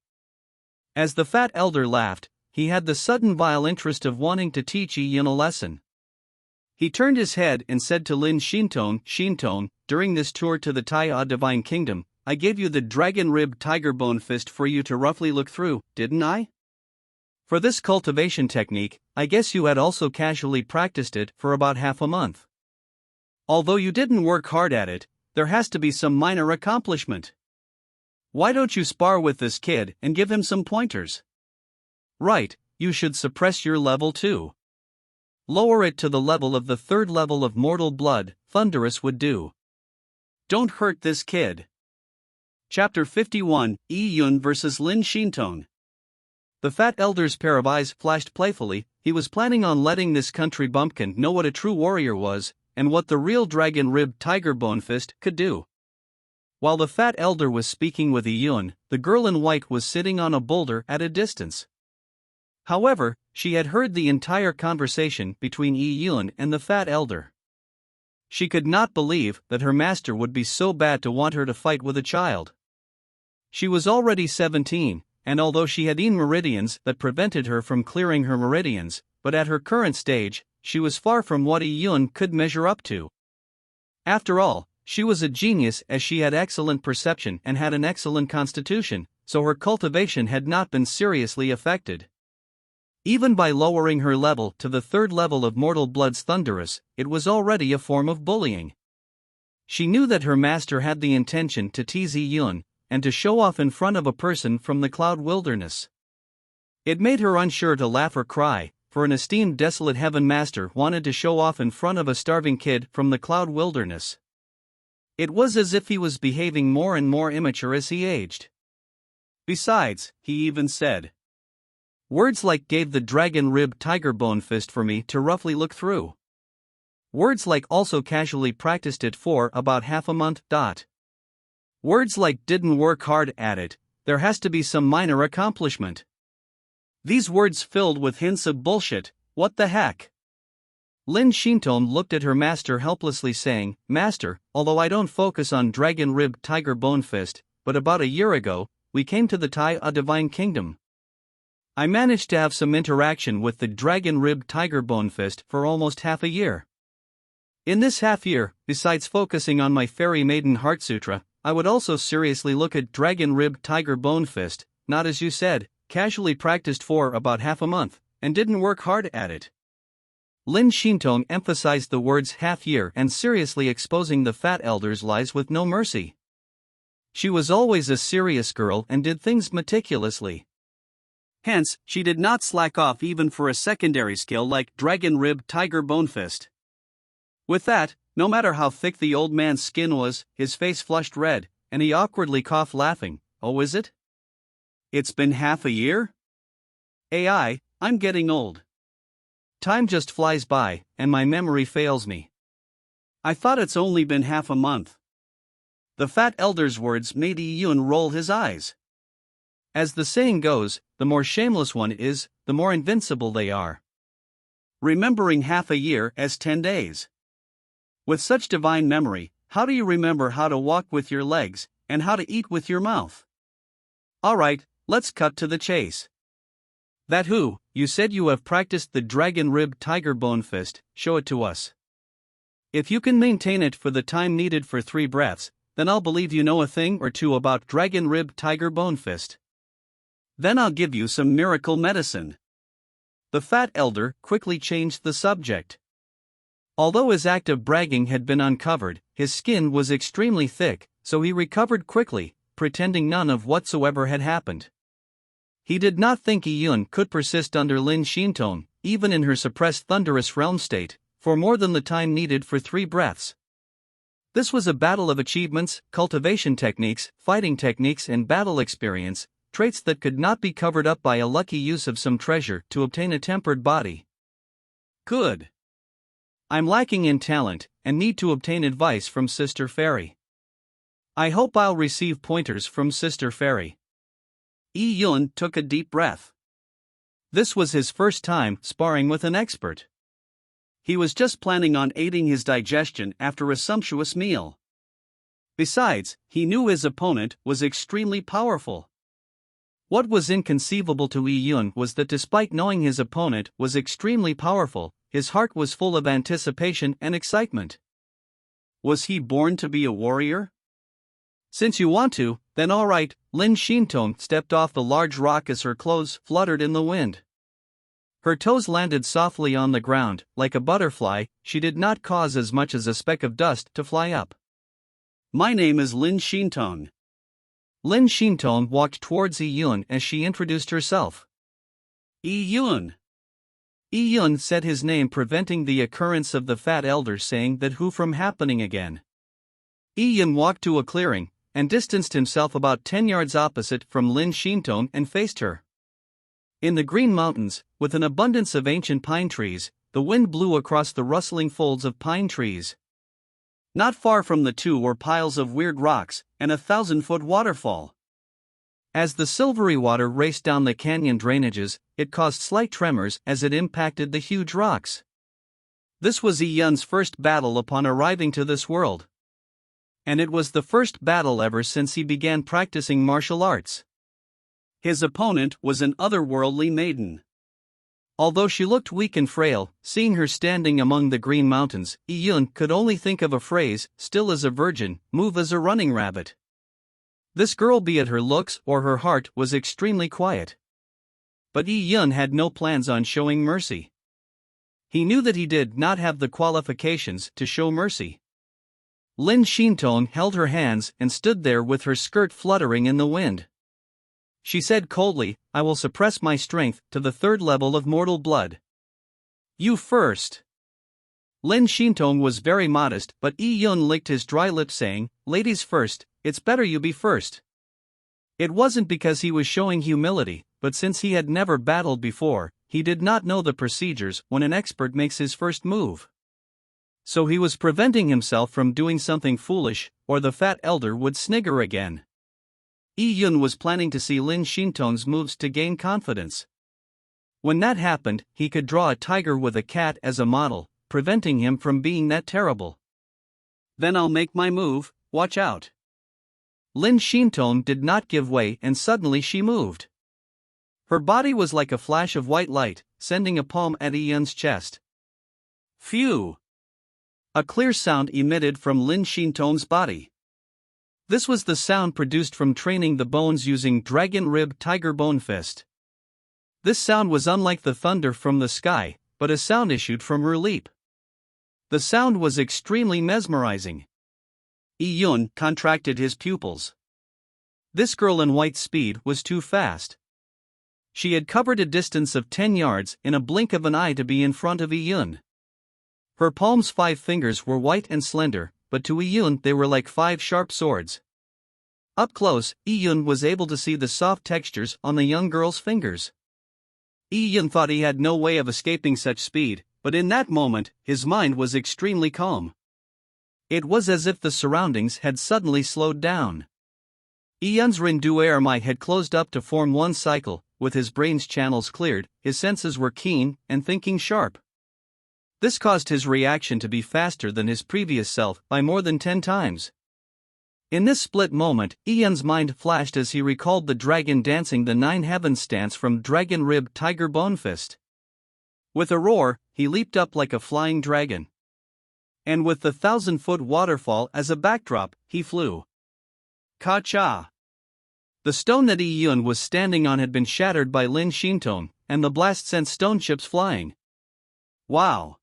As the fat elder laughed, he had the sudden vile interest of wanting to teach Yun a lesson. He turned his head and said to Lin Shinton, during this tour to the Tai Divine Kingdom, I gave you the Dragon Rib Tiger Bone Fist for you to roughly look through, didn't I? For this cultivation technique, I guess you had also casually practiced it for about half a month. Although you didn't work hard at it, there has to be some minor accomplishment. Why don't you spar with this kid and give him some pointers? Right, you should suppress your level too. Lower it to the level of the 3rd level of mortal blood, Thunderous would do. Don't hurt this kid. Chapter 51, Yun vs. Lin Shinton. The fat elder's pair of eyes flashed playfully. He was planning on letting this country bumpkin know what a true warrior was, and what the real Dragon Rib Tiger Bone Fist could do. While the fat elder was speaking with Yun, the girl in white was sitting on a boulder at a distance. However, she had heard the entire conversation between Yun and the fat elder. She could not believe that her master would be so bad to want her to fight with a child. She was already 17, and although she had meridians that prevented her from clearing her meridians, but at her current stage, she was far from what Yun could measure up to. After all, she was a genius as she had excellent perception and had an excellent constitution, so her cultivation had not been seriously affected. Even by lowering her level to the third level of Mortal Blood's Thunderous, it was already a form of bullying. She knew that her master had the intention to tease Yi Yun, and to show off in front of a person from the Cloud Wilderness. It made her unsure to laugh or cry, for an esteemed Desolate Heaven Master wanted to show off in front of a starving kid from the Cloud Wilderness. It was as if he was behaving more and more immature as he aged. Besides, he even said words like "gave the dragon rib tiger bone fist for me to roughly look through." Words like "also casually practiced it for about half a month." Words like "didn't work hard at it, there has to be some minor accomplishment." These words filled with hints of bullshit. What the heck? Lin Shinton looked at her master helplessly, saying, "Master, although I don't focus on Dragon Rib Tiger Bone Fist, but about a year ago, we came to the Tai Divine Kingdom. I managed to have some interaction with the Dragon Rib Tiger Bone Fist for almost half a year. In this half year, besides focusing on my Fairy Maiden Heart Sutra, I would also seriously look at Dragon Rib Tiger Bone Fist, not as you said, casually practiced for about half a month, and didn't work hard at it." Lin Shinton emphasized the words half year and seriously exposing the fat elder's lies with no mercy. She was always a serious girl and did things meticulously. Hence, she did not slack off even for a secondary skill like Dragon Rib Tiger Bone Fist. With that, no matter how thick the old man's skin was, his face flushed red, and he awkwardly coughed, laughing. "Oh, is it? It's been half a year? AI, I'm getting old. Time just flies by, and my memory fails me. I thought it's only been half a month." The fat elder's words made Yi Yun roll his eyes. As the saying goes, the more shameless one is, the more invincible they are. Remembering half a year as 10 days. With such divine memory, how do you remember how to walk with your legs, and how to eat with your mouth? Alright, let's cut to the chase. That who, you said you have practiced the Dragon Rib Tiger Bone Fist, show it to us. If you can maintain it for the time needed for 3 breaths, then I'll believe you know a thing or two about Dragon Rib Tiger Bone Fist. Then I'll give you some miracle medicine. The fat elder quickly changed the subject. Although his act of bragging had been uncovered, his skin was extremely thick, so he recovered quickly, pretending none of whatsoever had happened. He did not think Yi Yun could persist under Lin Shinton, even in her suppressed thunderous realm state, for more than the time needed for 3 breaths. This was a battle of achievements, cultivation techniques, fighting techniques, and battle experience, traits that could not be covered up by a lucky use of some treasure to obtain a tempered body. Good. I'm lacking in talent, and need to obtain advice from Sister Fairy. I hope I'll receive pointers from Sister Fairy. Yi Yun took a deep breath. This was his first time sparring with an expert. He was just planning on aiding his digestion after a sumptuous meal. Besides, he knew his opponent was extremely powerful. What was inconceivable to Yi Yun was that despite knowing his opponent was extremely powerful, his heart was full of anticipation and excitement. Was he born to be a warrior? Since you want to, then alright. Lin Shinton stepped off the large rock as her clothes fluttered in the wind. Her toes landed softly on the ground, like a butterfly. She did not cause as much as a speck of dust to fly up. My name is Lin Shinton. Lin Shinton walked towards Yi Yun as she introduced herself. Yi Yun. Yi Yun said his name, preventing the occurrence of the fat elder saying that who from happening again. Yi Yun walked to a clearing, and distanced himself about 10 yards opposite from Lin Shinton and faced her. In the Green Mountains, with an abundance of ancient pine trees, the wind blew across the rustling folds of pine trees. Not far from the two were piles of weird rocks, and a 1,000-foot waterfall. As the silvery water raced down the canyon drainages, it caused slight tremors as it impacted the huge rocks. This was Yi Yun's first battle upon arriving to this world. And it was the first battle ever since he began practicing martial arts. His opponent was an otherworldly maiden. Although she looked weak and frail, seeing her standing among the green mountains, Yi Yun could only think of a phrase: still as a virgin, move as a running rabbit. This girl, be it her looks or her heart, was extremely quiet. But Yi Yun had no plans on showing mercy. He knew that he did not have the qualifications to show mercy. Lin Xintong held her hands and stood there with her skirt fluttering in the wind. She said coldly, "I will suppress my strength to the 3rd level of mortal blood. You first." Lin Xintong was very modest, but Yi Yun licked his dry lips saying, "Ladies first, it's better you be first." It wasn't because he was showing humility, but since he had never battled before, he did not know the procedures when an expert makes his first move. So he was preventing himself from doing something foolish, or the fat elder would snigger again. Yi Yun was planning to see Lin Xintong's moves to gain confidence. When that happened, he could draw a tiger with a cat as a model, preventing him from being that terrible. "Then I'll make my move, watch out." Lin Xintong did not give way and suddenly she moved. Her body was like a flash of white light, sending a palm at Yi Yun's chest. Phew! A clear sound emitted from Lin Xintong's body. This was the sound produced from training the bones using Dragon Rib Tiger Bone Fist. This sound was unlike the thunder from the sky, but a sound issued from her leap. The sound was extremely mesmerizing. Yi Yun contracted his pupils. This girl in white speed was too fast. She had covered a distance of 10 yards in a blink of an eye to be in front of Yi Yun. Her palm's 5 fingers were white and slender, but to Yi Yun they were like 5 sharp swords. Up close, Yi Yun was able to see the soft textures on the young girl's fingers. Yi Yun thought he had no way of escaping such speed, but in that moment, his mind was extremely calm. It was as if the surroundings had suddenly slowed down. Yi Yun's Rinduer might had closed up to form one cycle, with his brain's channels cleared, his senses were keen, and thinking sharp. This caused his reaction to be faster than his previous self by more than 10 times. In this split moment, Yi Yun's mind flashed as he recalled the dragon dancing the 9 heavens stance from Dragon Rib Tiger Bone Fist. With a roar, he leaped up like a flying dragon. And with the 1,000-foot waterfall as a backdrop, he flew. Ka-cha! The stone that Yi Yun was standing on had been shattered by Lin Xintong, and the blast sent stone chips flying. Wow!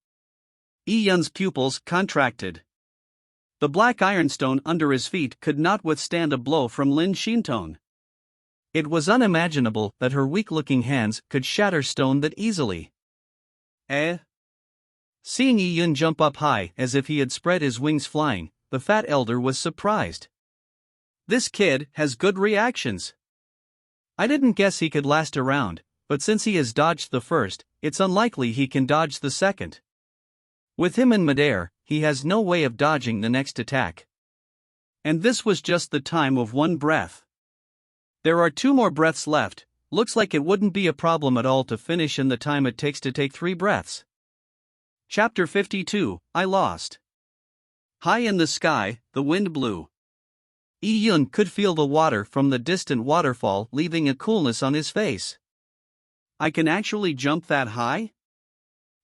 Yi Yun's pupils contracted. The black ironstone under his feet could not withstand a blow from Lin Xintong. It was unimaginable that her weak-looking hands could shatter stone that easily. Seeing Yi Yun jump up high as if he had spread his wings flying, the fat elder was surprised. This kid has good reactions. I didn't guess he could last a round, but since he has dodged the first, it's unlikely he can dodge the second. With him in midair, he has no way of dodging the next attack. And this was just the time of 1 breath. There are 2 more breaths left. Looks like it wouldn't be a problem at all to finish in the time it takes to take 3 breaths. Chapter 52, I Lost. High in the sky, the wind blew. Yi Yun could feel the water from the distant waterfall leaving a coolness on his face. I can actually jump that high?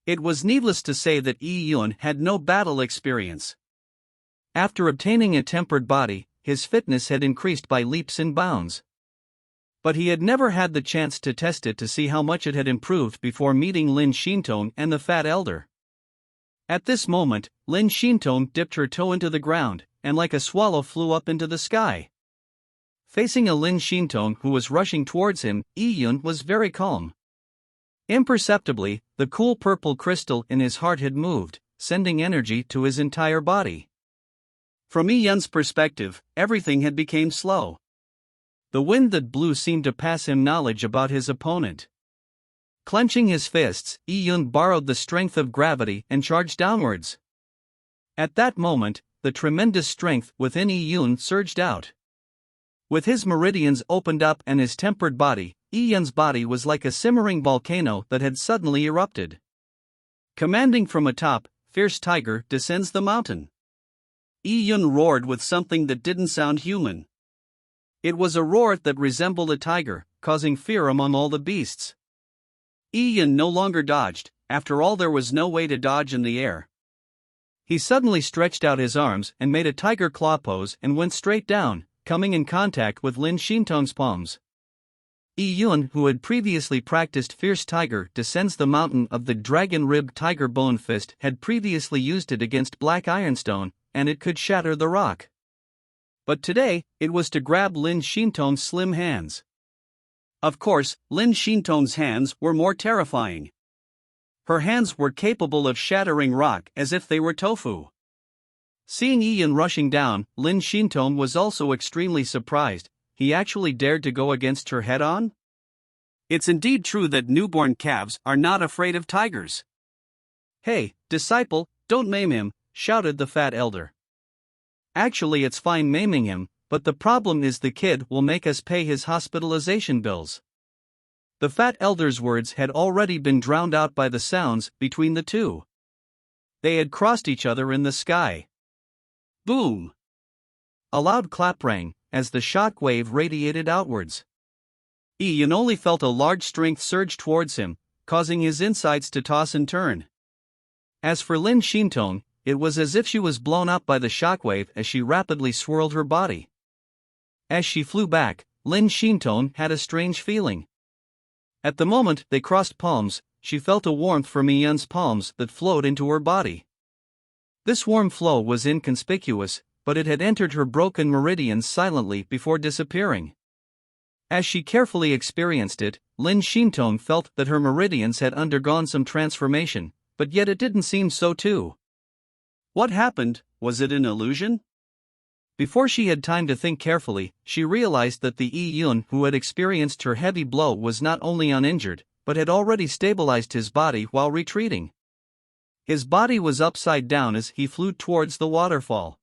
It was needless to say that Yi Yun had no battle experience. After obtaining a tempered body, his fitness had increased by leaps and bounds. But he had never had the chance to test it to see how much it had improved before meeting Lin Xintong and the fat elder. At this moment, Lin Xintong dipped her toe into the ground, and like a swallow flew up into the sky. Facing a Lin Xintong who was rushing towards him, Yi Yun was very calm. Imperceptibly, the cool purple crystal in his heart had moved, sending energy to his entire body. From Yi Yun's perspective, everything had become slow. The wind that blew seemed to pass him knowledge about his opponent. Clenching his fists, Yi Yun borrowed the strength of gravity and charged downwards. At that moment, the tremendous strength within Yi Yun surged out. With his meridians opened up and his tempered body, Yi Yun's body was like a simmering volcano that had suddenly erupted. Commanding from atop, fierce tiger descends the mountain. Yi Yun roared with something that didn't sound human. It was a roar that resembled a tiger, causing fear among all the beasts. Yi Yun no longer dodged. After all, there was no way to dodge in the air. He suddenly stretched out his arms and made a tiger claw pose and went straight down, coming in contact with Lin Xintong's palms. Yi Yun, who had previously practiced Fierce Tiger Descends the Mountain of the Dragon Rib Tiger Bone Fist, had previously used it against Black Ironstone, and it could shatter the rock. But today, it was to grab Lin Shintong's slim hands. Of course, Lin Shintong's hands were more terrifying. Her hands were capable of shattering rock as if they were tofu. Seeing Yi Yun rushing down, Lin Shintong was also extremely surprised. He actually dared to go against her head-on? It's indeed true that newborn calves are not afraid of tigers. "Hey, disciple, don't maim him," shouted the fat elder. "Actually, it's fine maiming him, but the problem is the kid will make us pay his hospitalization bills." The fat elder's words had already been drowned out by the sounds between the two. They had crossed each other in the sky. Boom! A loud clap rang as the shock wave radiated outwards. Yi Yun only felt a large strength surge towards him, causing his insides to toss and turn. As for Lin Shintong, it was as if she was blown up by the shockwave as she rapidly swirled her body. As she flew back, Lin Shintong had a strange feeling. At the moment they crossed palms, she felt a warmth from Yi Yun's palms that flowed into her body. This warm flow was inconspicuous, but it had entered her broken meridians silently before disappearing. As she carefully experienced it, Lin Shintong felt that her meridians had undergone some transformation, but yet it didn't seem so too. What happened? Was it an illusion? Before she had time to think carefully, she realized that the Yi Yun who had experienced her heavy blow was not only uninjured, but had already stabilized his body while retreating. His body was upside down as he flew towards the waterfall.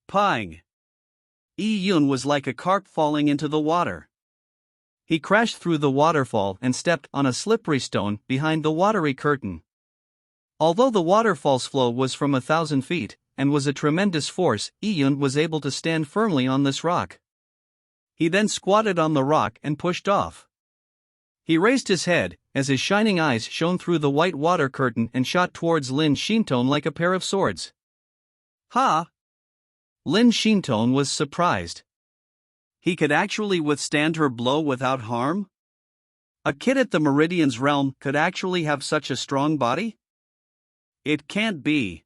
Pang! Yi Yun was like a carp falling into the water. He crashed through the waterfall and stepped on a slippery stone behind the watery curtain. Although the waterfall's flow was from 1,000 feet, and was a tremendous force, Yi Yun was able to stand firmly on this rock. He then squatted on the rock and pushed off. He raised his head, as his shining eyes shone through the white water curtain and shot towards Lin Shintong like a pair of swords. Ha! Lin Shintong was surprised. He could actually withstand her blow without harm? A kid at the Meridian's realm could actually have such a strong body? It can't be.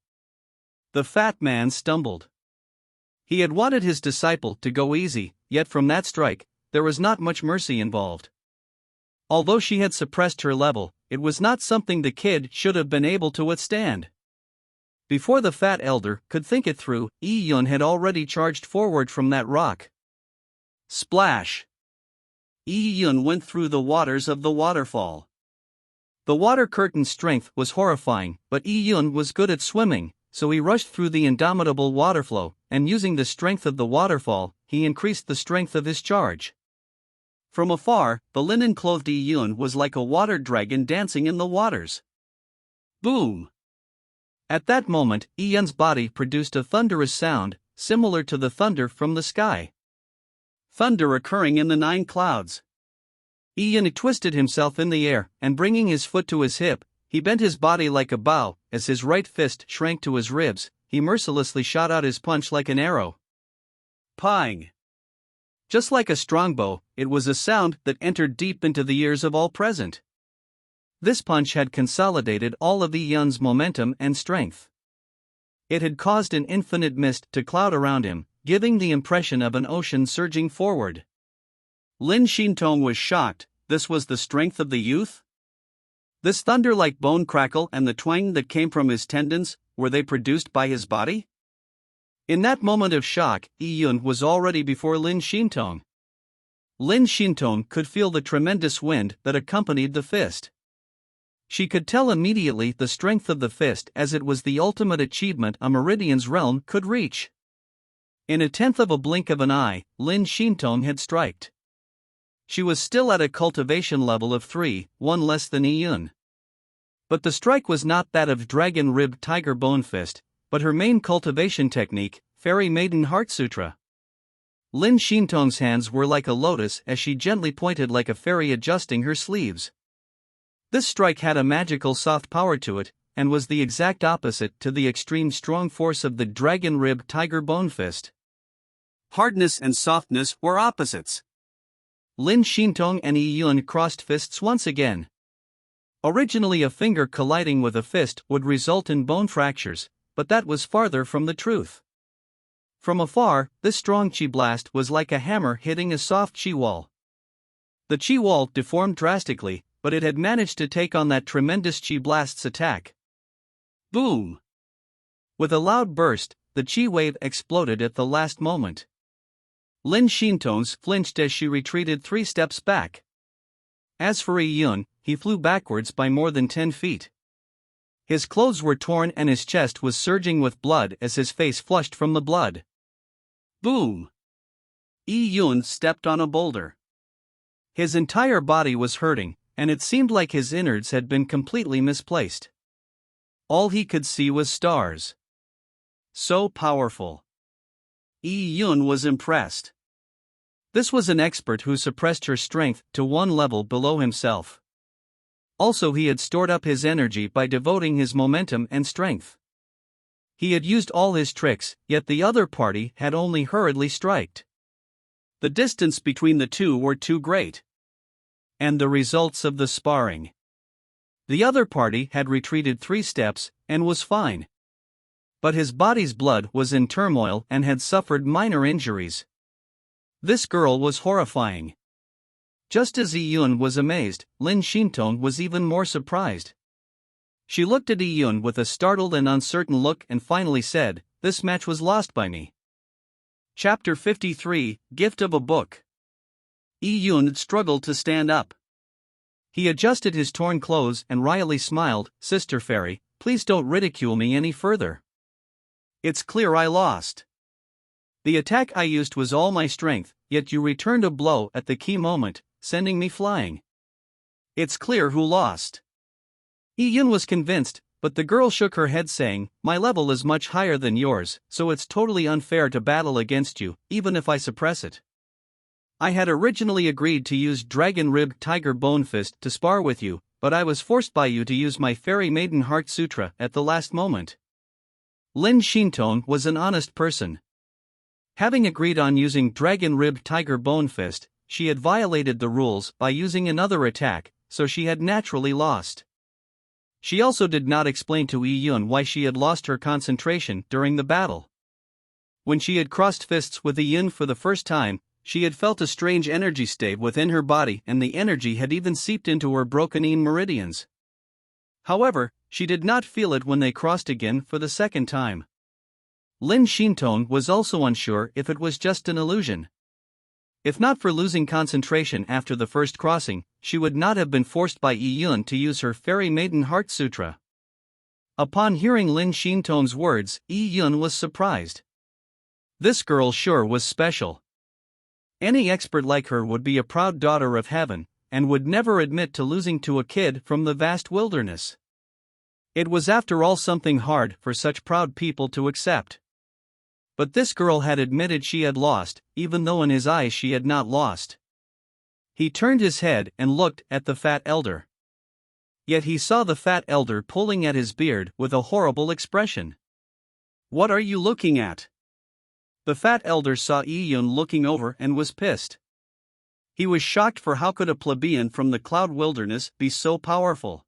The fat man stumbled. He had wanted his disciple to go easy, yet from that strike, there was not much mercy involved. Although she had suppressed her level, it was not something the kid should have been able to withstand. Before the fat elder could think it through, Yi Yun had already charged forward from that rock. Splash! Yi Yun went through the waters of the waterfall. The water curtain's strength was horrifying, but Yi Yun was good at swimming, so he rushed through the indomitable waterflow, and using the strength of the waterfall, he increased the strength of his charge. From afar, the linen-clothed Yi Yun was like a water dragon dancing in the waters. Boom! At that moment, Yi Yun's body produced a thunderous sound, similar to the thunder from the sky. Thunder occurring in the 9 clouds. Yi Yun twisted himself in the air, and bringing his foot to his hip, he bent his body like a bow. As his right fist shrank to his ribs, he mercilessly shot out his punch like an arrow. Pang! Just like a strongbow, it was a sound that entered deep into the ears of all present. This punch had consolidated all of Yi Yun's momentum and strength. It had caused an infinite mist to cloud around him, giving the impression of an ocean surging forward. Lin Shintong was shocked. This was the strength of the youth? This thunder-like bone crackle and the twang that came from his tendons, were they produced by his body? In that moment of shock, Yi Yun was already before Lin Shintong. Lin Shintong could feel the tremendous wind that accompanied the fist. She could tell immediately the strength of the fist, as it was the ultimate achievement a Meridian's realm could reach. In a tenth of a blink of an eye, Lin Shintong had striked. She was still at a cultivation level of 3, 1 less than Yi Yun. But the strike was not that of Dragon Rib Tiger Bone Fist, but her main cultivation technique, Fairy Maiden Heart Sutra. Lin Shintong's hands were like a lotus as she gently pointed like a fairy adjusting her sleeves. This strike had a magical soft power to it, and was the exact opposite to the extreme strong force of the Dragon Rib Tiger Bone Fist. Hardness and softness were opposites. Lin Xintong and Yi Yun crossed fists once again. Originally, a finger colliding with a fist would result in bone fractures, but that was farther from the truth. From afar, this strong chi blast was like a hammer hitting a soft chi wall. The chi wall deformed drastically, but it had managed to take on that tremendous chi blast's attack. Boom! With a loud burst, the chi wave exploded at the last moment. Lin Xintong flinched as she retreated 3 steps back. As for Yi Yun, he flew backwards by more than 10 feet. His clothes were torn and his chest was surging with blood as his face flushed from the blood. Boom! Yi Yun stepped on a boulder. His entire body was hurting, and it seemed like his innards had been completely misplaced. All he could see was stars. So powerful. Yi Yun was impressed. This was an expert who suppressed her strength to one level below himself. Also, he had stored up his energy by devoting his momentum and strength. He had used all his tricks, yet the other party had only hurriedly striked. The distance between the two were too great. And the results of the sparring. The other party had retreated 3 steps and was fine. But his body's blood was in turmoil and had suffered minor injuries. This girl was horrifying. Just as Yi Yun was amazed, Lin Xintong was even more surprised. She looked at Yi Yun with a startled and uncertain look and finally said, "This match was lost by me." Chapter 53, Gift of a Book. Yi Yun struggled to stand up. He adjusted his torn clothes and wryly smiled, "Sister Fairy, please don't ridicule me any further. It's clear I lost. The attack I used was all my strength, yet you returned a blow at the key moment, sending me flying. It's clear who lost." Yi Yun was convinced, but the girl shook her head saying, "My level is much higher than yours, so it's totally unfair to battle against you, even if I suppress it. I had originally agreed to use Dragon Rib Tiger Bone Fist to spar with you, but I was forced by you to use my Fairy Maiden Heart Sutra at the last moment." Lin Xintong was an honest person. Having agreed on using Dragon Rib Tiger Bone Fist, she had violated the rules by using another attack, so she had naturally lost. She also did not explain to Yi Yun why she had lost her concentration during the battle. When she had crossed fists with Yi Yun for the first time, she had felt a strange energy state within her body, and the energy had even seeped into her broken meridians. However, she did not feel it when they crossed again for the second time. Lin Xintong was also unsure if it was just an illusion. If not for losing concentration after the first crossing, she would not have been forced by Yi Yun to use her Fairy Maiden Heart Sutra. Upon hearing Lin Xintong's words, Yi Yun was surprised. This girl sure was special. Any expert like her would be a proud daughter of heaven, and would never admit to losing to a kid from the vast wilderness. It was after all something hard for such proud people to accept. But this girl had admitted she had lost, even though in his eyes she had not lost. He turned his head and looked at the fat elder. Yet he saw the fat elder pulling at his beard with a horrible expression. "What are you looking at?" The fat elder saw Yi Yun looking over and was pissed. He was shocked, for how could a plebeian from the Cloud Wilderness be so powerful?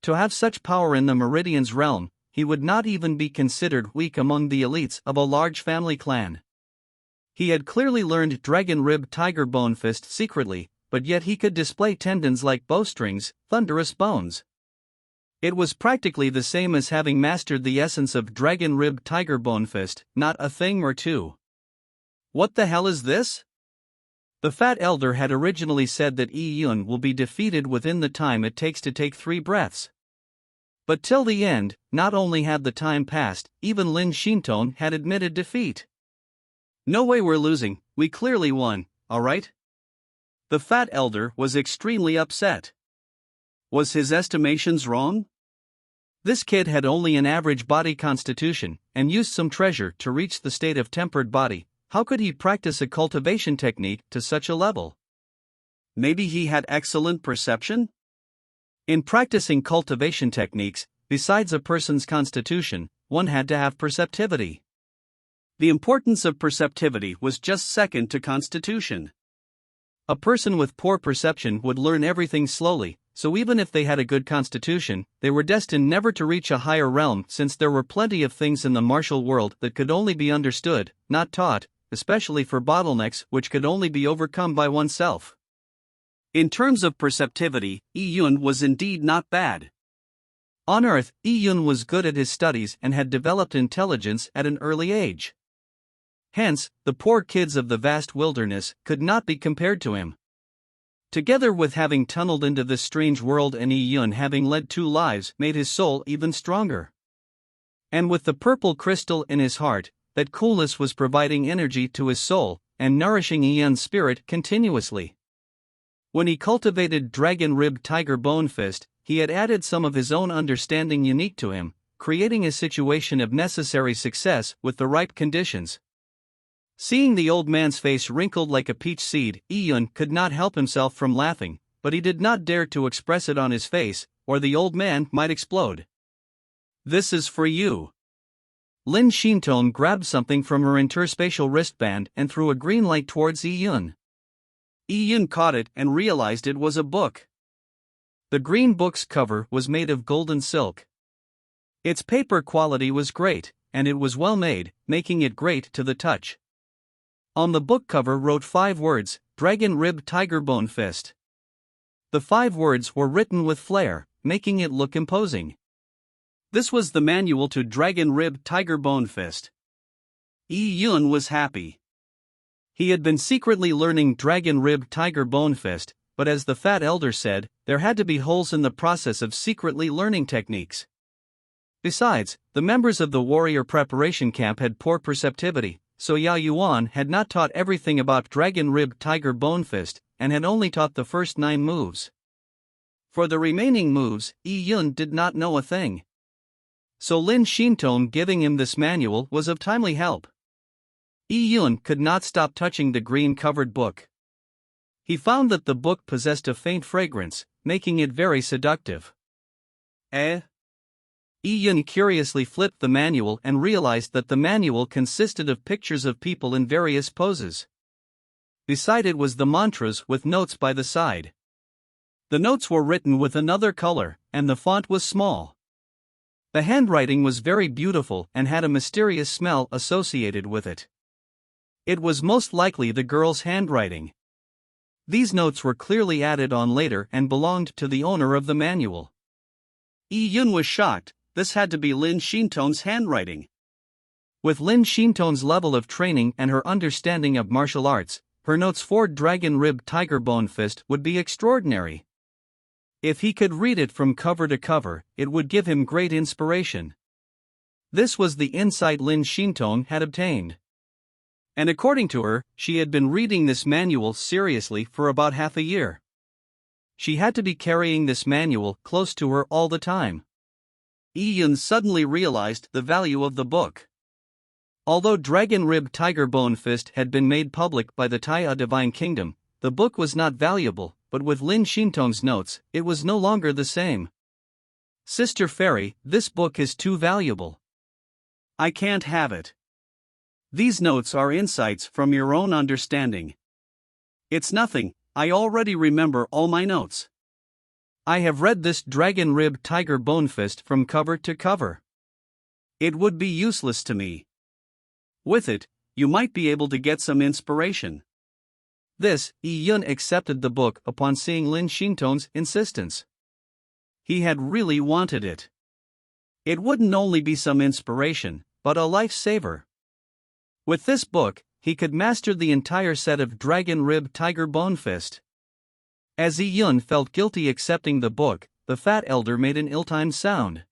To have such power in the Meridian's realm, he would not even be considered weak among the elites of a large family clan. He had clearly learned Dragon Rib Tiger Bone Fist secretly, but yet he could display tendons like bowstrings, thunderous bones. It was practically the same as having mastered the essence of Dragon Rib Tiger Bone Fist, not a thing or two. What the hell is this? The fat elder had originally said that Yi Yun will be defeated within the time it takes to take 3 breaths. But till the end, not only had the time passed, even Lin Xintong had admitted defeat. "No way we're losing, we clearly won, alright?" The fat elder was extremely upset. Was his estimations wrong? This kid had only an average body constitution, and used some treasure to reach the state of tempered body. How could he practice a cultivation technique to such a level? Maybe he had excellent perception? In practicing cultivation techniques, besides a person's constitution, one had to have perceptivity. The importance of perceptivity was just second to constitution. A person with poor perception would learn everything slowly, so even if they had a good constitution, they were destined never to reach a higher realm, since there were plenty of things in the martial world that could only be understood, not taught, especially for bottlenecks which could only be overcome by oneself. In terms of perceptivity, Yi Yun was indeed not bad. On Earth, Yi Yun was good at his studies and had developed intelligence at an early age. Hence, the poor kids of the vast wilderness could not be compared to him. Together with having tunneled into this strange world and Yi Yun having led 2 lives made his soul even stronger. And with the purple crystal in his heart, that coolness was providing energy to his soul and nourishing Yi Yun's spirit continuously. When he cultivated Dragon Rib Tiger Bone Fist, he had added some of his own understanding unique to him, creating a situation of necessary success with the ripe conditions. Seeing the old man's face wrinkled like a peach seed, Yi Yun could not help himself from laughing, but he did not dare to express it on his face, or the old man might explode. "This is for you." Lin Shintong grabbed something from her interspatial wristband and threw a green light towards Yi Yun. Yi Yun caught it and realized it was a book. The green book's cover was made of golden silk. Its paper quality was great, and it was well made, making it great to the touch. On the book cover wrote 5 words, Dragon Rib Tiger Bone Fist. The 5 words were written with flair, making it look imposing. This was the manual to Dragon Rib Tiger Bone Fist. Yi Yun was happy. He had been secretly learning Dragon Rib Tiger Bone Fist, but as the fat elder said, there had to be holes in the process of secretly learning techniques. Besides, the members of the warrior preparation camp had poor perceptivity, so Yao Yuan had not taught everything about Dragon Rib Tiger Bone Fist, and had only taught the first 9 moves. For the remaining moves, Yi Yun did not know a thing. So Lin Shintong giving him this manual was of timely help. Yi Yun could not stop touching the green-covered book. He found that the book possessed a faint fragrance, making it very seductive. Yi Yun curiously flipped the manual and realized that the manual consisted of pictures of people in various poses. Beside it was the mantras with notes by the side. The notes were written with another color, and the font was small. The handwriting was very beautiful and had a mysterious smell associated with it. It was most likely the girl's handwriting. These notes were clearly added on later and belonged to the owner of the manual. Yi Yun was shocked. This had to be Lin Shintong's handwriting. With Lin Shintong's level of training and her understanding of martial arts, her notes for Dragon Rib Tiger Bone Fist would be extraordinary. If he could read it from cover to cover, it would give him great inspiration. This was the insight Lin Shintong had obtained. And according to her, she had been reading this manual seriously for about half a year. She had to be carrying this manual close to her all the time. Yi Yun suddenly realized the value of the book. Although Dragon Rib Tiger Bone Fist had been made public by the Taiya Divine Kingdom, the book was not valuable, but with Lin Shintong's notes, it was no longer the same. "Sister Fairy, this book is too valuable. I can't have it. These notes are insights from your own understanding. It's nothing, I already remember all my notes. I have read this Dragon Rib Tiger Bone Fist from cover to cover. It would be useless to me. With it, you might be able to get some inspiration." This, Yi Yun accepted the book upon seeing Lin Shintong's insistence. He had really wanted it. It wouldn't only be some inspiration, but a lifesaver. With this book, he could master the entire set of Dragon Rib Tiger Bone Fist. As Yi Yun felt guilty accepting the book, the fat elder made an ill-timed sound.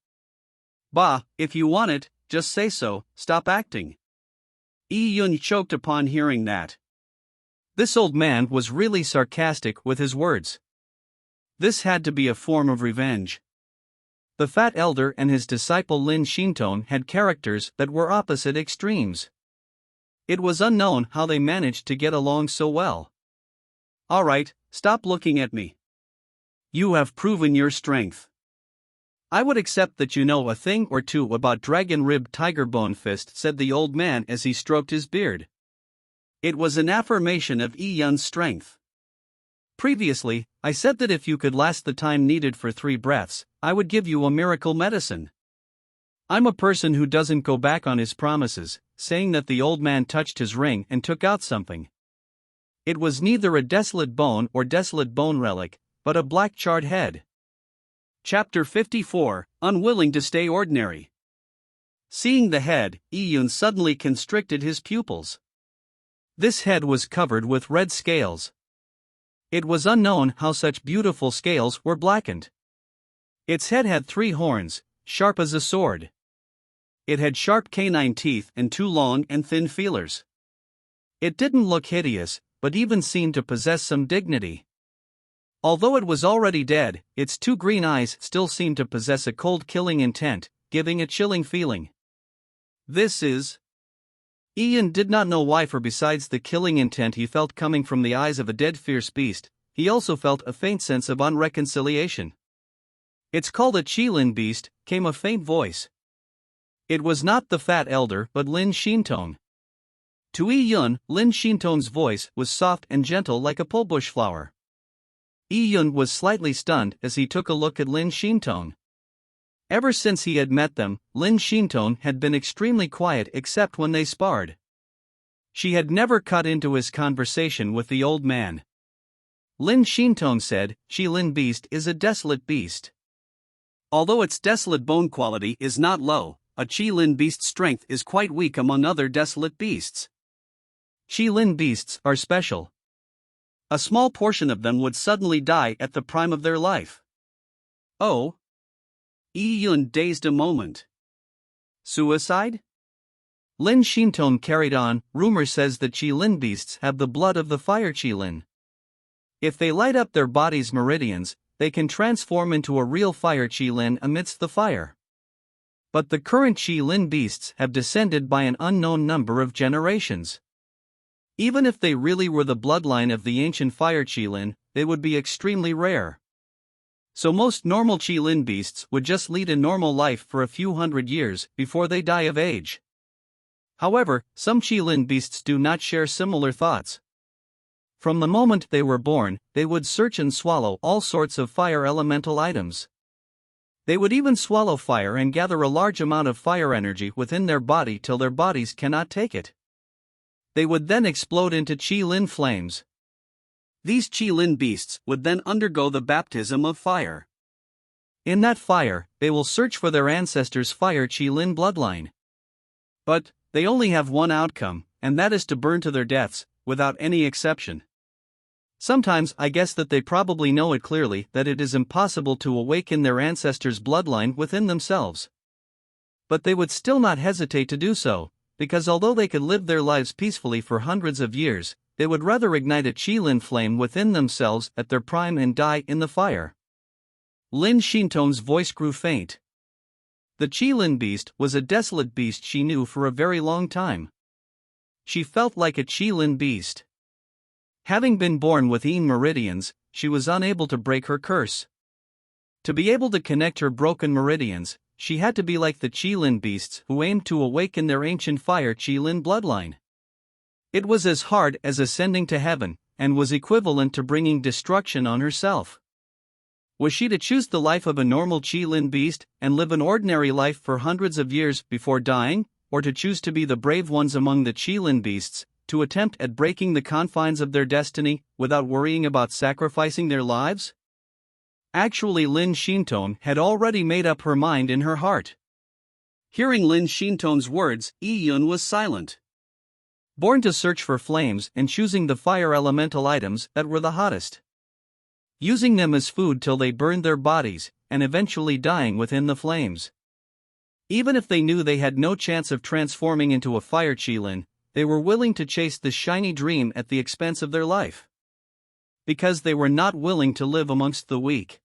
"Bah, if you want it, just say so, stop acting." Yi Yun choked upon hearing that. This old man was really sarcastic with his words. This had to be a form of revenge. The fat elder and his disciple Lin Shintong had characters that were opposite extremes. It was unknown how they managed to get along so well. "All right, stop looking at me. You have proven your strength. I would accept that you know a thing or two about Dragon Rib Tiger Bone Fist," said the old man as he stroked his beard. It was an affirmation of Yi Yun's strength. Previously, I said that if you could last the time needed for 3 breaths, I would give you a miracle medicine. I'm a person who doesn't go back on his promises, saying that the old man touched his ring and took out something. It was neither a desolate bone or desolate bone relic, but a black charred head. Chapter 54, Unwilling to Stay Ordinary. Seeing the head, Iyun suddenly constricted his pupils. This head was covered with red scales. It was unknown how such beautiful scales were blackened. Its head had 3 horns, sharp as a sword. It had sharp canine teeth and 2 long and thin feelers. It didn't look hideous, but even seemed to possess some dignity. Although it was already dead, its 2 green eyes still seemed to possess a cold killing intent, giving a chilling feeling. This is... Iyun did not know why, for besides the killing intent he felt coming from the eyes of a dead fierce beast, he also felt a faint sense of unreconciliation. "It's called a Qilin beast," came a faint voice. It was not the fat elder but Lin Xintong. To Iyun, Lin Xintong's voice was soft and gentle like a pulbush flower. Iyun was slightly stunned as he took a look at Lin Xintong. Ever since he had met them, Lin Xintong had been extremely quiet except when they sparred. She had never cut into his conversation with the old man. Lin Xintong said, "Qilin beast is a desolate beast. Although its desolate bone quality is not low, a Qilin beast's strength is quite weak among other desolate beasts. Qilin beasts are special. A small portion of them would suddenly die at the prime of their life." "Oh?" Iyun dazed a moment. "Suicide?" Lin Xintong carried on, "Rumor says that Qilin beasts have the blood of the fire Qilin. If they light up their bodies' meridians, they can transform into a real fire Qilin amidst the fire. But the current Qilin beasts have descended by an unknown number of generations. Even if they really were the bloodline of the ancient fire Qilin, they would be extremely rare. So most normal Qilin beasts would just lead a normal life for a few hundred years before they die of age. However, some Qilin beasts do not share similar thoughts. From the moment they were born, they would search and swallow all sorts of fire elemental items. They would even swallow fire and gather a large amount of fire energy within their body till their bodies cannot take it. They would then explode into Qilin flames. These Qilin beasts would then undergo the baptism of fire. In that fire, they will search for their ancestors' fire Qilin bloodline. But they only have one outcome, and that is to burn to their deaths, without any exception. Sometimes I guess that they probably know it clearly that it is impossible to awaken their ancestors' bloodline within themselves. But they would still not hesitate to do so, because although they could live their lives peacefully for hundreds of years, they would rather ignite a Qilin flame within themselves at their prime and die in the fire. Lin Xintong's voice grew faint. The Qilin beast was a desolate beast she knew for a very long time. She felt like a Qilin beast. Having been born with meridians, she was unable to break her curse. To be able to connect her broken meridians, she had to be like the Qilin beasts who aimed to awaken their ancient fire Qilin bloodline. It was as hard as ascending to heaven, and was equivalent to bringing destruction on herself. Was she to choose the life of a normal Qilin beast and live an ordinary life for hundreds of years before dying, or to choose to be the brave ones among the Qilin beasts, to attempt at breaking the confines of their destiny without worrying about sacrificing their lives? Actually, Lin Xintong had already made up her mind in her heart. Hearing Lin Xintong's words, Iyun was silent. Born to search for flames and choosing the fire elemental items that were the hottest. Using them as food till they burned their bodies, and eventually dying within the flames. Even if they knew they had no chance of transforming into a fire Qilin, they were willing to chase the shiny dream at the expense of their life. Because they were not willing to live amongst the weak.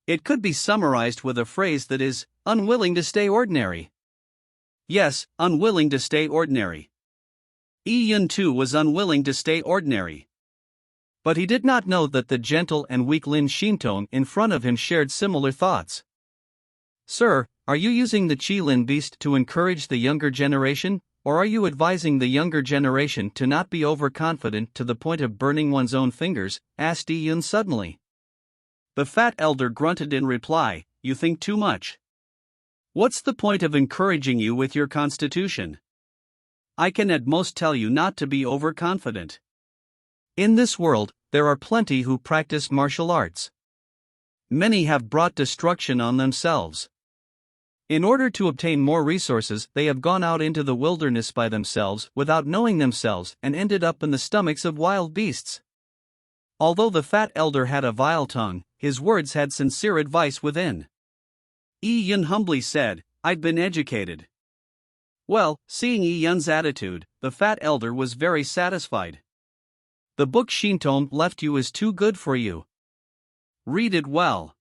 It could be summarized with a phrase that is, unwilling to stay ordinary. Yes, unwilling to stay ordinary. Iyun too was unwilling to stay ordinary. But he did not know that the gentle and weak Lin Xintong in front of him shared similar thoughts. "Sir, are you using the Qilin beast to encourage the younger generation, or are you advising the younger generation to not be overconfident to the point of burning one's own fingers? Asked Yi Yun suddenly. The fat elder grunted in reply, "You think too much. What's the point of encouraging you with your constitution? I can at most tell you not to be overconfident. In this world, there are plenty who practice martial arts. Many have brought destruction on themselves. In order to obtain more resources, they have gone out into the wilderness by themselves without knowing themselves and ended up in the stomachs of wild beasts." Although the fat elder had a vile tongue, his words had sincere advice within. Yi Yun humbly said, "I'd been educated." Well, seeing Yi Yun's attitude, the fat elder was very satisfied. "The book Shintom left you is too good for you. Read it well.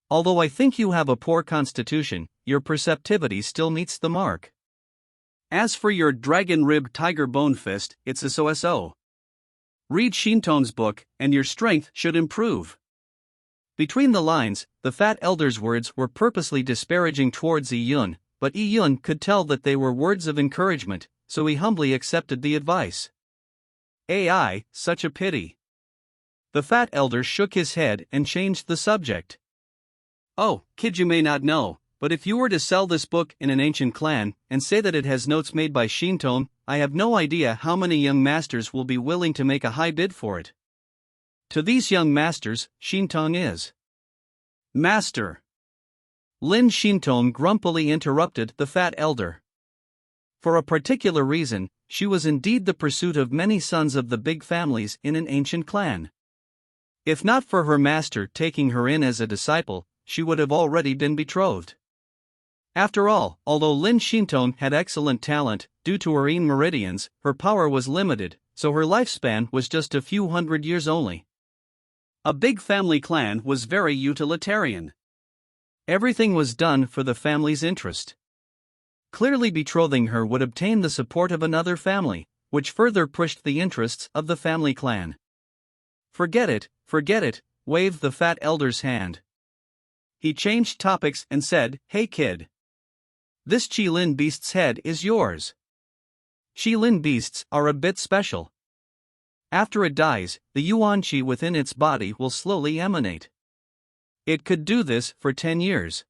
Although I think you have a poor constitution, your perceptivity still meets the mark. As for your dragon rib tiger bone fist, it's a so-so. Read Shintom's book, and your strength should improve." Between the lines, the fat elder's words were purposely disparaging towards Yi Yun, but Yi Yun could tell that they were words of encouragement, so he humbly accepted the advice. "Ai, such a pity." The fat elder shook his head and changed the subject. "Oh, kid, you may not know, but if you were to sell this book in an ancient clan and say that it has notes made by Shintom, I have no idea how many young masters will be willing to make a high bid for it." To these young masters, Shintom is master. Lin Shintom grumpily interrupted the fat elder. For a particular reason, she was indeed the pursuit of many sons of the big families in an ancient clan. If not for her master taking her in as a disciple, she would have already been betrothed. After all, although Lin Shintom had excellent talent, due to her Yin meridians, her power was limited, so her lifespan was just a few hundred years only. A big family clan was very utilitarian. Everything was done for the family's interest. Clearly betrothing her would obtain the support of another family, which further pushed the interests of the family clan. Forget it, waved the fat elder's hand. He changed topics and said, "Hey kid. This Qilin beast's head is yours." Qilin beasts are a bit special. After it dies, the Yuan Qi within its body will slowly emanate. It could do this for 10 years.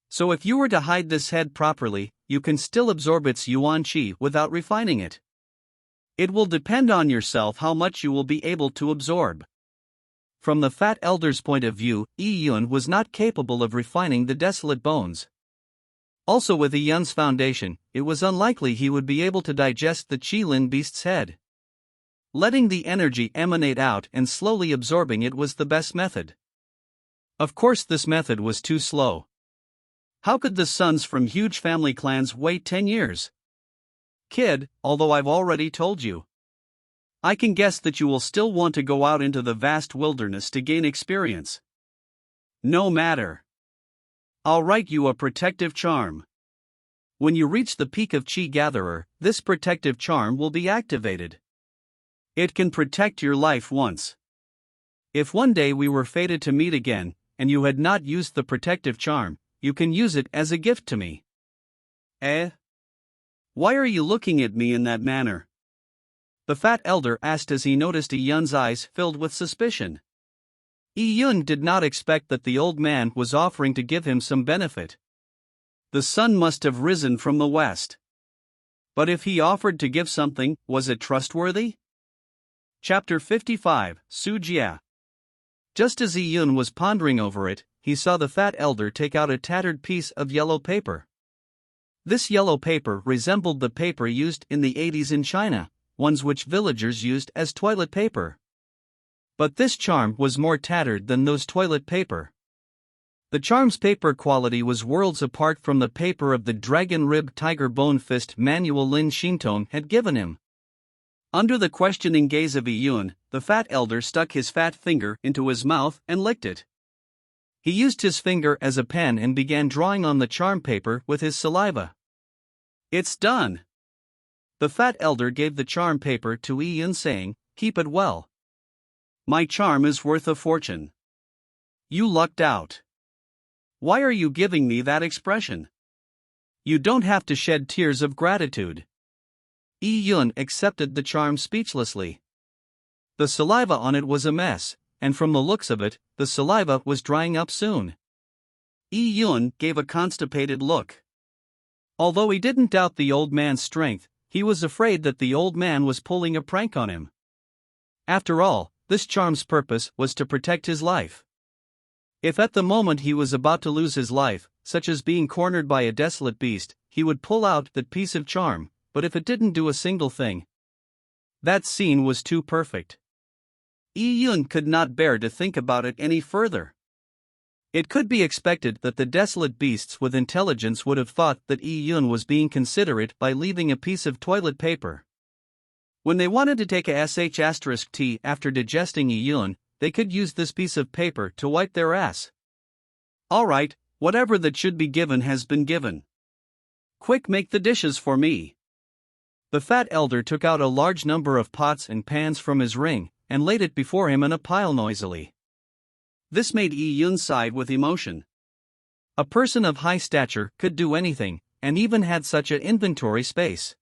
So if you were to hide this head properly, you can still absorb its Yuan Qi without refining it. It will depend on yourself how much you will be able to absorb. From the fat elder's point of view, Yi Yun was not capable of refining the desolate bones. Also with Yi Yun's foundation, it was unlikely he would be able to digest the Qilin beast's head. Letting the energy emanate out and slowly absorbing it was the best method. Of course, this method was too slow. How could the sons from huge family clans wait 10 years? Kid, although I've already told you, I can guess that you will still want to go out into the vast wilderness to gain experience. No matter. I'll write you a protective charm. When you reach the peak of Qi Gatherer, this protective charm will be activated. It can protect your life once. If one day we were fated to meet again, and you had not used the protective charm, you can use it as a gift to me. Eh? Why are you looking at me in that manner? The fat elder asked as he noticed Yi Yun's eyes filled with suspicion. Yi Yun did not expect that the old man was offering to give him some benefit. The sun must have risen from the west. But if he offered to give something, was it trustworthy? Chapter 55, Su Jia. Just as Yi Yun was pondering over it, he saw the fat elder take out a tattered piece of yellow paper. This yellow paper resembled the paper used in the 80s in China, ones which villagers used as toilet paper. But this charm was more tattered than those toilet paper. The charm's paper quality was worlds apart from the paper of the dragon rib tiger bone fist manual Lin Shintom had given him. Under the questioning gaze of Yi Yun, the fat elder stuck his fat finger into his mouth and licked it. He used his finger as a pen and began drawing on the charm paper with his saliva. It's done. The fat elder gave the charm paper to Yi Yun saying, "Keep it well. My charm is worth a fortune." You lucked out. Why are you giving me that expression? You don't have to shed tears of gratitude. Yi Yun accepted the charm speechlessly. The saliva on it was a mess, and from the looks of it, the saliva was drying up soon. Yi Yun gave a constipated look. Although he didn't doubt the old man's strength, he was afraid that the old man was pulling a prank on him. After all, this charm's purpose was to protect his life. If at the moment he was about to lose his life, such as being cornered by a desolate beast, he would pull out that piece of charm, but if it didn't do a single thing. That scene was too perfect. Yi Yun could not bear to think about it any further. It could be expected that the desolate beasts with intelligence would have thought that Yi Yun was being considerate by leaving a piece of toilet paper. When they wanted to take a sh*t after digesting Yi Yun, they could use this piece of paper to wipe their ass. Alright, whatever that should be given has been given. Quick, make the dishes for me. The fat elder took out a large number of pots and pans from his ring, and laid it before him in a pile noisily. This made Yi Yun sigh with emotion. A person of high stature could do anything, and even had such an inventory space.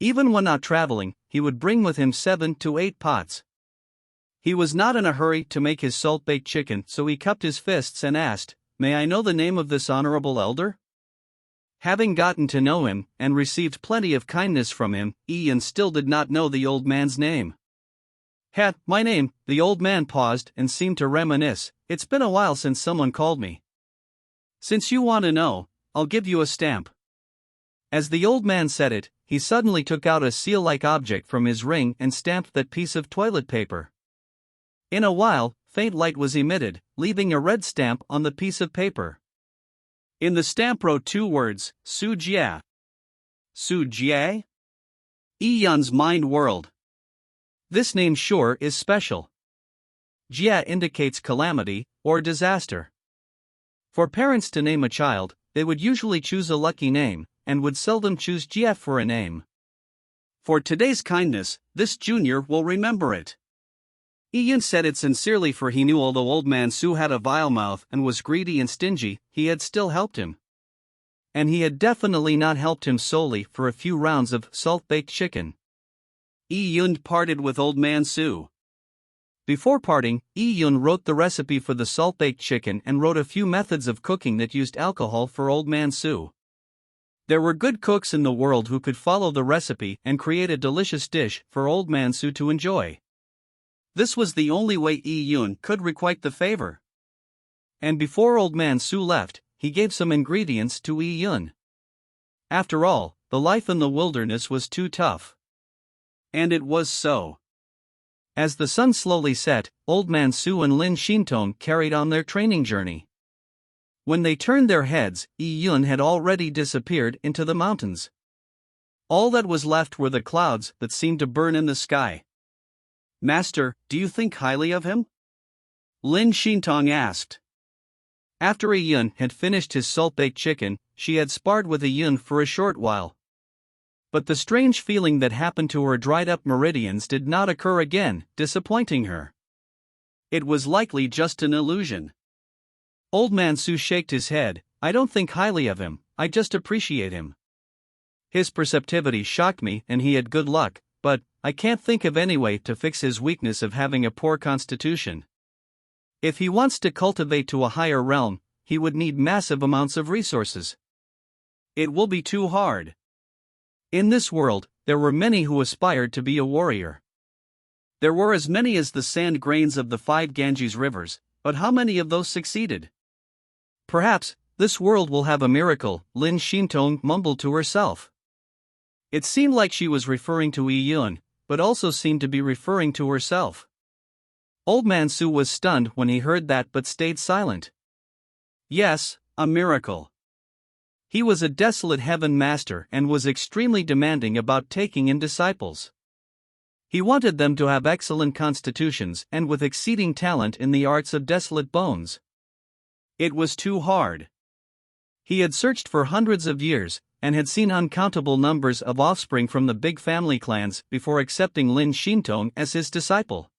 Even when not traveling, he would bring with him 7 to 8 pots. He was not in a hurry to make his salt-baked chicken, so he cupped his fists and asked, "May I know the name of this honorable elder?" Having gotten to know him, and received plenty of kindness from him, Yi Yun still did not know the old man's name. My name," the old man paused and seemed to reminisce, "it's been a while since someone called me. Since you want to know, I'll give you a stamp." As the old man said it, he suddenly took out a seal-like object from his ring and stamped that piece of toilet paper. In a while, faint light was emitted, leaving a red stamp on the piece of paper. In the stamp wrote 2 words, Su Jia. Su Jia? Yi Yun's mind whirled. This name sure is special. Jia indicates calamity, or disaster. For parents to name a child, they would usually choose a lucky name, and would seldom choose Jia for a name. For today's kindness, this junior will remember it. Yi Yun said it sincerely, for he knew although old man Su had a vile mouth and was greedy and stingy, he had still helped him. And he had definitely not helped him solely for a few rounds of salt-baked chicken. Yi Yun parted with old man Su. Before parting, Yi Yun wrote the recipe for the salt-baked chicken and wrote a few methods of cooking that used alcohol for old man Su. There were good cooks in the world who could follow the recipe and create a delicious dish for old man Su to enjoy. This was the only way Yi Yun could requite the favor. And before old man Su left, he gave some ingredients to Yi Yun. After all, the life in the wilderness was too tough. And it was so. As the sun slowly set, old man Su and Lin Shintong carried on their training journey. When they turned their heads, Yi Yun had already disappeared into the mountains. All that was left were the clouds that seemed to burn in the sky. "Master, do you think highly of him?" Lin Shintong asked. After Yi Yun had finished his salt-baked chicken, she had sparred with Yi Yun for a short while. But the strange feeling that happened to her dried-up meridians did not occur again, disappointing her. It was likely just an illusion. Old man Su shook his head. "I don't think highly of him, I just appreciate him. His perceptivity shocked me and he had good luck, but I can't think of any way to fix his weakness of having a poor constitution. If he wants to cultivate to a higher realm, he would need massive amounts of resources. It will be too hard." In this world, there were many who aspired to be a warrior. There were as many as the sand grains of the 5 Ganges rivers, but how many of those succeeded? "Perhaps this world will have a miracle," Lin Shintong mumbled to herself. It seemed like she was referring to Yi Yun, but also seemed to be referring to herself. Old man Su was stunned when he heard that but stayed silent. Yes, a miracle. He was a desolate heaven master and was extremely demanding about taking in disciples. He wanted them to have excellent constitutions and with exceeding talent in the arts of desolate bones. It was too hard. He had searched for hundreds of years, and had seen uncountable numbers of offspring from the big family clans before accepting Lin Shintong as his disciple.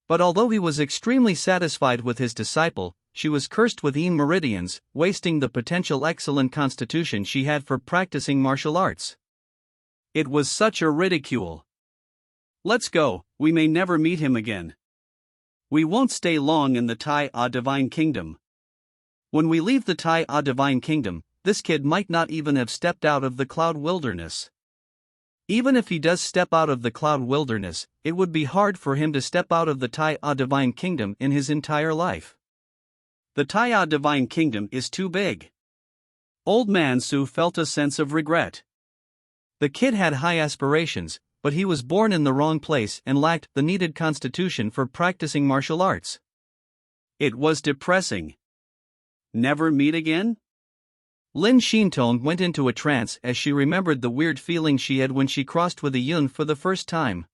But although he was extremely satisfied with his disciple, she was cursed with meridians, wasting the potential excellent constitution she had for practicing martial arts. It was such a ridicule. Let's go, we may never meet him again. We won't stay long in the Tai Divine Kingdom. When we leave the Tai Divine Kingdom, this kid might not even have stepped out of the Cloud Wilderness. Even if he does step out of the Cloud Wilderness, it would be hard for him to step out of the Tai Divine Kingdom in his entire life. The Tai Divine Kingdom is too big. Old Man Su felt a sense of regret. The kid had high aspirations, but he was born in the wrong place and lacked the needed constitution for practicing martial arts. It was depressing. Never meet again? Lin Xintong went into a trance as she remembered the weird feeling she had when she crossed with a Yun for the first time.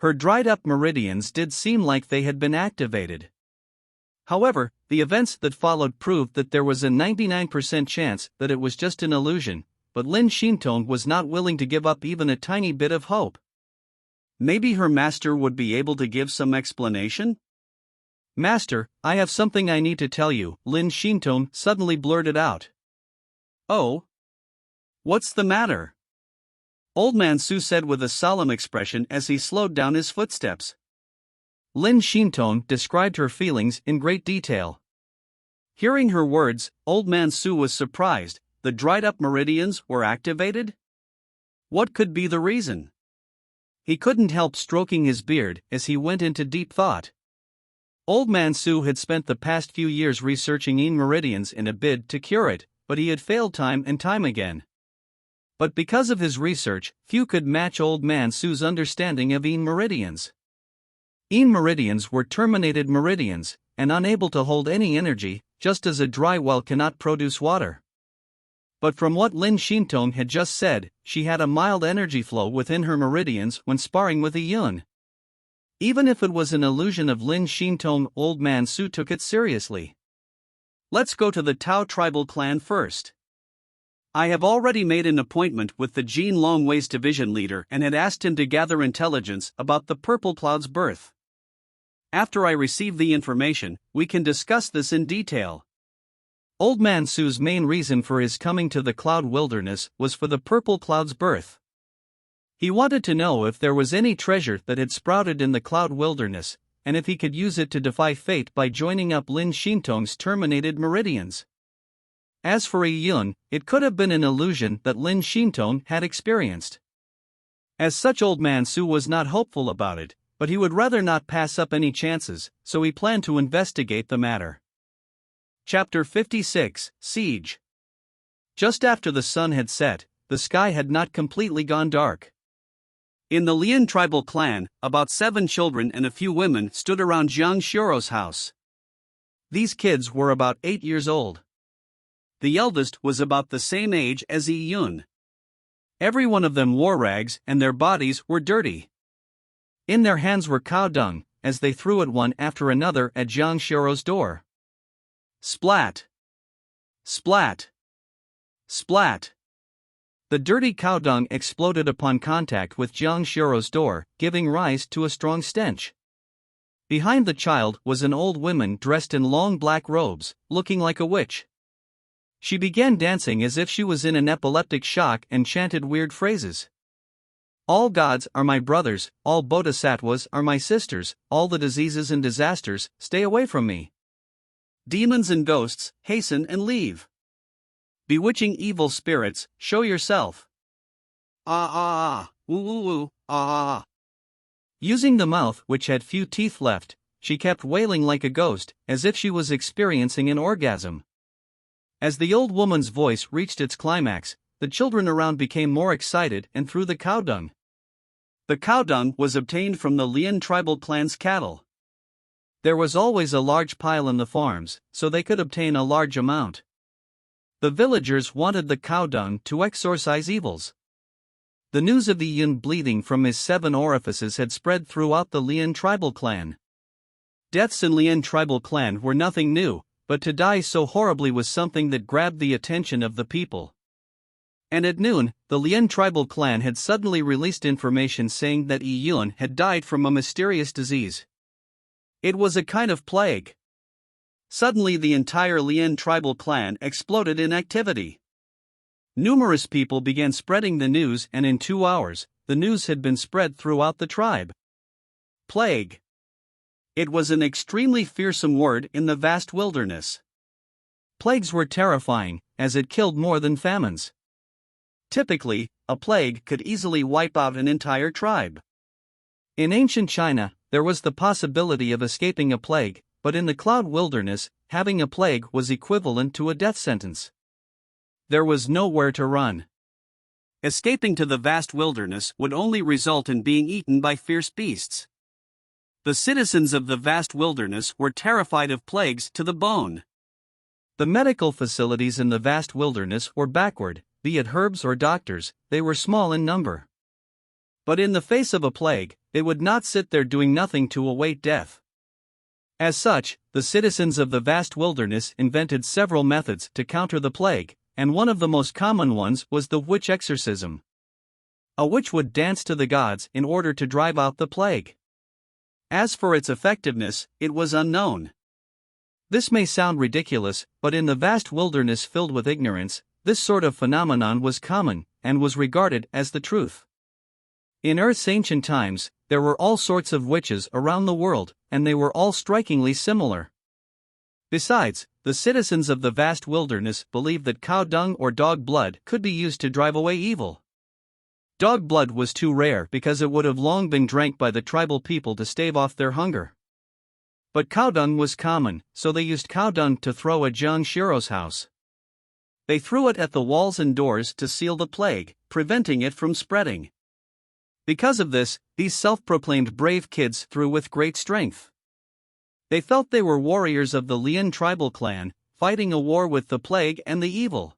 Her dried-up meridians did seem like they had been activated. However, the events that followed proved that there was a 99% chance that it was just an illusion, but Lin Xintong was not willing to give up even a tiny bit of hope. Maybe her master would be able to give some explanation? "Master, I have something I need to tell you," Lin Xintong suddenly blurted out. "Oh? What's the matter?" Old Man Su said with a solemn expression as he slowed down his footsteps. Lin Xintong described her feelings in great detail. Hearing her words, Old Man Su was surprised. The dried-up meridians were activated? What could be the reason? He couldn't help stroking his beard as he went into deep thought. Old Man Su had spent the past few years researching meridians in a bid to cure it, but he had failed time and time again. But because of his research, few could match Old Man Su's understanding of meridians. Meridians were terminated meridians, and unable to hold any energy, just as a dry well cannot produce water. But from what Lin Xintong had just said, she had a mild energy flow within her meridians when sparring with a Yun. Even if it was an illusion of Lin Xintong, Old Man Su took it seriously. Let's go to the Tao tribal clan first. I have already made an appointment with the Jin Longwei's division leader and had asked him to gather intelligence about the Purple Cloud's birth. After I receive the information, we can discuss this in detail. Old Man Su's main reason for his coming to the Cloud Wilderness was for the Purple Cloud's birth. He wanted to know if there was any treasure that had sprouted in the Cloud Wilderness, and if he could use it to defy fate by joining up Lin Xintong's terminated meridians. As for Yun, it could have been an illusion that Lin Xintong had experienced. As such, Old Man Su was not hopeful about it, but he would rather not pass up any chances, so he planned to investigate the matter. Chapter 56, Siege. Just after the sun had set, the sky had not completely gone dark. In the Lian tribal clan, about 7 children and a few women stood around Jiang Xioro's house. These kids were about 8 years old. The eldest was about the same age as Yun. Every one of them wore rags and their bodies were dirty. In their hands were cow dung, as they threw it one after another at Jiang Xioro's door. Splat! Splat! Splat! The dirty cow dung exploded upon contact with Jiang Xioro's door, giving rise to a strong stench. Behind the child was an old woman dressed in long black robes, looking like a witch. She began dancing as if she was in an epileptic shock and chanted weird phrases. All gods are my brothers, all bodhisattvas are my sisters, all the diseases and disasters, stay away from me. Demons and ghosts, hasten and leave. Bewitching evil spirits, show yourself. Woo. Using the mouth which had few teeth left, she kept wailing like a ghost, as if she was experiencing an orgasm. As the old woman's voice reached its climax, the children around became more excited and threw the cow dung. The cow dung was obtained from the Lian tribal clan's cattle. There was always a large pile in the farms, so they could obtain a large amount. The villagers wanted the cow dung to exorcise evils. The news of the Yun bleeding from his 7 orifices had spread throughout the Lian tribal clan. Deaths in Lian tribal clan were nothing new, but to die so horribly was something that grabbed the attention of the people. And at noon, the Lian tribal clan had suddenly released information saying that Yun had died from a mysterious disease. It was a kind of plague. Suddenly the entire Lian tribal clan exploded in activity. Numerous people began spreading the news, and in 2 hours, the news had been spread throughout the tribe. Plague. It was an extremely fearsome word in the vast wilderness. Plagues were terrifying, as it killed more than famines. Typically, a plague could easily wipe out an entire tribe. In ancient China, there was the possibility of escaping a plague, but in the cloud wilderness, having a plague was equivalent to a death sentence. There was nowhere to run. Escaping to the vast wilderness would only result in being eaten by fierce beasts. The citizens of the vast wilderness were terrified of plagues to the bone. The medical facilities in the vast wilderness were backward, be it herbs or doctors, they were small in number. But in the face of a plague, they would not sit there doing nothing to await death. As such, the citizens of the vast wilderness invented several methods to counter the plague, and one of the most common ones was the witch exorcism. A witch would dance to the gods in order to drive out the plague. As for its effectiveness, it was unknown. This may sound ridiculous, but in the vast wilderness filled with ignorance, this sort of phenomenon was common, and was regarded as the truth. In Earth's ancient times, there were all sorts of witches around the world, and they were all strikingly similar. Besides, the citizens of the vast wilderness believed that cow dung or dog blood could be used to drive away evil. Dog blood was too rare because it would have long been drank by the tribal people to stave off their hunger. But cow dung was common, so they used cow dung to throw at Jiang Shiro's house. They threw it at the walls and doors to seal the plague, preventing it from spreading. Because of this, these self-proclaimed brave kids threw with great strength. They felt they were warriors of the Lian tribal clan, fighting a war with the plague and the evil.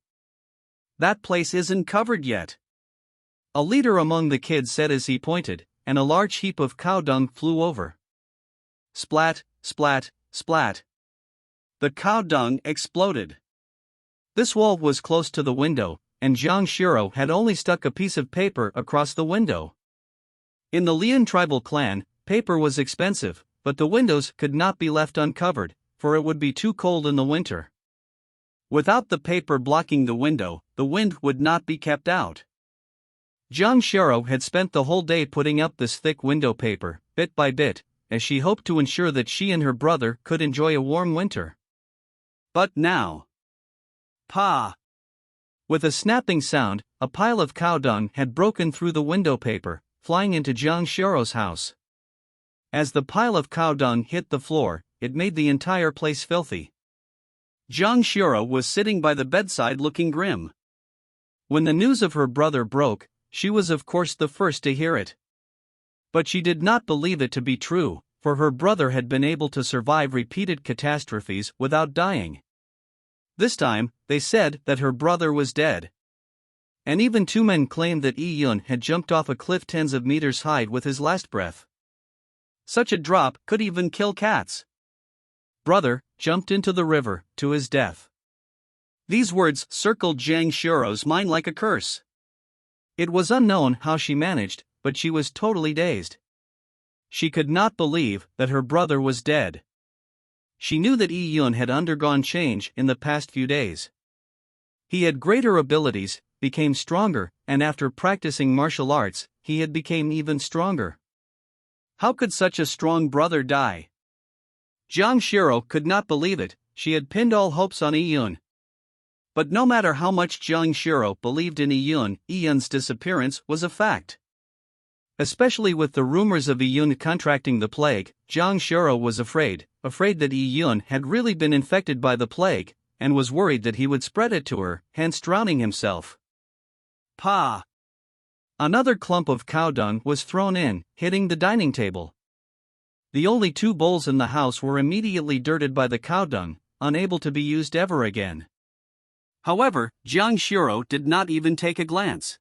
That place isn't covered yet. A leader among the kids said as he pointed, and a large heap of cow dung flew over. Splat, splat, splat. The cow dung exploded. This wall was close to the window, and Jiang Shiro had only stuck a piece of paper across the window. In the Lian tribal clan, paper was expensive, but the windows could not be left uncovered, for it would be too cold in the winter. Without the paper blocking the window, the wind would not be kept out. Jiang Shiro had spent the whole day putting up this thick window paper, bit by bit, as she hoped to ensure that she and her brother could enjoy a warm winter. But now... Pa! With a snapping sound, a pile of cow dung had broken through the window paper, flying into Jiang Shiro's house. As the pile of cow dung hit the floor, it made the entire place filthy. Jiang Shiro was sitting by the bedside looking grim. When the news of her brother broke, she was of course the first to hear it. But she did not believe it to be true, for her brother had been able to survive repeated catastrophes without dying. This time, they said that her brother was dead. And even 2 men claimed that Yi Yun had jumped off a cliff tens of meters high with his last breath. Such a drop could even kill cats. Brother jumped into the river to his death. These words circled Jiang Shiro's mind like a curse. It was unknown how she managed, but she was totally dazed. She could not believe that her brother was dead. She knew that Yi Yun had undergone change in the past few days. He had greater abilities, became stronger, and after practicing martial arts, he had become even stronger. How could such a strong brother die? Jiang Shiro could not believe it. She had pinned all hopes on Yi Yun. But no matter how much Jiang Shiro believed in Yi Yun's disappearance was a fact. Especially with the rumors of Yi Yun contracting the plague, Jiang Shiro was afraid that Yi Yun had really been infected by the plague, and was worried that he would spread it to her, hence drowning himself. Pa! Another clump of cow dung was thrown in, hitting the dining table. The only 2 bowls in the house were immediately dirted by the cow dung, unable to be used ever again. However, Jiang Shiro did not even take a glance.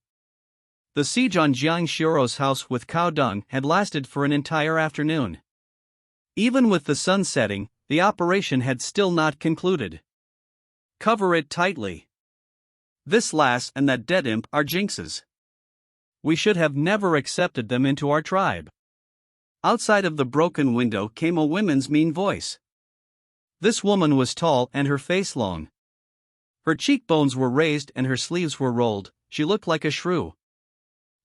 The siege on Jiang Shiro's house with cow dung had lasted for an entire afternoon. Even with the sun setting, the operation had still not concluded. Cover it tightly. This lass and that dead imp are jinxes. We should have never accepted them into our tribe. Outside of the broken window came a woman's mean voice. This woman was tall and her face long. Her cheekbones were raised and her sleeves were rolled. She looked like a shrew.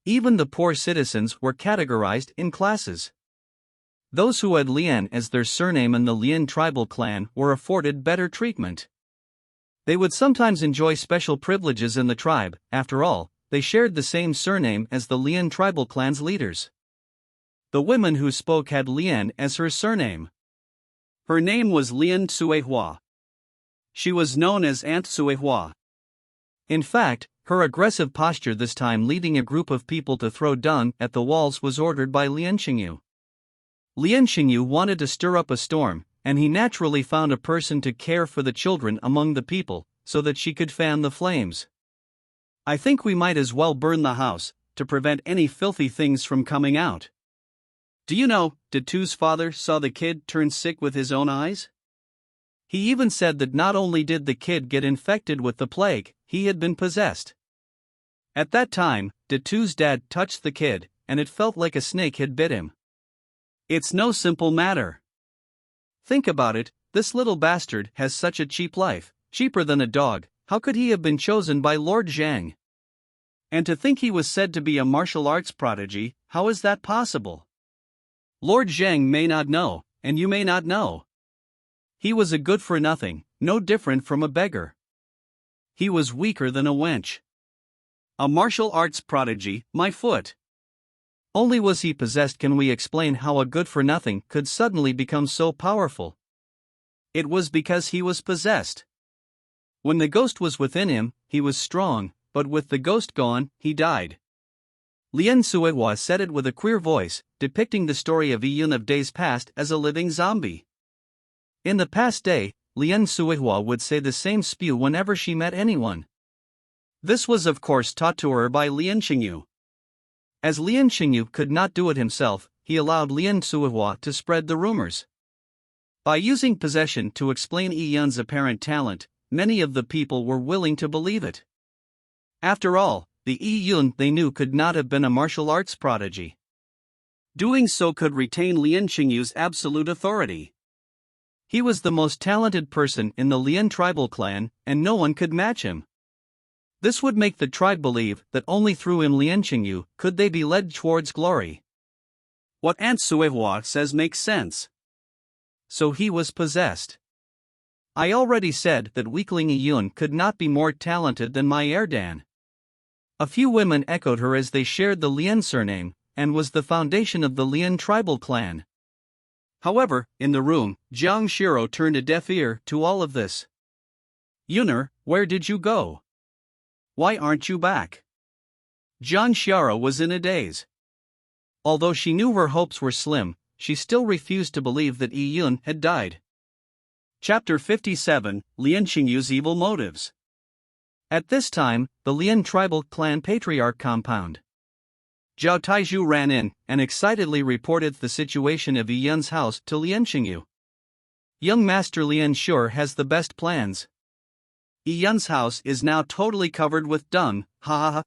Even the poor citizens were categorized in classes. Those who had Lian as their surname in the Lian tribal clan were afforded better treatment. They would sometimes enjoy special privileges in the tribe. After all, they shared the same surname as the Lian tribal clan's leaders. The woman who spoke had Lian as her surname. Her name was Lian Tsuehua. She was known as Aunt Tsuehua. In fact, her aggressive posture this time leading a group of people to throw dung at the walls was ordered by Lian Xingyu. Lian Xingyu wanted to stir up a storm, and he naturally found a person to care for the children among the people, so that she could fan the flames. I think we might as well burn the house, to prevent any filthy things from coming out. Do you know, Datu's father saw the kid turn sick with his own eyes? He even said that not only did the kid get infected with the plague, he had been possessed. At that time, Datu's dad touched the kid, and it felt like a snake had bit him. It's no simple matter. Think about it, this little bastard has such a cheap life, cheaper than a dog. How could he have been chosen by Lord Zhang? And to think he was said to be a martial arts prodigy, how is that possible? Lord Zhang may not know, and you may not know. He was a good-for-nothing, no different from a beggar. He was weaker than a wench. A martial arts prodigy, my foot. Only was he possessed can we explain how a good-for-nothing could suddenly become so powerful. It was because he was possessed. When the ghost was within him, he was strong, but with the ghost gone, he died. Lian Tsuehua said it with a queer voice, depicting the story of Yiyun of days past as a living zombie. In the past day, Lian Tsuehua would say the same spew whenever she met anyone. This was of course taught to her by Lian Xingyu. As Lian Xingyu could not do it himself, he allowed Lian Tsuehua to spread the rumors. By using possession to explain Yiyun's apparent talent, many of the people were willing to believe it. After all, the Yiyun they knew could not have been a martial arts prodigy. Doing so could retain Lian Xingyu's absolute authority. He was the most talented person in the Lian tribal clan, and no one could match him. This would make the tribe believe that only through him Lian Xingyu could they be led towards glory. What Aunt Tsuehua says makes sense. So he was possessed. I already said that weakling Yiyun could not be more talented than my Erdan. A few women echoed her as they shared the Lian surname, and was the foundation of the Lian tribal clan. However, in the room, Jiang Shiro turned a deaf ear to all of this. Yuner, where did you go? Why aren't you back? Jiang Shiro was in a daze. Although she knew her hopes were slim, she still refused to believe that Yiyun had died. Chapter 57, Lian Xingyu's Evil Motives. At this time, the Lian tribal clan patriarch compound. Zhao Taizhu ran in, and excitedly reported the situation of Yiyun's house to Lian Xingyu. Young Master Lian sure has the best plans. Yiyun's house is now totally covered with dung, ha ha ha.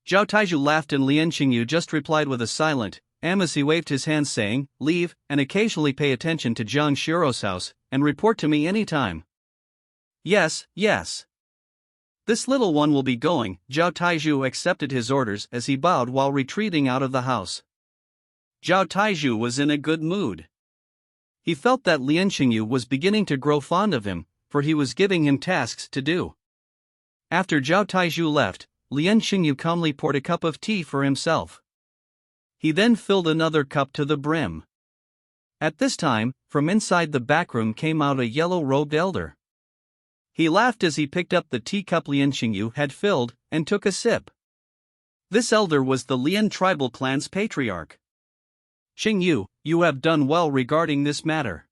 Zhao Taizhu laughed and Lian Xingyu just replied with a silent as he waved his hands saying, leave, and occasionally pay attention to Jiang Shiro's house, and report to me anytime. Yes, yes. This little one will be going. Zhao Taizhu accepted his orders as he bowed while retreating out of the house. Zhao Taizhu was in a good mood. He felt that Lian Xingyu was beginning to grow fond of him, for he was giving him tasks to do. After Zhao Taizhu left, Lian Xingyu calmly poured a cup of tea for himself. He then filled another cup to the brim. At this time, from inside the back room came out a yellow-robed elder. He laughed as he picked up the teacup Lian Xingyu had filled, and took a sip. This elder was the Lian tribal clan's patriarch. Xingyu, you have done well regarding this matter.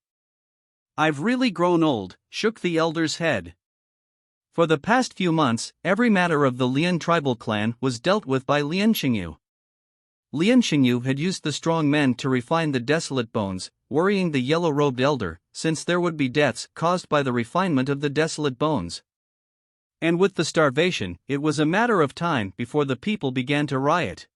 I've really grown old, shook the elder's head. For the past few months, every matter of the Lian tribal clan was dealt with by Lian Xingyu. Lian Xingyu had used the strong men to refine the desolate bones, worrying the yellow-robed elder, since there would be deaths caused by the refinement of the desolate bones. And with the starvation, it was a matter of time before the people began to riot.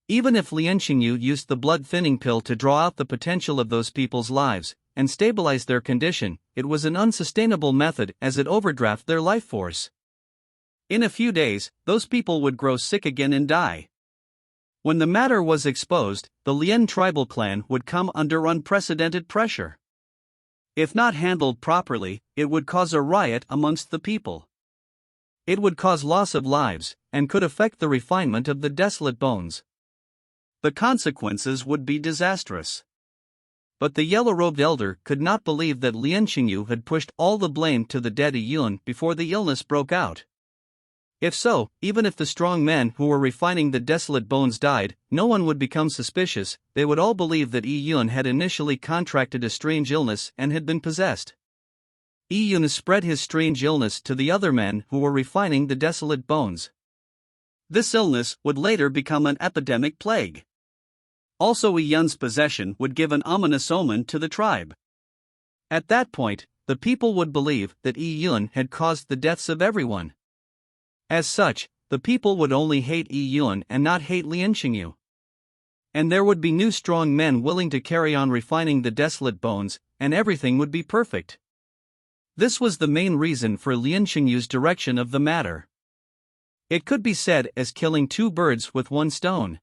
Even if Lian Xingyu used the blood-thinning pill to draw out the potential of those people's lives, and stabilize their condition, it was an unsustainable method as it overdrafted their life force. In a few days, those people would grow sick again and die. When the matter was exposed, the Lien tribal clan would come under unprecedented pressure. If not handled properly, it would cause a riot amongst the people. It would cause loss of lives, and could affect the refinement of the desolate bones. The consequences would be disastrous. But the yellow-robed elder could not believe that Lien Xingyu had pushed all the blame to the dead Yun before the illness broke out. If so, even if the strong men who were refining the desolate bones died, no one would become suspicious. They would all believe that Yun had initially contracted a strange illness and had been possessed. Yun spread his strange illness to the other men who were refining the desolate bones. This illness would later become an epidemic plague. Also, Yun's possession would give an ominous omen to the tribe. At that point, the people would believe that Yun had caused the deaths of everyone. As such, the people would only hate Yun and not hate Lien Xingyu. And there would be new strong men willing to carry on refining the desolate bones, and everything would be perfect. This was the main reason for Lien Xingyu's direction of the matter. It could be said as killing two birds with one stone.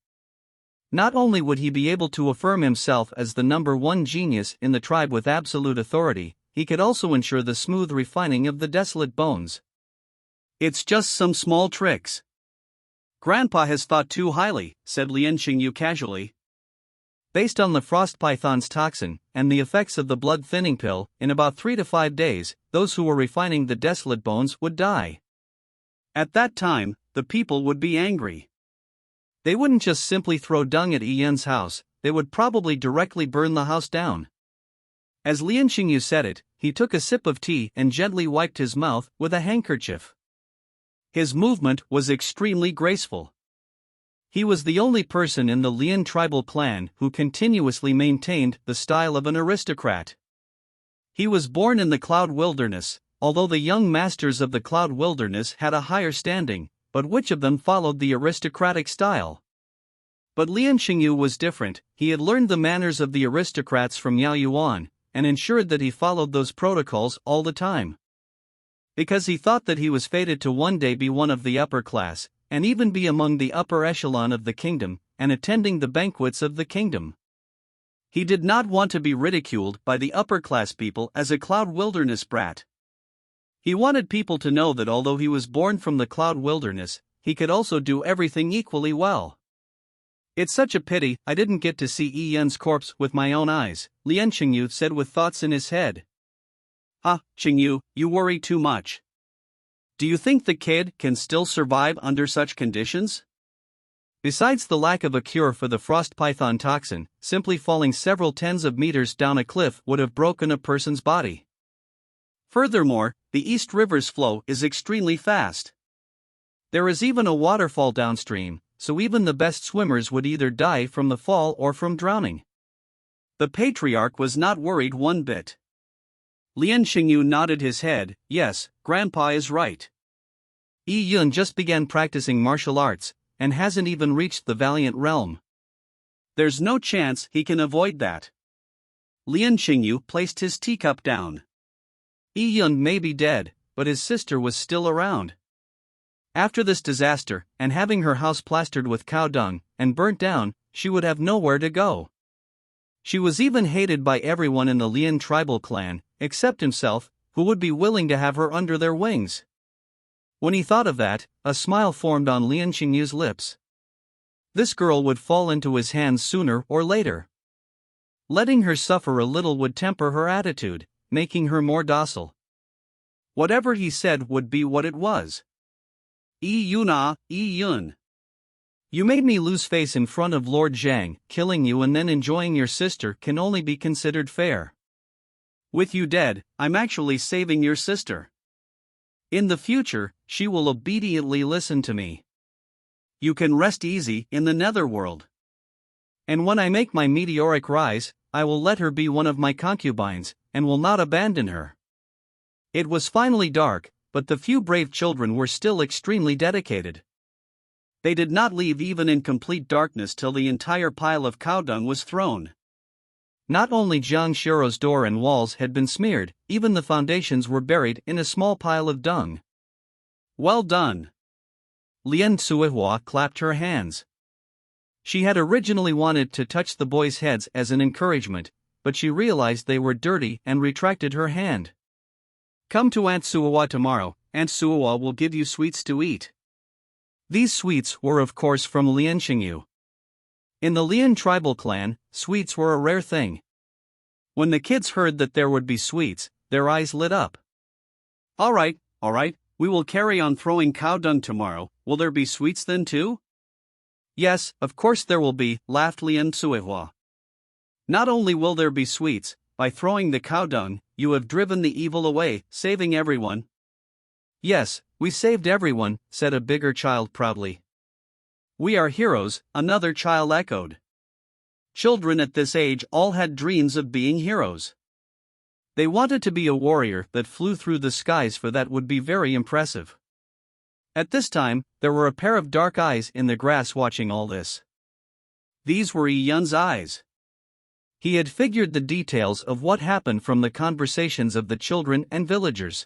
Not only would he be able to affirm himself as the number one genius in the tribe with absolute authority, he could also ensure the smooth refining of the desolate bones. It's just some small tricks. Grandpa has thought too highly, said Lien Xingyu casually. Based on the frost python's toxin and the effects of the blood thinning pill, in about 3 to 5 days, those who were refining the desolate bones would die. At that time, the people would be angry. They wouldn't just simply throw dung at Yun's house, they would probably directly burn the house down. As Lien Xingyu said it, he took a sip of tea and gently wiped his mouth with a handkerchief. His movement was extremely graceful. He was the only person in the Lien tribal clan who continuously maintained the style of an aristocrat. He was born in the Cloud Wilderness, although the young masters of the Cloud Wilderness had a higher standing, but which of them followed the aristocratic style? But Lien Xingyu was different. He had learned the manners of the aristocrats from Yao Yuan, and ensured that he followed those protocols all the time. Because he thought that he was fated to one day be one of the upper class, and even be among the upper echelon of the kingdom, and attending the banquets of the kingdom. He did not want to be ridiculed by the upper class people as a Cloud Wilderness brat. He wanted people to know that although he was born from the Cloud Wilderness, he could also do everything equally well. It's such a pity I didn't get to see Yun's corpse with my own eyes, Lien Xingyu said with thoughts in his head. Xingyu, you worry too much. Do you think the kid can still survive under such conditions? Besides the lack of a cure for the frost python toxin, simply falling several tens of meters down a cliff would have broken a person's body. Furthermore, the East River's flow is extremely fast. There is even a waterfall downstream, so even the best swimmers would either die from the fall or from drowning. The patriarch was not worried one bit. Lien Xingyu nodded his head. Yes, Grandpa is right. Yun just began practicing martial arts, and hasn't even reached the Valiant realm. There's no chance he can avoid that. Lien Xingyu placed his teacup down. Yun may be dead, but his sister was still around. After this disaster, and having her house plastered with cow dung, and burnt down, she would have nowhere to go. She was even hated by everyone in the Lien tribal clan, except himself, who would be willing to have her under their wings. When he thought of that, a smile formed on Lien Xingyu's lips. This girl would fall into his hands sooner or later. Letting her suffer a little would temper her attitude, making her more docile. Whatever he said would be what it was. Yun. You made me lose face in front of Lord Zhang. Killing you and then enjoying your sister can only be considered fair. With you dead, I'm actually saving your sister. In the future, she will obediently listen to me. You can rest easy in the netherworld. And when I make my meteoric rise, I will let her be one of my concubines, and will not abandon her. It was finally dark, but the few brave children were still extremely dedicated. They did not leave even in complete darkness till the entire pile of cow dung was thrown. Not only Jiang Xiao's door and walls had been smeared, even the foundations were buried in a small pile of dung. Well done! Lian Suihua clapped her hands. She had originally wanted to touch the boys' heads as an encouragement, but she realized they were dirty and retracted her hand. Come to Aunt Suihua tomorrow, Aunt Suihua will give you sweets to eat. These sweets were of course from Lianxingyu. In the Lian tribal clan, sweets were a rare thing. When the kids heard that there would be sweets, their eyes lit up. All right, we will carry on throwing cow dung tomorrow. Will there be sweets then too? Yes, of course there will be, laughed Lian Suihua. Not only will there be sweets, by throwing the cow dung, you have driven the evil away, saving everyone. Yes, we saved everyone, said a bigger child proudly. We are heroes, another child echoed. Children at this age all had dreams of being heroes. They wanted to be a warrior that flew through the skies, for that would be very impressive. At this time, there were a pair of dark eyes in the grass watching all this. These were Yi Yun's eyes. He had figured the details of what happened from the conversations of the children and villagers.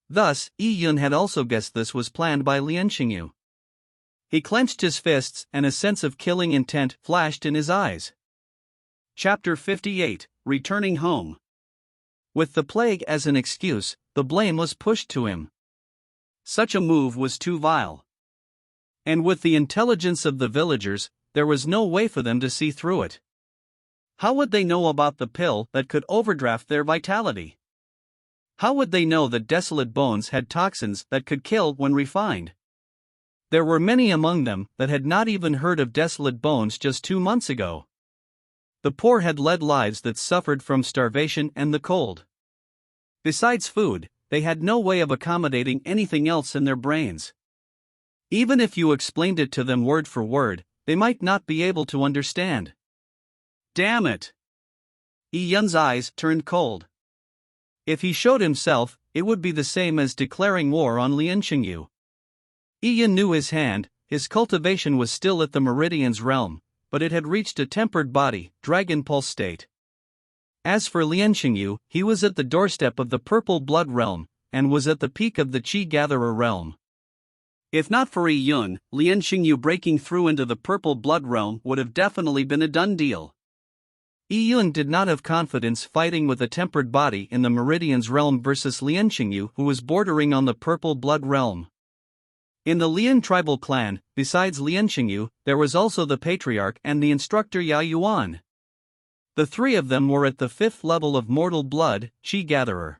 Thus, Yi Yun had also guessed this was planned by Lianxingyu. He clenched his fists and a sense of killing intent flashed in his eyes. Chapter 58, Returning Home. With the plague as an excuse, the blame was pushed to him. Such a move was too vile. And with the intelligence of the villagers, there was no way for them to see through it. How would they know about the pill that could overdraft their vitality? How would they know that desolate bones had toxins that could kill when refined? There were many among them that had not even heard of desolate bones just 2 months ago. The poor had led lives that suffered from starvation and the cold. Besides food, they had no way of accommodating anything else in their brains. Even if you explained it to them word for word, they might not be able to understand. Damn it! Yi Yun's eyes turned cold. If he showed himself, it would be the same as declaring war on Lianxingyu. Yi Yun knew his hand, his cultivation was still at the Meridian's realm, but it had reached a tempered body, dragon pulse state. As for Lianxingyu, he was at the doorstep of the purple blood realm, and was at the peak of the Qi gatherer realm. If not for Yi Yun, Lianxingyu breaking through into the purple blood realm would have definitely been a done deal. Yi Yun did not have confidence fighting with a tempered body in the Meridian's realm versus Lianxingyu, who was bordering on the purple blood realm. In the Lian tribal clan, besides Lianxingyu, there was also the patriarch and the instructor Yao Yuan. The three of them were at the 5th level of mortal blood, Qi gatherer.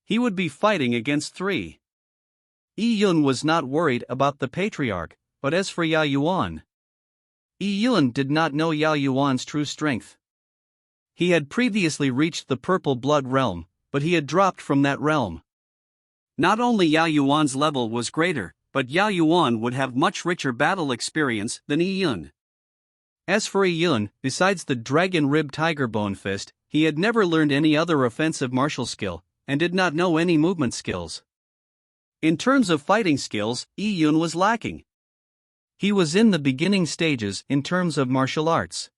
He would be fighting against 3. Yi Yun was not worried about the patriarch, but as for Yao Yuan, Yi Yun did not know Yao Yuan's true strength. He had previously reached the purple blood realm, but he had dropped from that realm. Not only Yao Yuan's level was greater, but Yao Yuan would have much richer battle experience than Yi Yun. As for Yi Yun, besides the dragon rib tiger bone fist, he had never learned any other offensive martial skill, and did not know any movement skills. In terms of fighting skills, Yi Yun was lacking. He was in the beginning stages in terms of martial arts.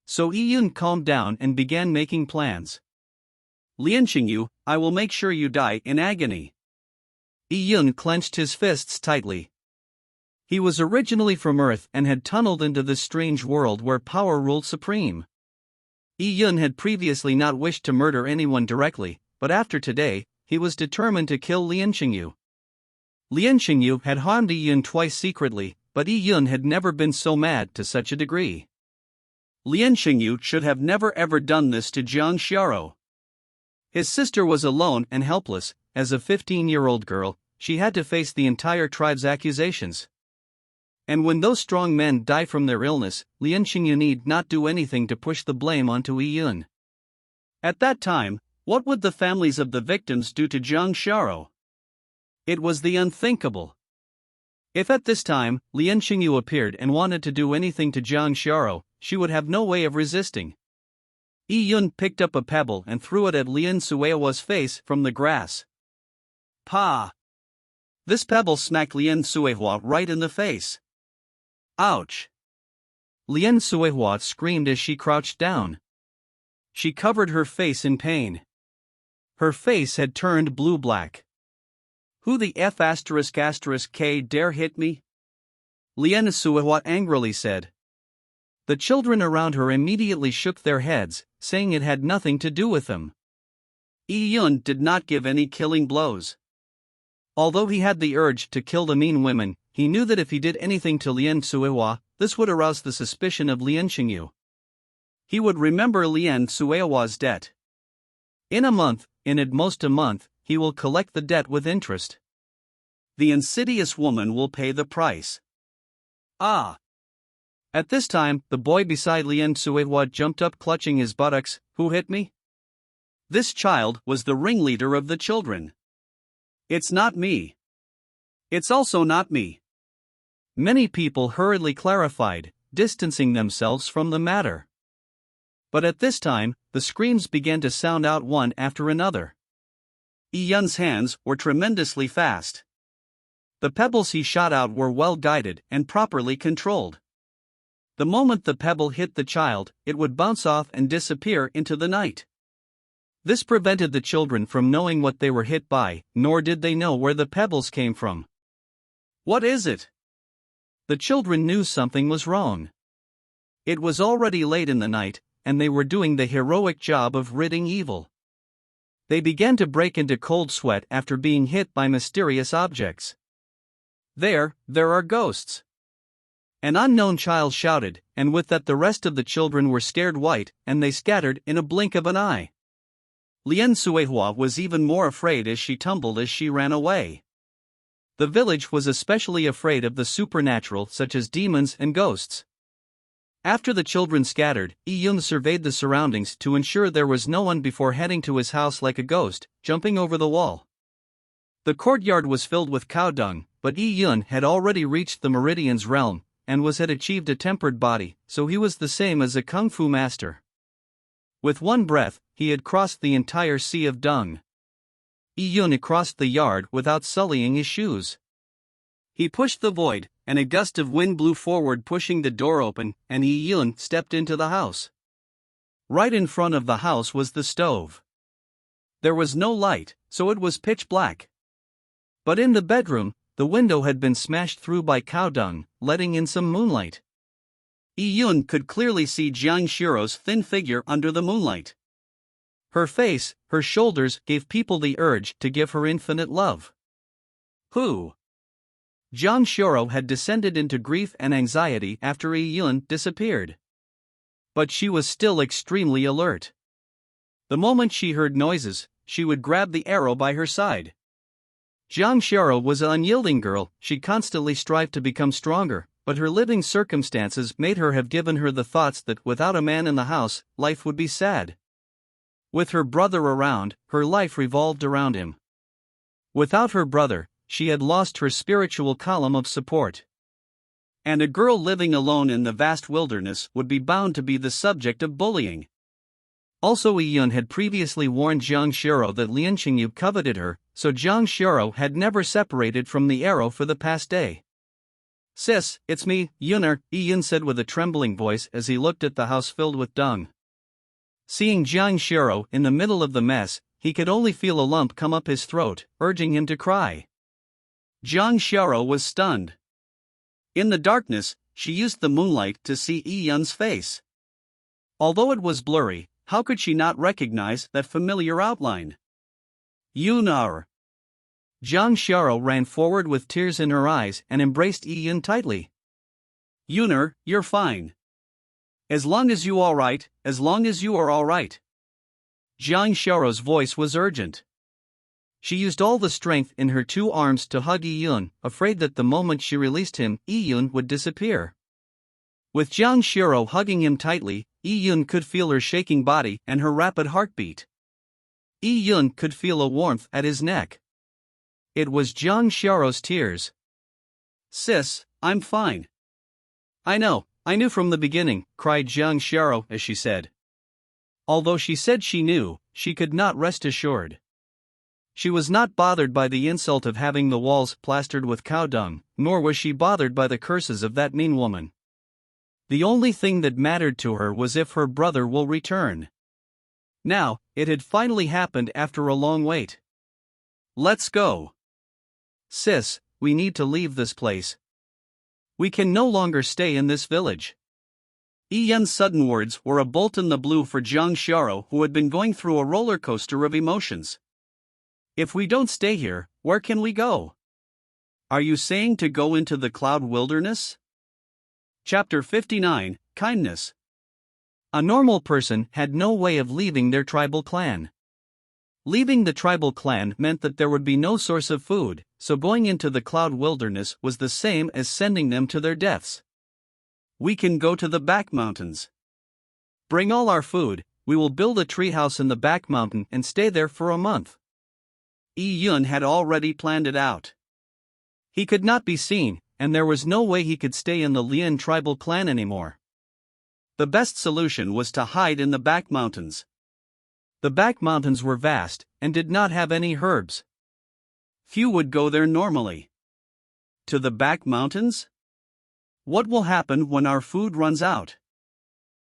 So Yi Yun calmed down and began making plans. Lianxingyu, I will make sure you die in agony. Yi Yun clenched his fists tightly. He was originally from Earth and had tunneled into this strange world where power ruled supreme. Yi Yun had previously not wished to murder anyone directly, but after today, he was determined to kill Lianxingyu. Lianxingyu had harmed Yi Yun twice secretly, but Yi Yun had never been so mad to such a degree. Lianxingyu should have never ever done this to Jiang Xiao. His sister was alone and helpless. As a 15-year-old girl, she had to face the entire tribe's accusations. And when those strong men die from their illness, Lianxingyu need not do anything to push the blame onto Yi Yun. At that time, what would the families of the victims do to Jiang Xiao? It was the unthinkable. If at this time, Lianxingyu appeared and wanted to do anything to Jiang Xiao, she would have no way of resisting. Yi Yun picked up a pebble and threw it at Lian Suihua's face from the grass. Pa! This pebble smacked Lian Suihua right in the face. Ouch! Lian Suihua screamed as she crouched down. She covered her face in pain. Her face had turned blue-black. "Who the F***K dare hit me?" Lien Suihua angrily said. The children around her immediately shook their heads, saying it had nothing to do with them. Yi Yun did not give any killing blows. Although he had the urge to kill the mean women, he knew that if he did anything to Lien Suihua, this would arouse the suspicion of Lien Xingyu. He would remember Lien Suihua's debt. In a month, at most a month, he will collect the debt with interest. The insidious woman will pay the price. Ah! At this time, the boy beside Lien Suihua jumped up clutching his buttocks. "Who hit me?" This child was the ringleader of the children. "It's not me. It's also not me." Many people hurriedly clarified, distancing themselves from the matter. But at this time, the screams began to sound out one after another. Yi Yun's hands were tremendously fast. The pebbles he shot out were well guided and properly controlled. The moment the pebble hit the child, it would bounce off and disappear into the night. This prevented the children from knowing what they were hit by, nor did they know where the pebbles came from. "What is it?" The children knew something was wrong. It was already late in the night, and they were doing the heroic job of ridding evil. They began to break into cold sweat after being hit by mysterious objects. There are ghosts!" An unknown child shouted, and with that the rest of the children were scared white, and they scattered in a blink of an eye. Lien Suihua was even more afraid as she tumbled as she ran away. The village was especially afraid of the supernatural, such as demons and ghosts. After the children scattered, Yi Yun surveyed the surroundings to ensure there was no one before heading to his house like a ghost, jumping over the wall. The courtyard was filled with cow dung, but Yi Yun had already reached the Meridian's realm, and had achieved a tempered body, so he was the same as a kung fu master. With one breath, he had crossed the entire sea of dung. Yi Yun crossed the yard without sullying his shoes. He pushed the void, and a gust of wind blew forward, pushing the door open, and Yi Yun stepped into the house. Right in front of the house was the stove. There was no light, so it was pitch black. But in the bedroom, the window had been smashed through by cow dung, letting in some moonlight. Yi Yun could clearly see Jiang Shiro's thin figure under the moonlight. Her face, her shoulders gave people the urge to give her infinite love. Who? Jiang Shiro had descended into grief and anxiety after Yi Yun disappeared. But she was still extremely alert. The moment she heard noises, she would grab the arrow by her side. Jiang Shiro was an unyielding girl. She constantly strived to become stronger, but her living circumstances made her have given her the thoughts that without a man in the house, life would be sad. With her brother around, her life revolved around him. Without her brother, she had lost her spiritual column of support. And a girl living alone in the vast wilderness would be bound to be the subject of bullying. Also, Yi Yun had previously warned Jiang Shiro that Lien Xingyu coveted her, so Jiang Shiro had never separated from the arrow for the past day. "Sis, it's me, Yuner," Yi Yun said with a trembling voice as he looked at the house filled with dung. Seeing Jiang Shiro in the middle of the mess, he could only feel a lump come up his throat, urging him to cry. Jiang Shiro was stunned. In the darkness, she used the moonlight to see Yi Yun's face. Although it was blurry, how could she not recognize that familiar outline? Yunar. Jiang Shiro ran forward with tears in her eyes and embraced Yi Yun tightly. "Yunar, you're fine. As long as you alright, as long as you are alright." Jiang Shiro's voice was urgent. She used all the strength in her two arms to hug Yi Yun, afraid that the moment she released him, Yi Yun would disappear. With Jiang Shiro hugging him tightly, Yi Yun could feel her shaking body and her rapid heartbeat. Yi Yun could feel a warmth at his neck. It was Jiang Shiro's tears. "Sis, I'm fine." I knew from the beginning," cried Jiang Shiro as she said. Although she said she knew, she could not rest assured. She was not bothered by the insult of having the walls plastered with cow dung, nor was she bothered by the curses of that mean woman. The only thing that mattered to her was if her brother will return. Now, it had finally happened after a long wait. Let's go. Sis, we need to leave this place. We can no longer stay in this village. Ian's sudden words were a bolt in the blue for Jiang Xiao, who had been going through a roller coaster of emotions. If we don't stay here, where can we go? Are you saying to go into the cloud wilderness? Chapter 59, Kindness. A normal person had no way of leaving their tribal clan. Leaving the tribal clan meant that there would be no source of food, so going into the cloud wilderness was the same as sending them to their deaths. We can go to the back mountains. Bring all our food, we will build a treehouse in the back mountain and stay there for a month. Yun had already planned it out. He could not be seen, and there was no way he could stay in the Lian tribal clan anymore. The best solution was to hide in the back mountains. The back mountains were vast, and did not have any herbs. Few would go there normally. To the back mountains? What will happen when our food runs out?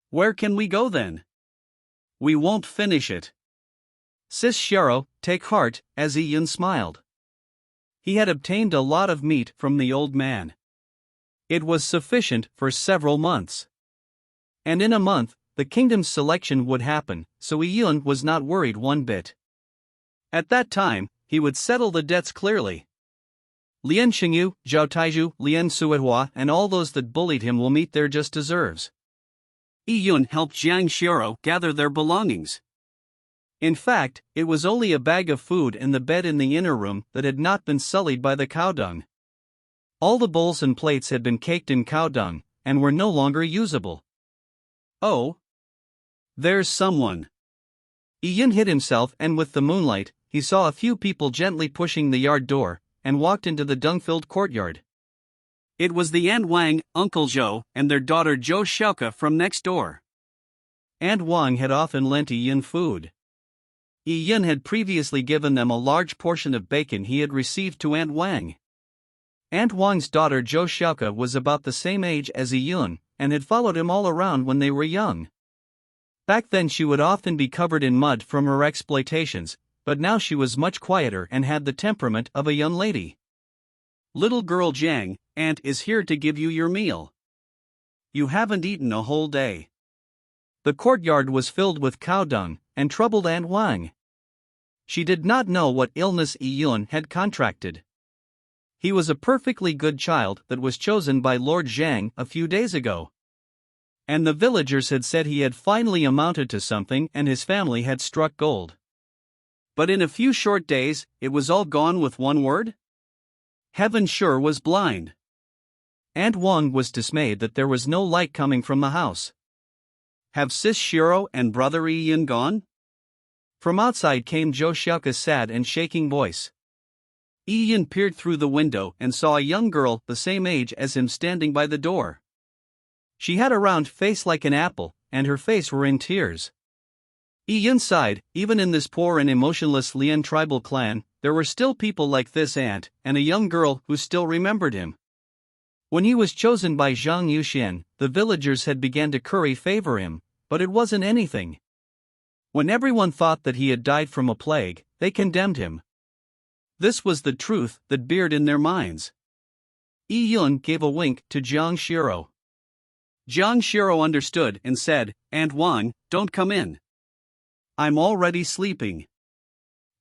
Where can we go then? We won't finish it. Sis Xiao, take heart, as Yun smiled. He had obtained a lot of meat from the old man. It was sufficient for several months. And in a month, the kingdom's selection would happen, so Yun was not worried one bit. At that time, he would settle the debts clearly. Lian Xingyu, Zhao Taizhu, Lian Suihua, and all those that bullied him will meet their just deserves. Yun helped Jiang Xiao gather their belongings. In fact, it was only a bag of food and the bed in the inner room that had not been sullied by the cow dung. All the bowls and plates had been caked in cow dung, and were no longer usable. Oh! There's someone. Ian hid himself, and with the moonlight, he saw a few people gently pushing the yard door, and walked into the dung-filled courtyard. It was the Aunt Wang, Uncle Zhou, and their daughter Zhou Xiaoke from next door. Aunt Wang had often lent Ian food. Ian had previously given them a large portion of bacon he had received to Aunt Wang. Aunt Wang's daughter Zhou Xiaoke was about the same age as Ian, and had followed him all around when they were young. Back then she would often be covered in mud from her exploitations, but now she was much quieter and had the temperament of a young lady. Little girl Jiang, Aunt is here to give you your meal. You haven't eaten a whole day. The courtyard was filled with cow dung, and troubled Aunt Wang. She did not know what illness Yun had contracted. He was a perfectly good child that was chosen by Lord Zhang a few days ago. And the villagers had said he had finally amounted to something and his family had struck gold. But in a few short days, it was all gone with one word? Heaven sure was blind. Aunt Wang was dismayed that there was no light coming from the house. Have Sis Shiro and brother Ian gone? From outside came Zhou Xiaoke's sad and shaking voice. Ian peered through the window and saw a young girl the same age as him standing by the door. She had a round face like an apple, and her face were in tears. Ian sighed. Even in this poor and emotionless Lian tribal clan, there were still people like this aunt, and a young girl who still remembered him. When he was chosen by Zhang Yuxian, the villagers had begun to curry favor him, but it wasn't anything. When everyone thought that he had died from a plague, they condemned him. This was the truth that beard in their minds. Yun gave a wink to Jiang Shiro. Jiang Shiro understood and said, Aunt Wang, don't come in. I'm already sleeping.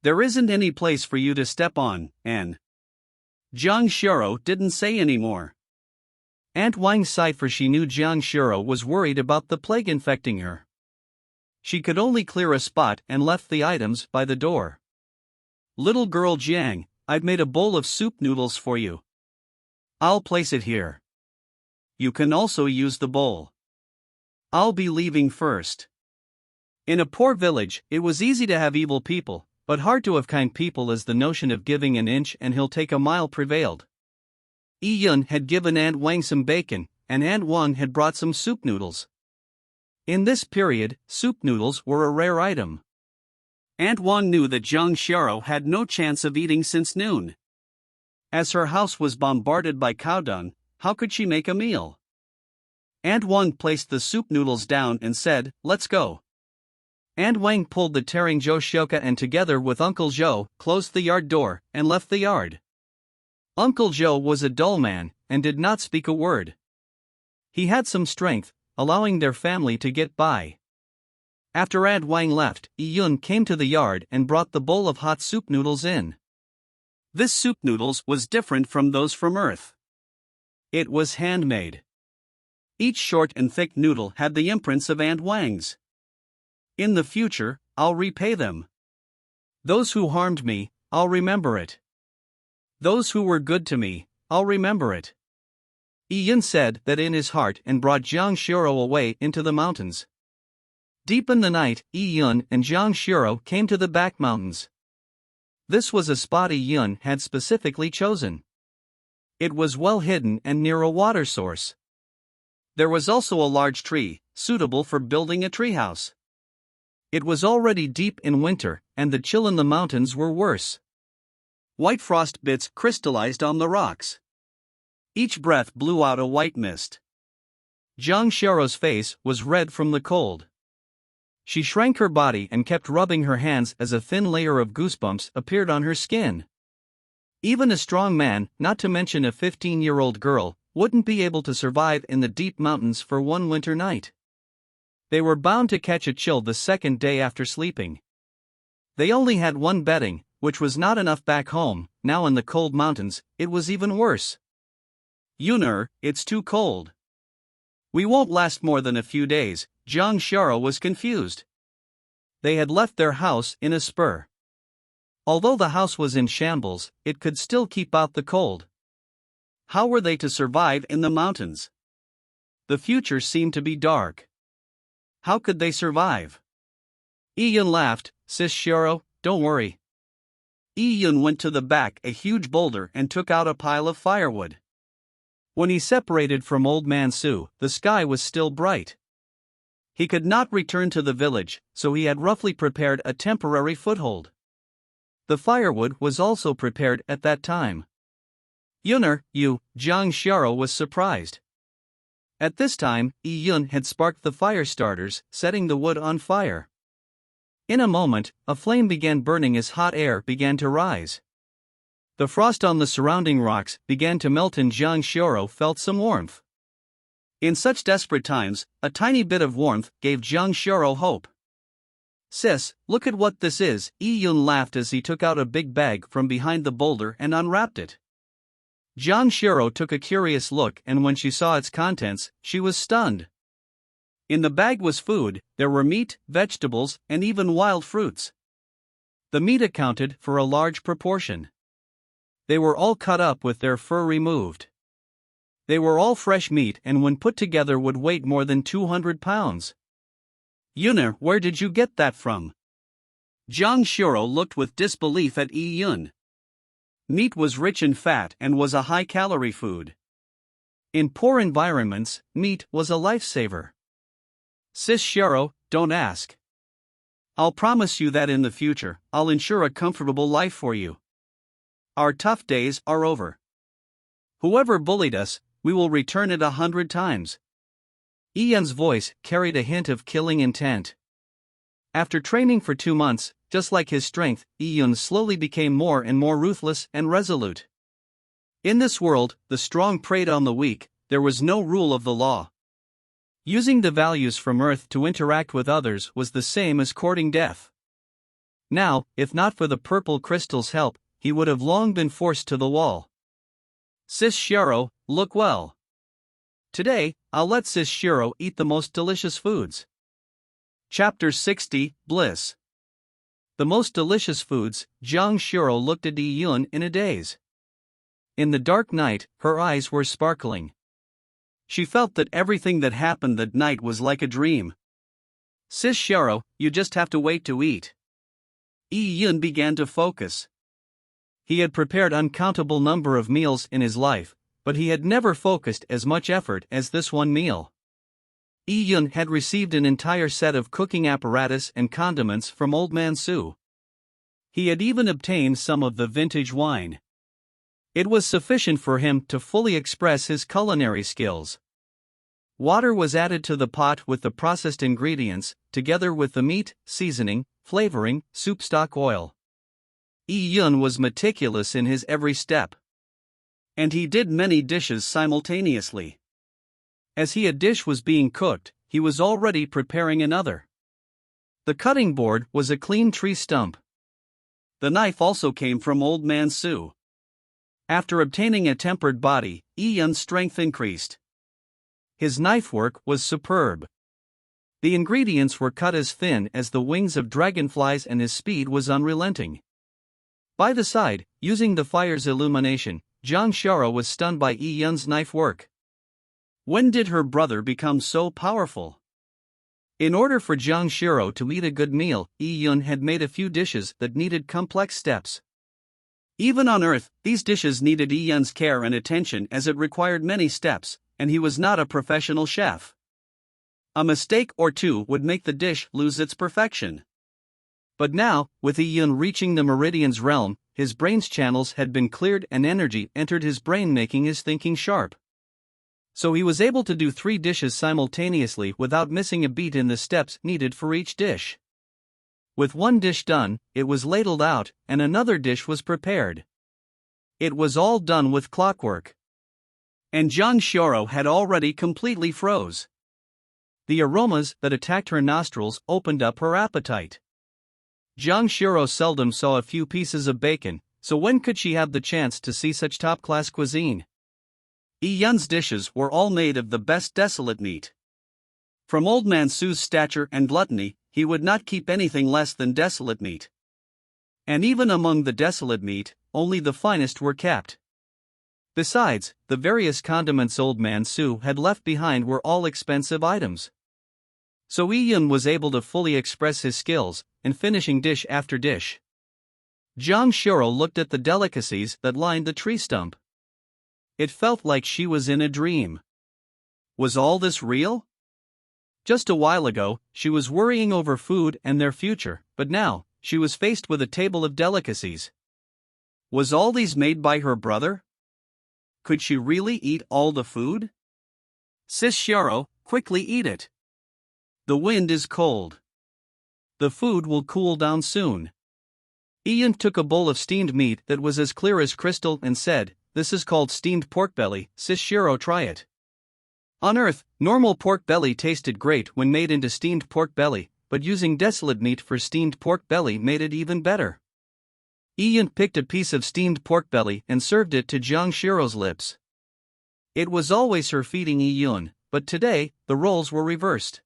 There isn't any place for you to step on, Anne. Jiang Shiro didn't say any more. Aunt Wang sighed, for she knew Jiang Shiro was worried about the plague infecting her. She could only clear a spot and left the items by the door. Little girl Jiang, I've made a bowl of soup noodles for you. I'll place it here. You can also use the bowl. I'll be leaving first. In a poor village, it was easy to have evil people, but hard to have kind people, as the notion of giving an inch and he'll take a mile prevailed. Yun had given Aunt Wang some bacon, and Aunt Wang had brought some soup noodles. In this period, soup noodles were a rare item. Aunt Wang knew that Jiang Xiao had no chance of eating since noon. As her house was bombarded by cow dung, how could she make a meal? Aunt Wang placed the soup noodles down and said, Let's go. Aunt Wang pulled the tearing Zhou Shouka and together with Uncle Zhou, closed the yard door, and left the yard. Uncle Zhou was a dull man, and did not speak a word. He had some strength, allowing their family to get by. After Aunt Wang left, Yun came to the yard and brought the bowl of hot soup noodles in. This soup noodles was different from those from Earth. It was handmade. Each short and thick noodle had the imprints of Aunt Wang's. In the future, I'll repay them. Those who harmed me, I'll remember it. Those who were good to me, I'll remember it. Yun said that in his heart and brought Jiang Shiro away into the mountains. Deep in the night, Yun and Jiang Shiro came to the back mountains. This was a spot Yun had specifically chosen. It was well hidden and near a water source. There was also a large tree, suitable for building a treehouse. It was already deep in winter, and the chill in the mountains were worse. White frost bits crystallized on the rocks. Each breath blew out a white mist. Jiang Shiro's face was red from the cold. She shrank her body and kept rubbing her hands as a thin layer of goosebumps appeared on her skin. Even a strong man, not to mention a 15-year-old girl, wouldn't be able to survive in the deep mountains for one winter night. They were bound to catch a chill the second day after sleeping. They only had one bedding, which was not enough back home. Now in the cold mountains, it was even worse. Yuner, it's too cold. We won't last more than a few days. Jiang Shiro was confused. They had left their house in a spur. Although the house was in shambles, it could still keep out the cold. How were they to survive in the mountains? The future seemed to be dark. How could they survive? Yun laughed. Sis Shiro, don't worry. Yun went to the back a huge boulder and took out a pile of firewood. When he separated from Old Man Su, the sky was still bright. He could not return to the village, so he had roughly prepared a temporary foothold. The firewood was also prepared at that time. Yuner, Jiang Shiro was surprised. At this time, Yun had sparked the fire starters, setting the wood on fire. In a moment, a flame began burning as hot air began to rise. The frost on the surrounding rocks began to melt and Jiang Shiro felt some warmth. In such desperate times, a tiny bit of warmth gave Jiang Shiro hope. Sis, look at what this is. Yun laughed as he took out a big bag from behind the boulder and unwrapped it. Jiang Shiro took a curious look, and when she saw its contents, she was stunned. In the bag was food. There were meat, vegetables, and even wild fruits. The meat accounted for a large proportion. They were all cut up with their fur removed. They were all fresh meat and when put together would weigh more than 200 pounds. Yuner, where did you get that from? Jiang Shiro looked with disbelief at Yun. Meat was rich in fat and was a high-calorie food. In poor environments, meat was a lifesaver. Sis Shiro, don't ask. I'll promise you that in the future, I'll ensure a comfortable life for you. Our tough days are over. Whoever bullied us, we will return it 100 times. Yun's voice carried a hint of killing intent. After training for 2 months, just like his strength, Yun slowly became more and more ruthless and resolute. In this world, the strong preyed on the weak. There was no rule of the law. Using the values from Earth to interact with others was the same as courting death. Now, if not for the purple crystal's help, he would have long been forced to the wall. Sis Shiro, look well. Today, I'll let Sis Shiro eat the most delicious foods. Chapter 60, Bliss. The most delicious foods. Jiang Shiro looked at Yun in a daze. In the dark night, her eyes were sparkling. She felt that everything that happened that night was like a dream. Sis Shiro, you just have to wait to eat. Yun began to focus. He had prepared uncountable number of meals in his life, but he had never focused as much effort as this one meal. Yun had received an entire set of cooking apparatus and condiments from Old Man Su. He had even obtained some of the vintage wine. It was sufficient for him to fully express his culinary skills. Water was added to the pot with the processed ingredients, together with the meat, seasoning, flavoring, soup stock oil. Yi Yun was meticulous in his every step. And he did many dishes simultaneously. As a dish was being cooked, he was already preparing another. The cutting board was a clean tree stump. The knife also came from Old Man Su. After obtaining a tempered body, Yi Yun's strength increased. His knife work was superb. The ingredients were cut as thin as the wings of dragonflies and his speed was unrelenting. By the side, using the fire's illumination, Jiang Xiaoro was stunned by Yi Yun's knife work. When did her brother become so powerful? In order for Jiang Xiaoro to eat a good meal, Yi Yun had made a few dishes that needed complex steps. Even on Earth, these dishes needed Yi Yun's care and attention as it required many steps, and he was not a professional chef. A mistake or two would make the dish lose its perfection. But now, with Yi Yun reaching the Meridian's realm, his brain's channels had been cleared and energy entered his brain, making his thinking sharp. So he was able to do 3 dishes simultaneously without missing a beat in the steps needed for each dish. With one dish done, it was ladled out, and another dish was prepared. It was all done with clockwork. And Jiang Xiaoro had already completely froze. The aromas that attacked her nostrils opened up her appetite. Jiang Xiaoro seldom saw a few pieces of bacon, so when could she have the chance to see such top-class cuisine? Yi Yun's dishes were all made of the best desolate meat. From Old Man Su's stature and gluttony, he would not keep anything less than desolate meat. And even among the desolate meat, only the finest were kept. Besides, the various condiments Old Man Su had left behind were all expensive items. So Yi Yun was able to fully express his skills, in finishing dish after dish. Jiang Xiaoro looked at the delicacies that lined the tree stump. It felt like she was in a dream. Was all this real? Just a while ago, she was worrying over food and their future, but now, she was faced with a table of delicacies. Was all these made by her brother? Could she really eat all the food? Sis Xiaoro, quickly eat it. The wind is cold. The food will cool down soon. Yi Yun took a bowl of steamed meat that was as clear as crystal and said, "This is called steamed pork belly, Sis Xiaoro, try it." On Earth, normal pork belly tasted great when made into steamed pork belly, but using desolate meat for steamed pork belly made it even better. Yi Yun picked a piece of steamed pork belly and served it to Jiang Xiaoro's lips. It was always her feeding Yi Yun, but today, the roles were reversed.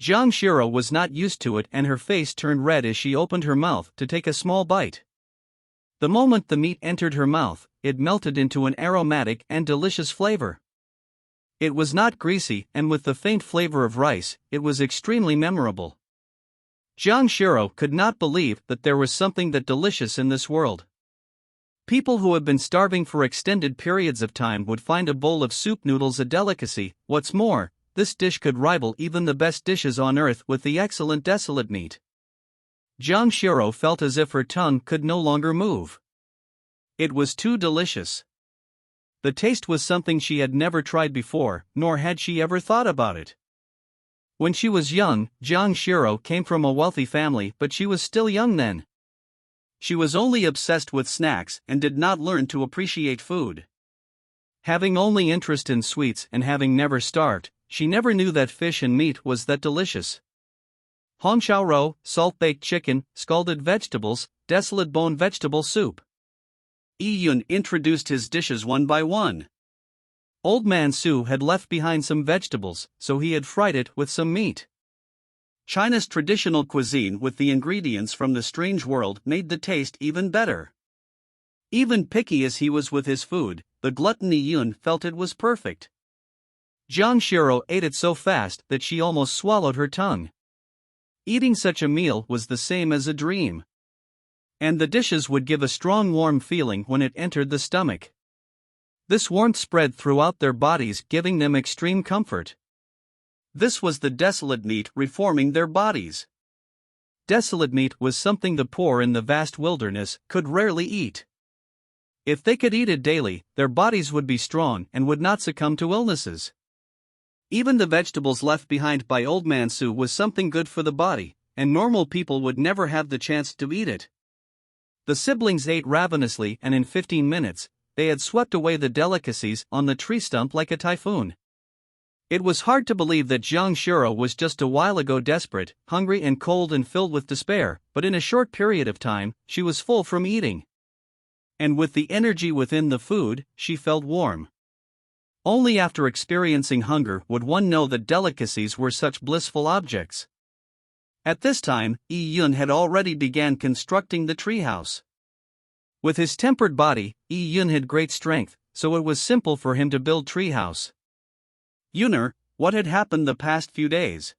Jiang Xiaoro was not used to it and her face turned red as she opened her mouth to take a small bite. The moment the meat entered her mouth, it melted into an aromatic and delicious flavor. It was not greasy, and with the faint flavor of rice, it was extremely memorable. Jiang Xiaoro could not believe that there was something that delicious in this world. People who have been starving for extended periods of time would find a bowl of soup noodles a delicacy. What's more, this dish could rival even the best dishes on earth with the excellent desolate meat. Jiang Xiaoro felt as if her tongue could no longer move. It was too delicious. The taste was something she had never tried before, nor had she ever thought about it. When she was young, Jiang Xiaoro came from a wealthy family, but she was still young then. She was only obsessed with snacks and did not learn to appreciate food. Having only interest in sweets and having never starved, she never knew that fish and meat was that delicious. Hongqiao rou, salt-baked chicken, scalded vegetables, desolate bone vegetable soup. Yi Yun introduced his dishes one by one. Old Man Su had left behind some vegetables, so he had fried it with some meat. China's traditional cuisine with the ingredients from the strange world made the taste even better. Even picky as he was with his food, the glutton Yi Yun felt it was perfect. Jiang Xiaoro ate it so fast that she almost swallowed her tongue. Eating such a meal was the same as a dream. And the dishes would give a strong warm feeling when it entered the stomach. This warmth spread throughout their bodies, giving them extreme comfort. This was the desolate meat reforming their bodies. Desolate meat was something the poor in the vast wilderness could rarely eat. If they could eat it daily, their bodies would be strong and would not succumb to illnesses. Even the vegetables left behind by Old Man Su was something good for the body, and normal people would never have the chance to eat it. The siblings ate ravenously, and in 15 minutes, they had swept away the delicacies on the tree stump like a typhoon. It was hard to believe that Jiang Shiro was just a while ago desperate, hungry and cold and filled with despair, but in a short period of time, she was full from eating. And with the energy within the food, she felt warm. Only after experiencing hunger would one know that delicacies were such blissful objects. At this time, Yi Yun had already began constructing the treehouse. With his tempered body, Yi Yun had great strength, so it was simple for him to build treehouse. Yuner, what had happened the past few days?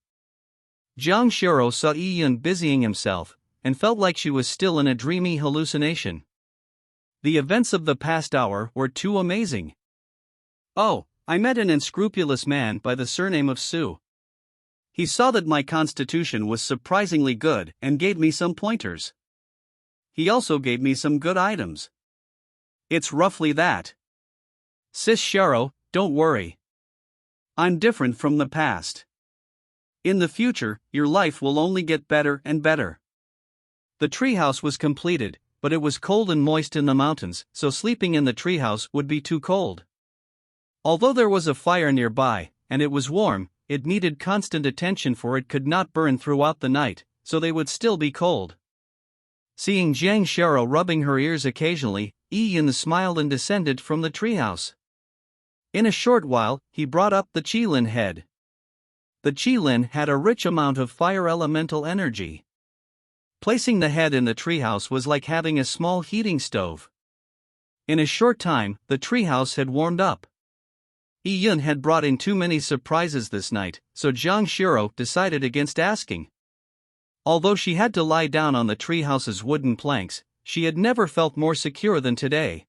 Jiang Shiro saw Yi Yun busying himself, and felt like she was still in a dreamy hallucination. The events of the past hour were too amazing. Oh, I met an unscrupulous man by the surname of Su. He saw that my constitution was surprisingly good and gave me some pointers. He also gave me some good items. It's roughly that. Sis Shiro, don't worry. I'm different from the past. In the future, your life will only get better and better. The treehouse was completed, but it was cold and moist in the mountains, so sleeping in the treehouse would be too cold. Although there was a fire nearby, and it was warm, it needed constant attention for it could not burn throughout the night, so they would still be cold. Seeing Jiang Shiro rubbing her ears occasionally, Yi Yun smiled and descended from the treehouse. In a short while, he brought up the Qilin head. The Qilin had a rich amount of fire elemental energy. Placing the head in the treehouse was like having a small heating stove. In a short time, the treehouse had warmed up. Yi Yun had brought in too many surprises this night, so Jiang Shiro decided against asking. Although she had to lie down on the treehouse's wooden planks, she had never felt more secure than today.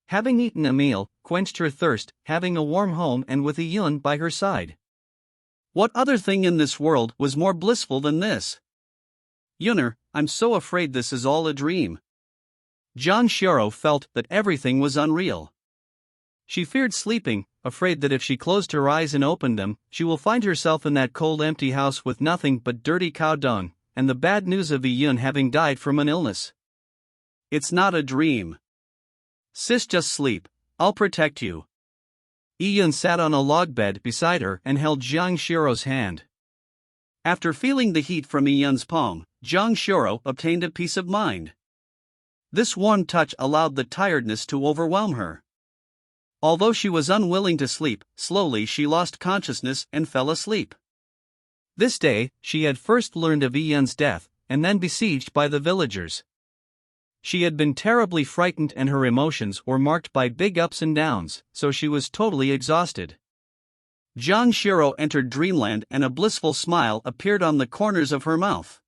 Having eaten a meal, quenched her thirst, having a warm home and with Yi Yun by her side. What other thing in this world was more blissful than this? Yuner, I'm so afraid this is all a dream. Jiang Shiro felt that everything was unreal. She feared sleeping, afraid that if she closed her eyes and opened them, she will find herself in that cold empty house with nothing but dirty cow dung, and the bad news of Yi Yun having died from an illness. It's not a dream. Sis, just sleep, I'll protect you. Yi Yun sat on a log bed beside her and held Jiang Shiro's hand. After feeling the heat from Yi Yun's palm, Jiang Shiro obtained a peace of mind. This warm touch allowed the tiredness to overwhelm her. Although she was unwilling to sleep, slowly she lost consciousness and fell asleep. This day, she had first learned of Yi Yun's death, and then besieged by the villagers. She had been terribly frightened and her emotions were marked by big ups and downs, so she was totally exhausted. Jiang Shiro entered dreamland and a blissful smile appeared on the corners of her mouth.